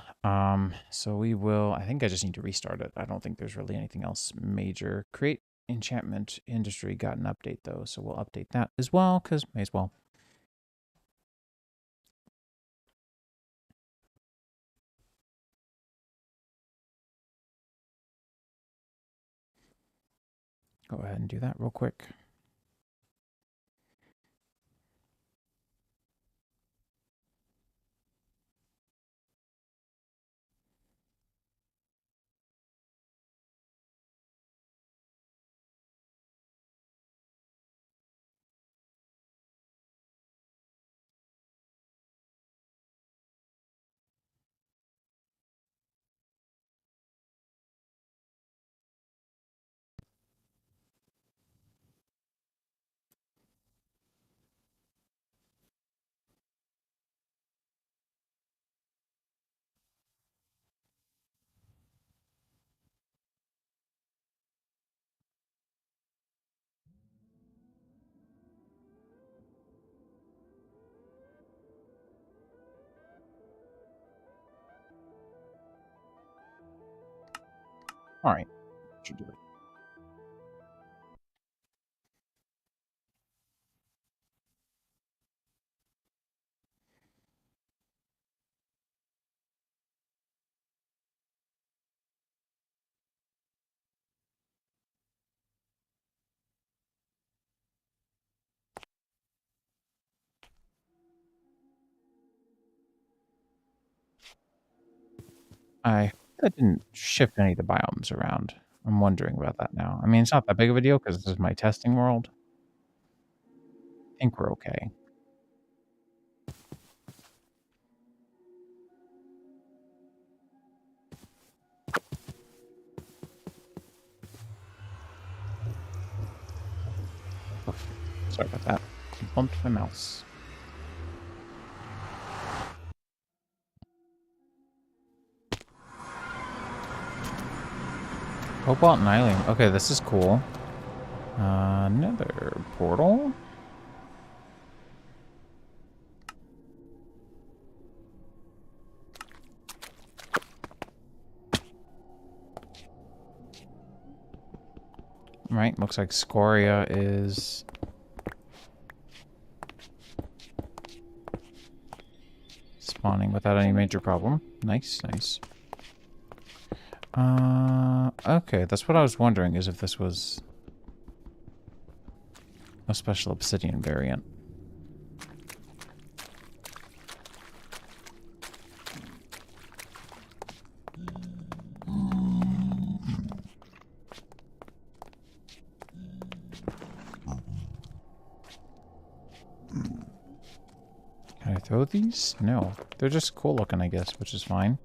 So we will... I think I just need to restart it. I don't think there's really anything else major. Create enchantment industry got an update, though, so we'll update that as well, because may as well. Go ahead and do that real quick. All right, should do it. I hope that didn't shift any of the biomes around. I'm wondering about that now. I mean, it's not that big of a deal because this is my testing world. I think we're okay. Oof. Sorry about that. I bumped my mouse. Cobalt and Nylium. Okay, this is cool. Another portal. Right, looks like Scoria is spawning without any major problem. Nice, nice. Okay, that's what I was wondering, is if this was a special obsidian variant. Can I throw these? No. They're just cool looking, I guess, which is fine.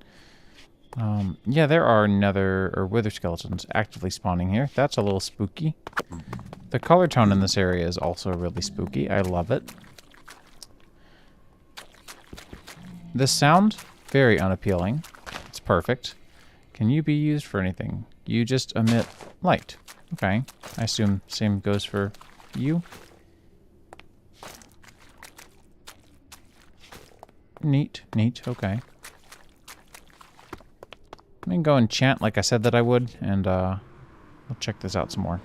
Yeah, there are nether or wither skeletons actively spawning here. That's a little spooky. The color tone in this area is also really spooky. I love it. This sound, very unappealing. It's perfect. Can you be used for anything? You just emit light. Okay. I assume same goes for you. Neat, neat, okay. I'm gonna go and chant like I said that I would, and we'll check this out some more.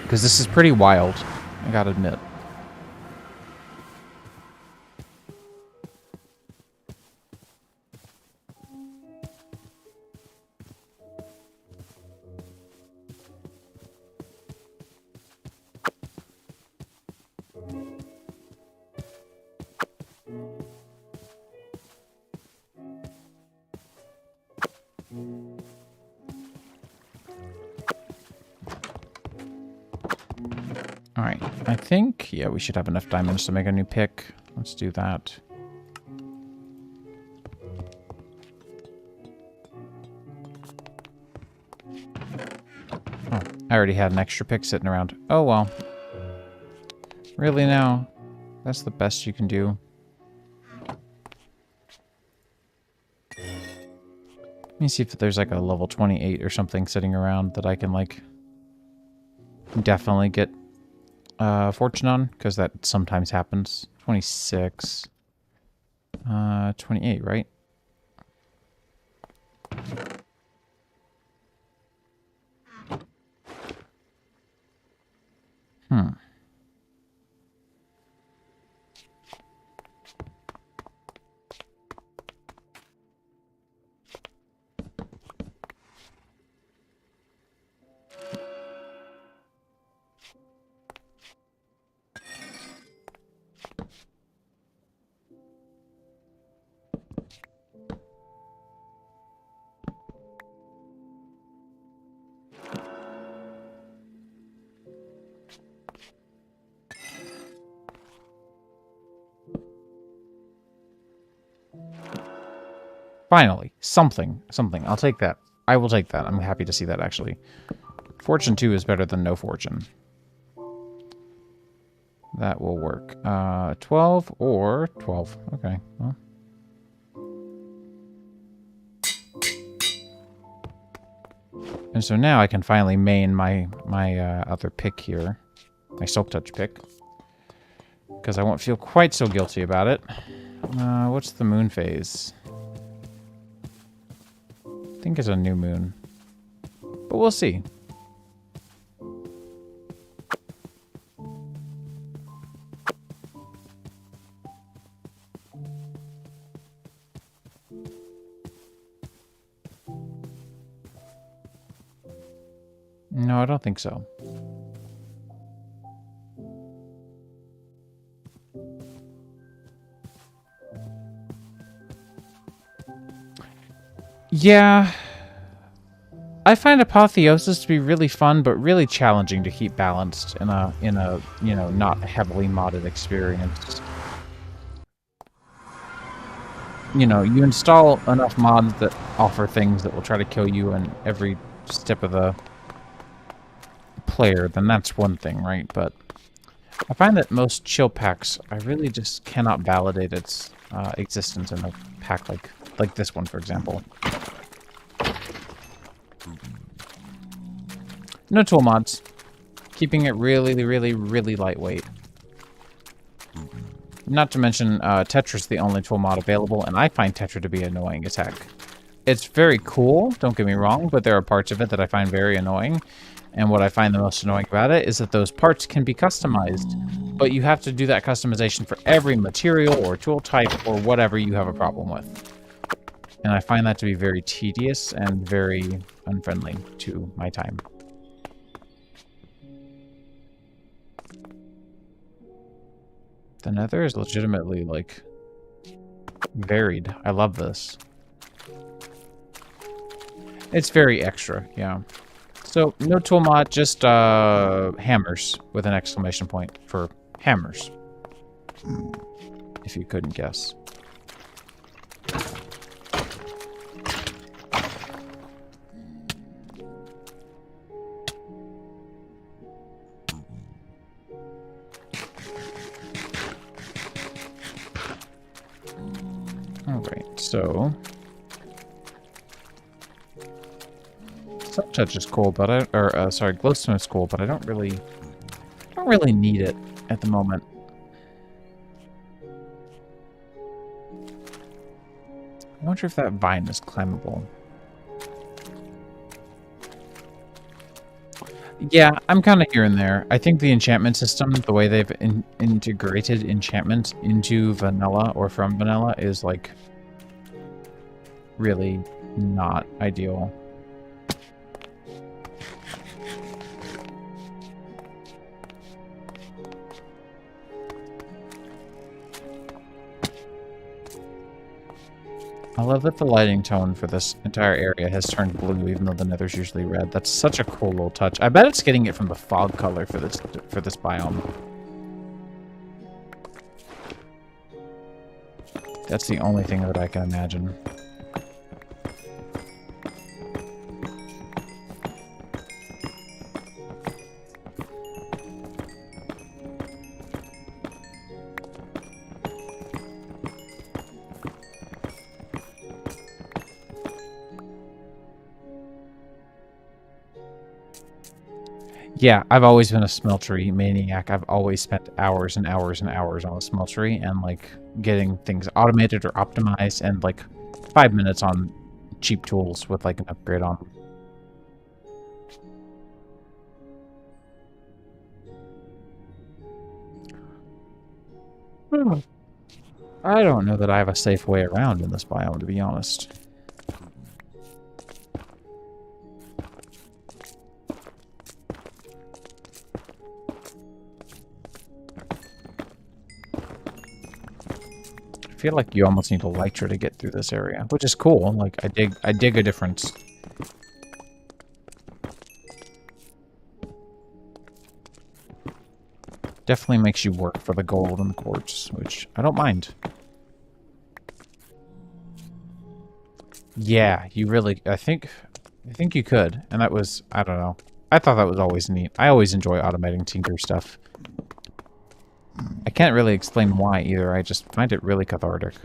Because this is pretty wild, I gotta admit. Alright, I think, yeah, we should have enough diamonds to make a new pick. Let's do that. Oh, I already had an extra pick sitting around. Oh, well. Really now? That's the best you can do. Let me see if there's like a level 28 or something sitting around that I can like definitely get fortune on, because that sometimes happens. 26. 28, right? Hmm. Finally, something. I'll take that. I will take that. I'm happy to see that, actually. Fortune 2 is better than no fortune. That will work. 12 or 12. Okay, well. And so now I can finally main my other pick here. My Silk Touch pick. Because I won't feel quite so guilty about it. What's the moon phase? I think it's a new moon. But we'll see. No, I don't think so. Yeah. I find Apotheosis to be really fun, but really challenging to keep balanced in a you know, not heavily modded experience. You know, you install enough mods that offer things that will try to kill you in every step of the player, then that's one thing, right? But I find that most chill packs, I really just cannot validate its existence in a pack like this one, for example. No tool mods. Keeping it really, really, really lightweight. Not to mention, Tetra's the only tool mod available, and I find Tetra to be annoying as heck. It's very cool, don't get me wrong, but there are parts of it that I find very annoying. And what I find the most annoying about it is that those parts can be customized, but you have to do that customization for every material or tool type or whatever you have a problem with. And I find that to be very tedious and very unfriendly to my time. The Nether is legitimately, like, varied. I love this. It's very extra, yeah. So, no tool mod, just hammers with an exclamation point for hammers. If you couldn't guess. Alright, so... Silk Touch is cool, but sorry, Glowstone is cool, but I don't really need it at the moment. I wonder if that vine is climbable. Yeah, I'm kind of here and there. I think the enchantment system, the way they've integrated enchantment into vanilla or from vanilla is, like, really not ideal. I love that the lighting tone for this entire area has turned blue, even though the nether's usually red. That's such a cool little touch. I bet it's getting it from the fog color for this biome. That's the only thing that I can imagine. Yeah, I've always been a smeltery maniac. I've always spent hours and hours and hours on a smeltery and, like, getting things automated or optimized and, like, 5 minutes on cheap tools with, like, an upgrade on them. I don't know that I have a safe way around in this biome, to be honest. I feel like you almost need a Elytra to get through this area, which is cool. Like, I dig a difference. Definitely makes you work for the gold and the quartz, which I don't mind. Yeah, you really, I think you could. And that was, I don't know. I thought that was always neat. I always enjoy automating Tinker stuff. I can't really explain why either. I just find it really cathartic.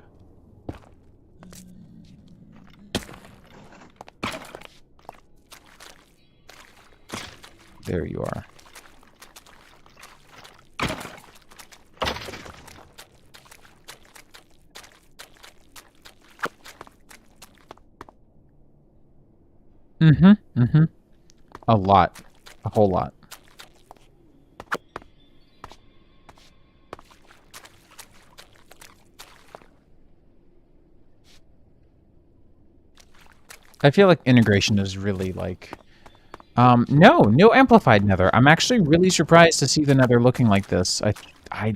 There you are. Mm-hmm. Mm-hmm. A lot. A whole lot. I feel like integration is really like... no amplified nether. I'm actually really surprised to see the nether looking like this. I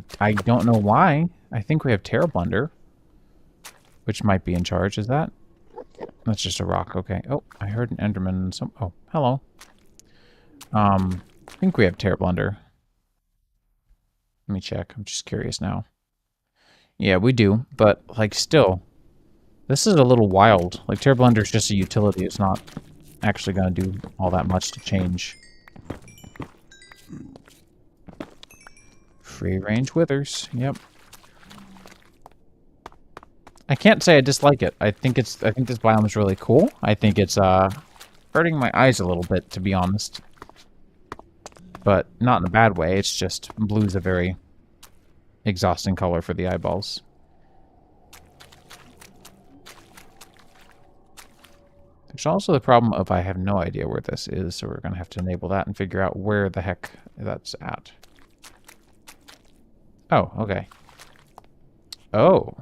don't know why. I think we have Terra Blunder, which might be in charge. Is that? That's just a rock. Okay. Oh, I heard an Enderman. Oh, hello. I think we have Terra Blunder. Let me check. I'm just curious now. Yeah, we do, but like still, this is a little wild. Like Terra Blunder is just a utility. It's not actually going to do all that much to change. Free range withers. Yep. I can't say I dislike it. I think this biome is really cool. I think it's hurting my eyes a little bit, to be honest. But not in a bad way. It's just blue's a very exhausting color for the eyeballs. There's also the problem of I have no idea where this is, so we're going to have to enable that and figure out where the heck that's at. Oh, okay. Oh.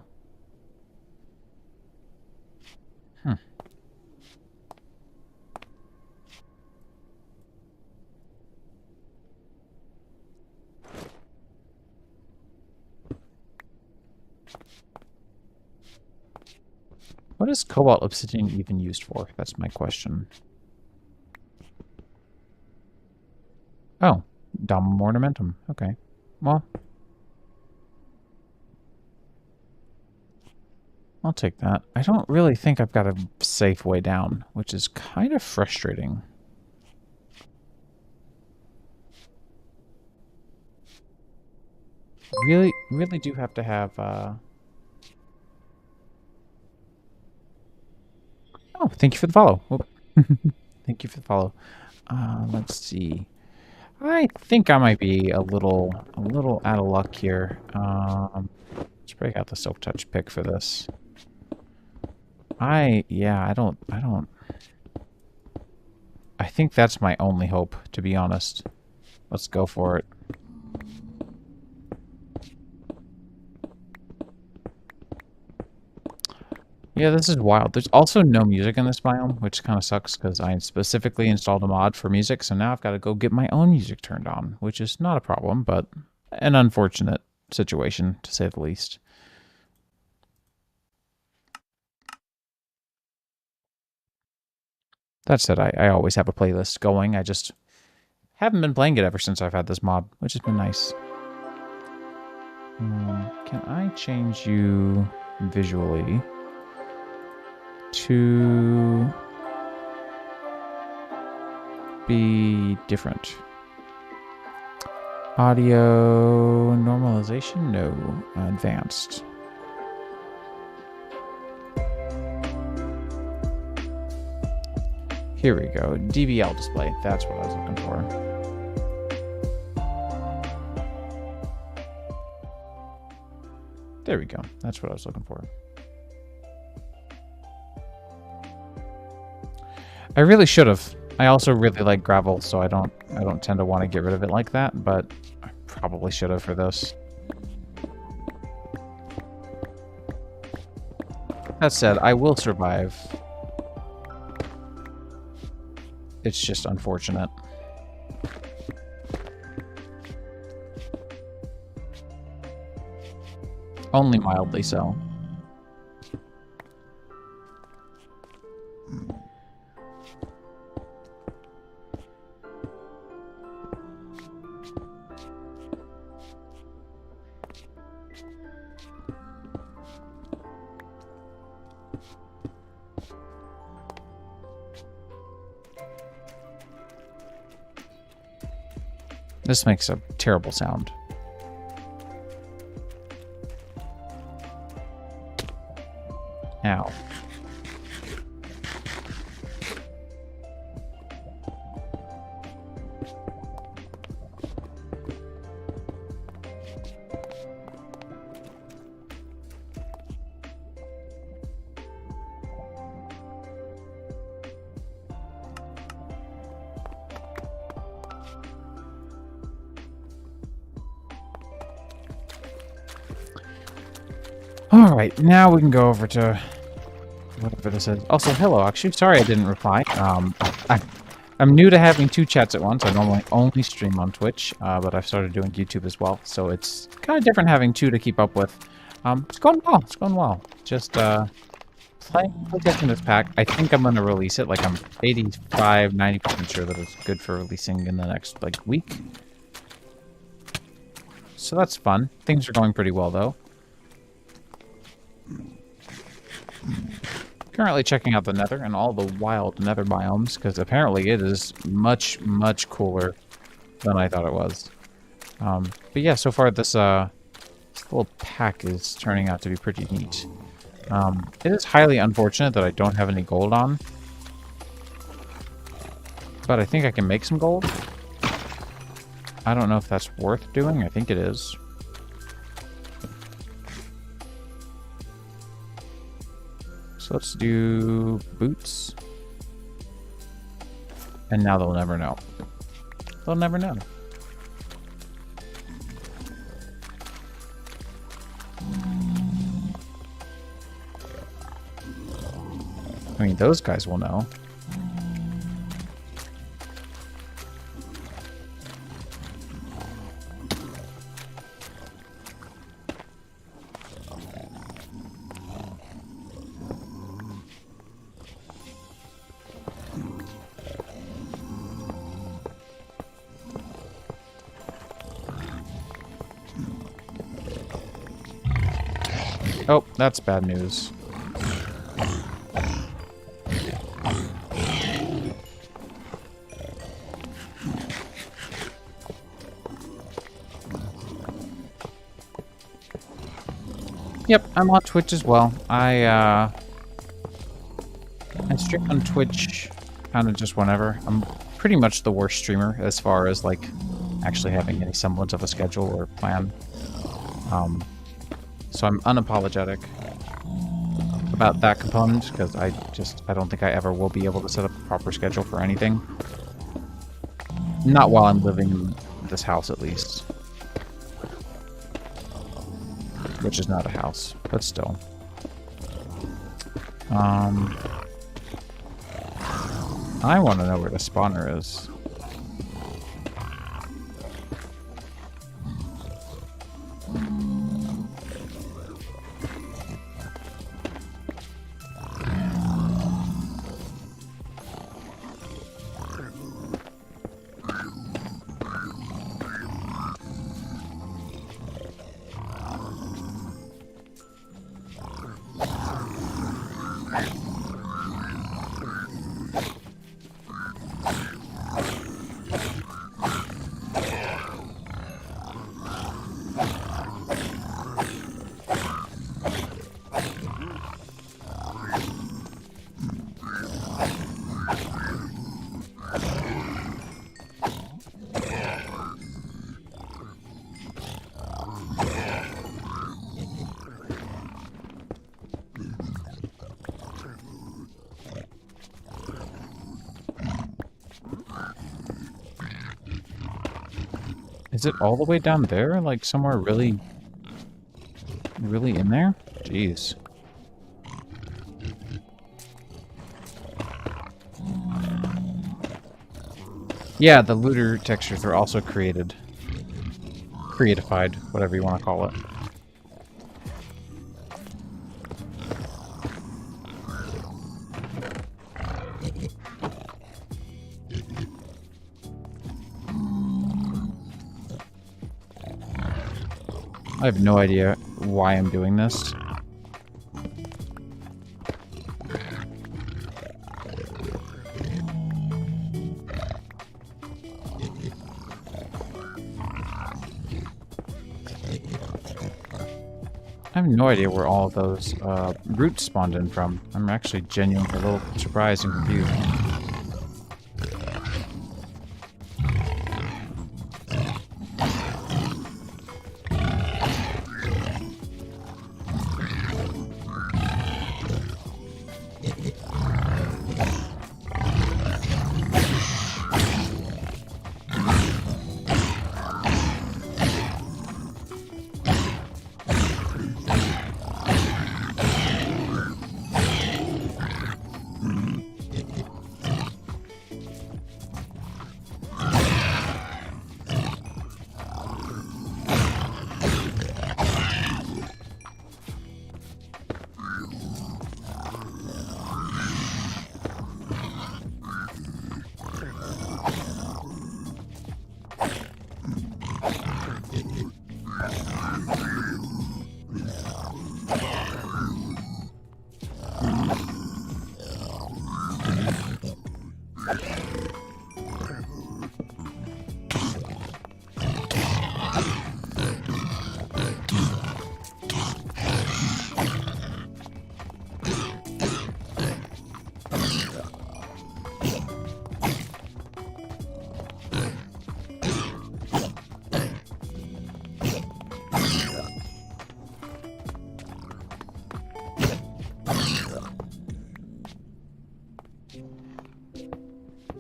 What is cobalt obsidian even used for? That's my question. Oh, Domum ornamentum. Okay. Well, I'll take that. I don't really think I've got a safe way down, which is kind of frustrating. Really do have to have, Oh, thank you for the follow. Thank you for the follow. Let's see. I think I might be a little out of luck here. Let's break out the Silk Touch pick for this. I think that's my only hope, to be honest. Let's go for it. Yeah, this is wild. There's also no music in this biome, which kind of sucks because I specifically installed a mod for music, so now I've got to go get my own music turned on, which is not a problem, but an unfortunate situation, to say the least. That said, I always have a playlist going. I just haven't been playing it ever since I've had this mod, which has been nice. Can I change you visually to be different? Audio normalization? No. Advanced. Here we go. DBL display. That's what I was looking for. There we go. That's what I was looking for. I really should have. I also really like gravel, so I don't tend to want to get rid of it like that, but I probably should have for this. That said, I will survive. It's just unfortunate. Only mildly so. This makes a terrible sound. Ow. All right, now we can go over to whatever this is. Also, hello, actually. Sorry I didn't reply. I'm new to having 2 chats at once. I normally only stream on Twitch, but I've started doing YouTube as well, so it's kind of different having 2 to keep up with. It's going well. It's going well. Just playtesting this pack. I think I'm going to release it. Like, I'm 85, 90% sure that it's good for releasing in the next, like, week. So that's fun. Things are going pretty well, though. Currently checking out the nether and all the wild nether biomes, because apparently it is much, much cooler than I thought it was. But yeah, so far this little pack is turning out to be pretty neat. It is highly unfortunate that I don't have any gold on. But I think I can make some gold. I don't know if that's worth doing. I think it is. So let's do boots. And now they'll never know. They'll never know. I mean, those guys will know. Oh, that's bad news. Yep, I'm on Twitch as well. I stream on Twitch kind of just whenever. I'm pretty much the worst streamer as far as like actually having any semblance of a schedule or plan. So I'm unapologetic about that component, because I don't think I ever will be able to set up a proper schedule for anything. Not while I'm living in this house, at least. Which is not a house, but still. I want to know where the spawner is. Is it all the way down there? Like somewhere really, really in there? Jeez. Yeah, the looter textures are also creatified, whatever you want to call it. I have no idea why I'm doing this. I have no idea where all of those roots spawned in from. I'm actually genuinely a little surprised and confused.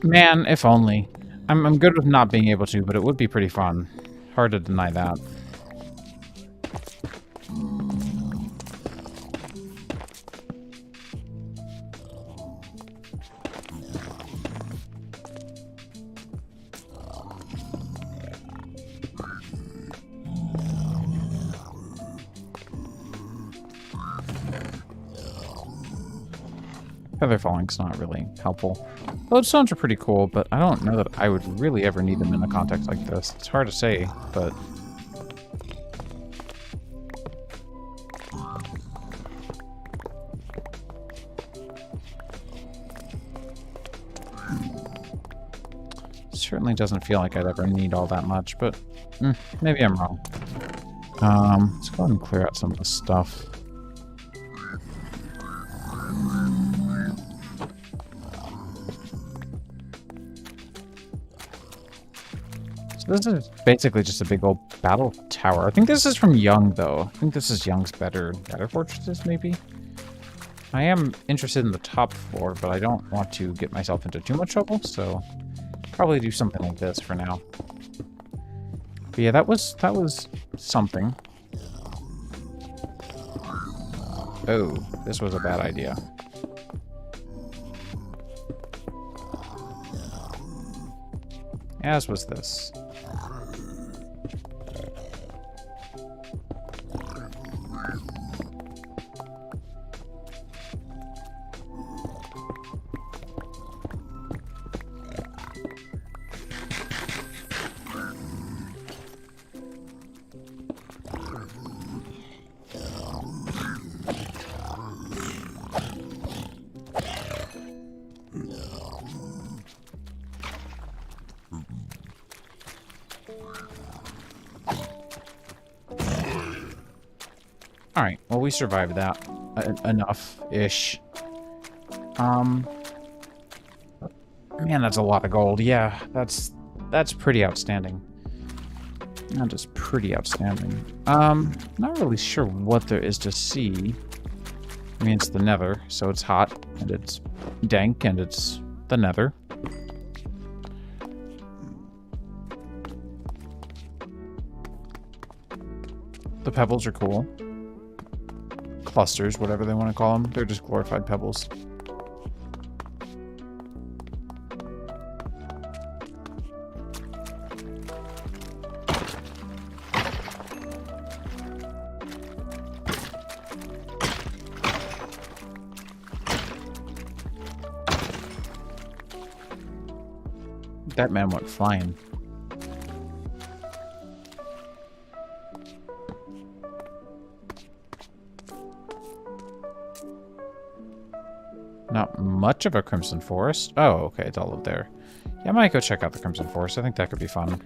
Man, if only. I'm good with not being able to, but it would be pretty fun. Hard to deny that. Feather falling's not really helpful. Lodestones are pretty cool, but I don't know that I would really ever need them in a context like this. It's hard to say, but... certainly doesn't feel like I'd ever need all that much, but maybe I'm wrong. Let's go ahead and clear out some of this stuff. This is basically just a big old battle tower. I think this is from Young, though. I think this is Young's better fortresses, maybe? I am interested in the top floor, but I don't want to get myself into too much trouble, so probably do something like this for now. But yeah, that was something. Oh, this was a bad idea. As was this. Alright, well, we survived that. Enough-ish. Man, that's a lot of gold. Yeah, that's pretty outstanding. That is pretty outstanding. Not really sure what there is to see. I mean, it's the Nether, so it's hot, and it's dank, and it's the Nether. The pebbles are cool. Clusters, whatever they want to call them. They're just glorified pebbles. That man went flying. Not much of a Crimson Forest. Oh, okay, it's all over there. Yeah, I might go check out the Crimson Forest. I think that could be fun.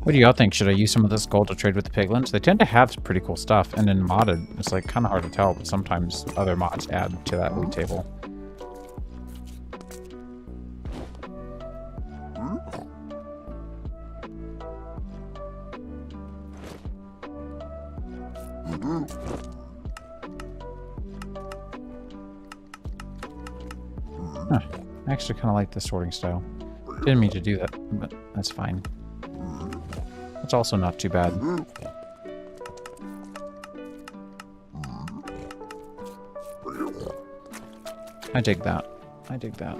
What do y'all think? Should I use some of this gold to trade with the piglins? They tend to have pretty cool stuff, and in modded, it's like kind of hard to tell, but sometimes other mods add to that loot table. Huh. I actually kind of like this sorting style. Didn't mean to do that, but that's fine. It's also not too bad. I dig that. I dig that.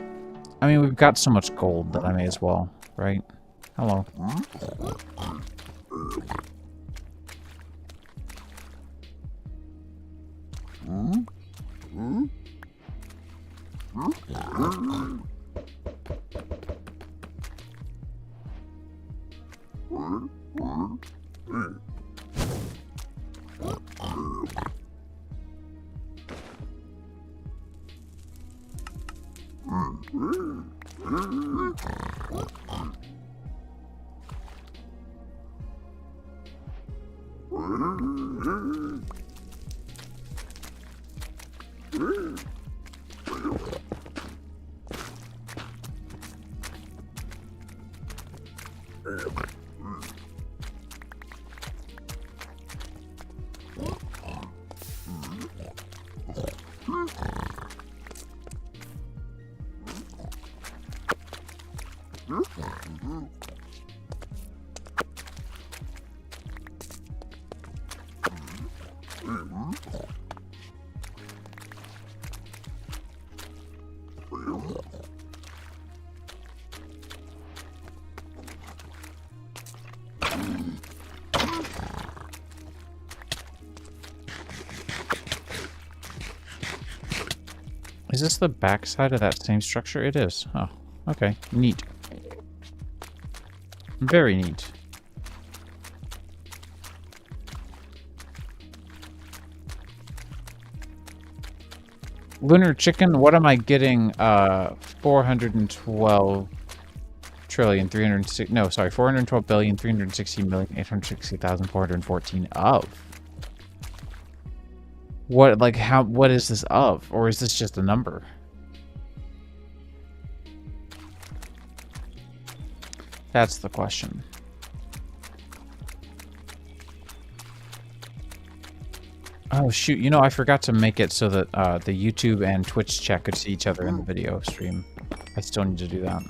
I mean, we've got so much gold that I may as well, right? Hello. Is this the backside of that same structure? It is. Oh, okay. Neat. Very neat. Lunar chicken, what am I getting 412 trillion 306 no, sorry, 412 billion 360 million 860,414 of? What, like, how, what is this of? Or is this just a number? That's the question. Oh, shoot. You know, I forgot to make it so that the YouTube and Twitch chat could see each other in the video stream. I still need to do that.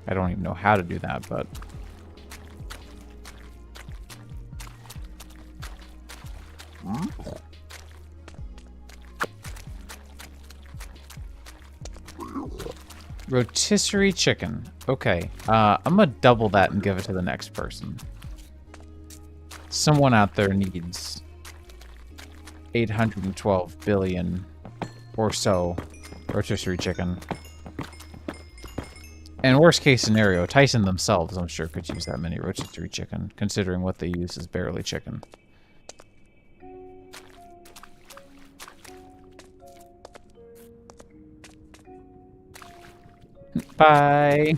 I don't even know how to do that, but... Rotisserie chicken. Okay. I'm gonna double that and give it to the next person. Someone out there needs 812 billion or so rotisserie chicken. And worst case scenario, Tyson themselves, I'm sure, could use that many rotisserie chicken, considering what they use is barely chicken. Bye.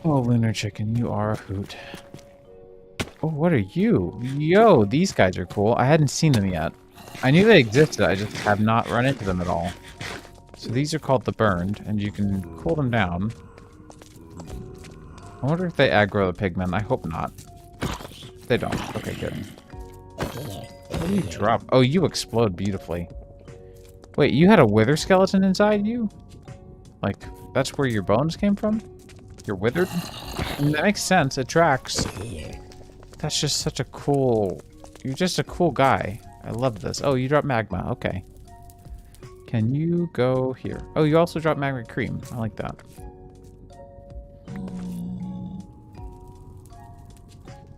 Oh, Lunar Chicken, you are a hoot. Oh, what are you? Yo, these guys are cool. I hadn't seen them yet. I knew they existed, I just have not run into them at all. So these are called the Burned, and you can cool them down. I wonder if they aggro the pigmen. I hope not. They don't. Okay, good. What do you drop? Oh, you explode beautifully. Wait, you had a wither skeleton inside you? Like, that's where your bones came from? You're withered? I mean, that makes sense. It tracks. That's just such a cool... You're just a cool guy. I love this. Oh, you drop magma. Okay. Can you go here? Oh, you also drop magma cream. I like that.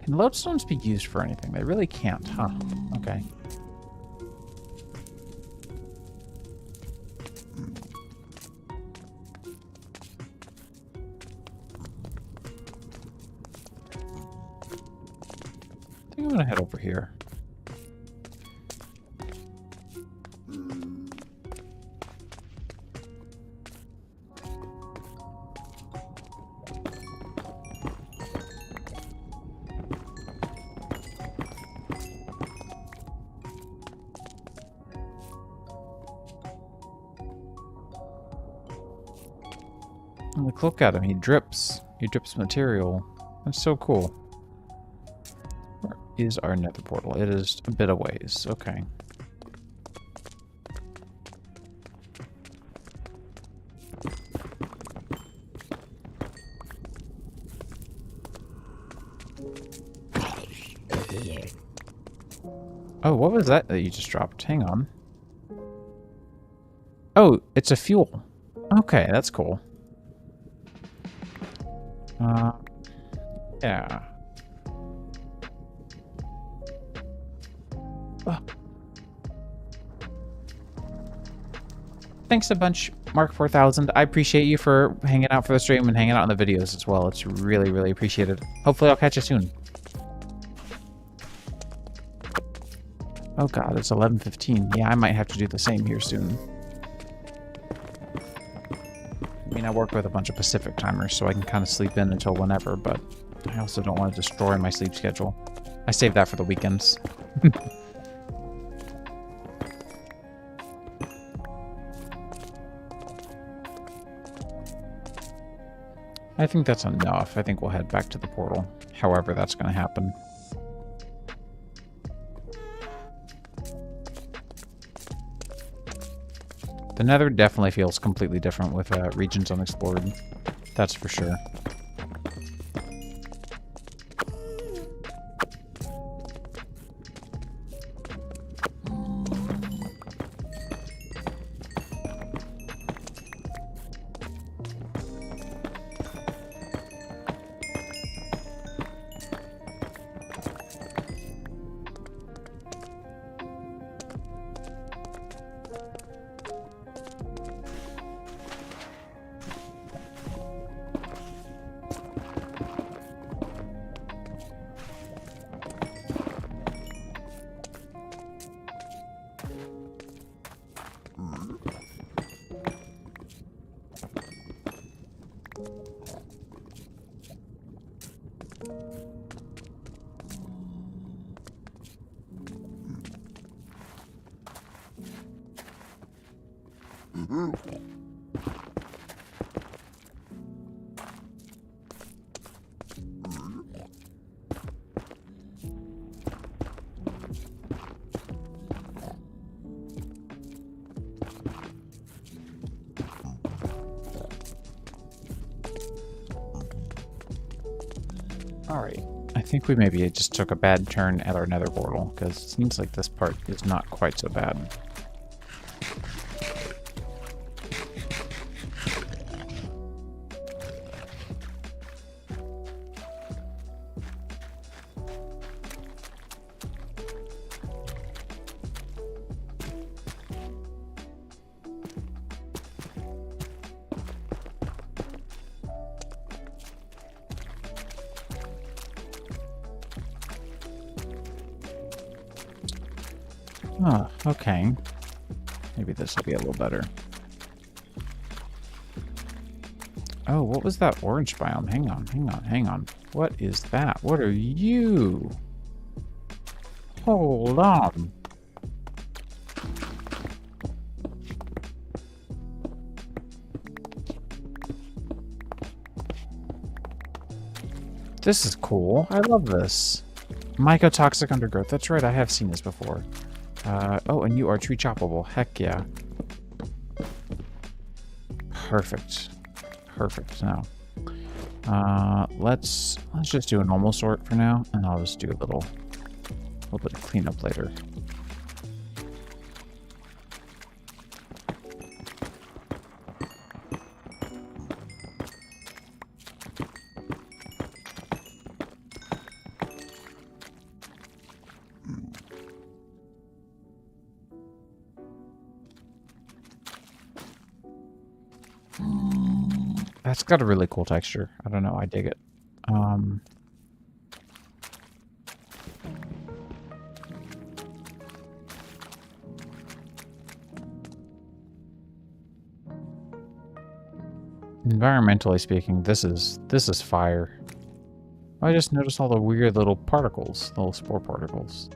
Can lodestones be used for anything? They really can't, huh? Okay. I think I'm gonna head over here. Like, look at him. He drips. He drips material. That's so cool. Where is our nether portal? It is a bit of ways. Okay. Oh, what was that you just dropped? Hang on. Oh, it's a fuel. Okay, that's cool. Yeah. Oh. Thanks a bunch, Mark 4000. I appreciate you for hanging out for the stream and hanging out in the videos as well. It's really, really appreciated. Hopefully I'll catch you soon. Oh god, it's 11:15. Yeah, I might have to do the same here soon. I mean, I work with a bunch of Pacific timers, so I can kind of sleep in until whenever, but I also don't want to destroy my sleep schedule. I save that for the weekends. I think that's enough. I think we'll head back to the portal, however that's going to happen. The Nether definitely feels completely different with regions unexplored. That's for sure. Alright, I think we maybe just took a bad turn at our nether portal, because it seems like this part is not quite so bad. Oh, okay. Maybe this will be a little better. Oh, what was that orange biome? Hang on, hang on, hang on. What is that? What are you? Hold on. This is cool. I love this. Mycotoxic undergrowth. That's right, I have seen this before. Oh, and you are tree choppable. Heck yeah. Perfect. Perfect. Now, let's just do a normal sort for now, and I'll just do a little bit of cleanup later. That's got a really cool texture. I don't know, I dig it. Environmentally speaking, this is fire. I just noticed all the weird little particles, little spore particles.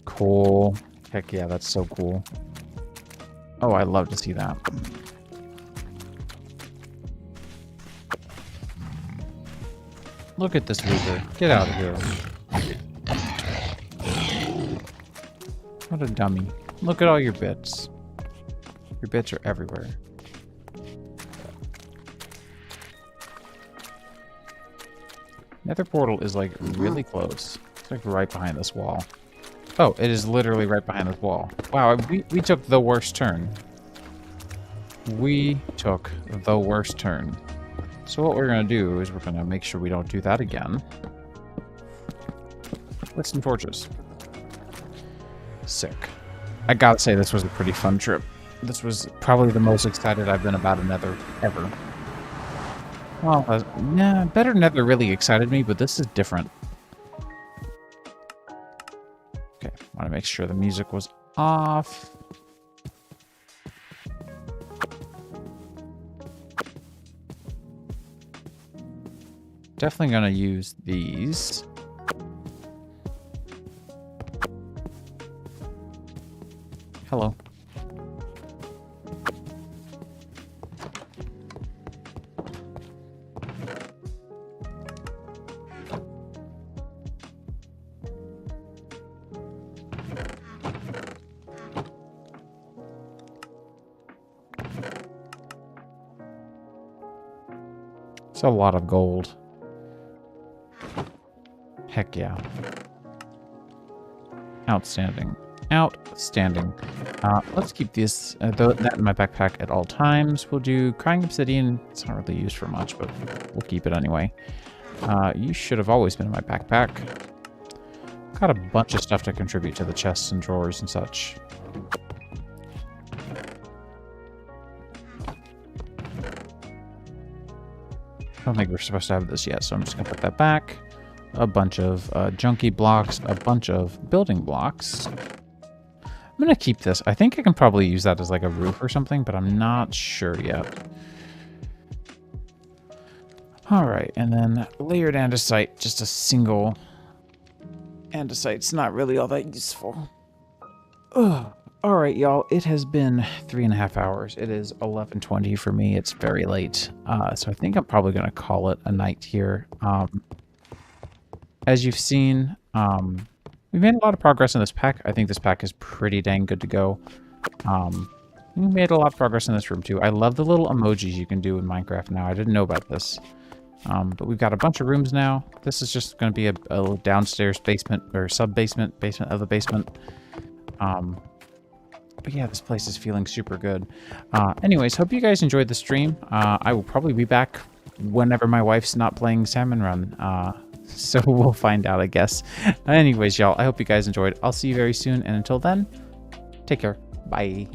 Cool. Heck yeah, that's so cool. Oh, I love to see that. Look at this loser. Get out of here. What a dummy. Look at all your bits. Your bits are everywhere. Nether portal is like really close. It's like right behind this wall. Oh, it is literally right behind this wall. Wow, we took the worst turn. We took the worst turn. So what we're going to do is we're going to make sure we don't do that again. With some torches. Sick. I gotta say, this was a pretty fun trip. This was probably the most excited I've been about a nether ever. Well, nah, better nether really excited me, but this is different. Okay, want to make sure the music was off. Definitely gonna use these. Hello. It's a lot of gold. Heck yeah. Outstanding. Outstanding. Let's keep this that in my backpack at all times. We'll do crying obsidian. It's not really used for much, but we'll keep it anyway. You should have always been in my backpack. Got a bunch of stuff to contribute to the chests and drawers and such. I don't think we're supposed to have this yet, so I'm just gonna put that back. A bunch of junky blocks, a bunch of building blocks. I'm gonna keep this. I think I can probably use that as like a roof or something, but I'm not sure yet. All right, and then layered andesite, just a single andesite's not really all that useful. Ugh. All right, y'all, it has been 3.5 hours. It is 11:20 for me. It's very late. So I think I'm probably gonna call it a night here. As you've seen, we've made a lot of progress in this pack. I think this pack is pretty dang good to go. We made a lot of progress in this room too. I love the little emojis you can do in Minecraft now. I didn't know about this. But we've got a bunch of rooms now. This is just going to be a downstairs basement or sub-basement, basement of the basement. But yeah, this place is feeling super good. Anyways, hope you guys enjoyed the stream. I will probably be back whenever my wife's not playing Salmon Run. So we'll find out, I guess. Anyways, y'all, I hope you guys enjoyed. I'll see you very soon. And until then, take care. Bye.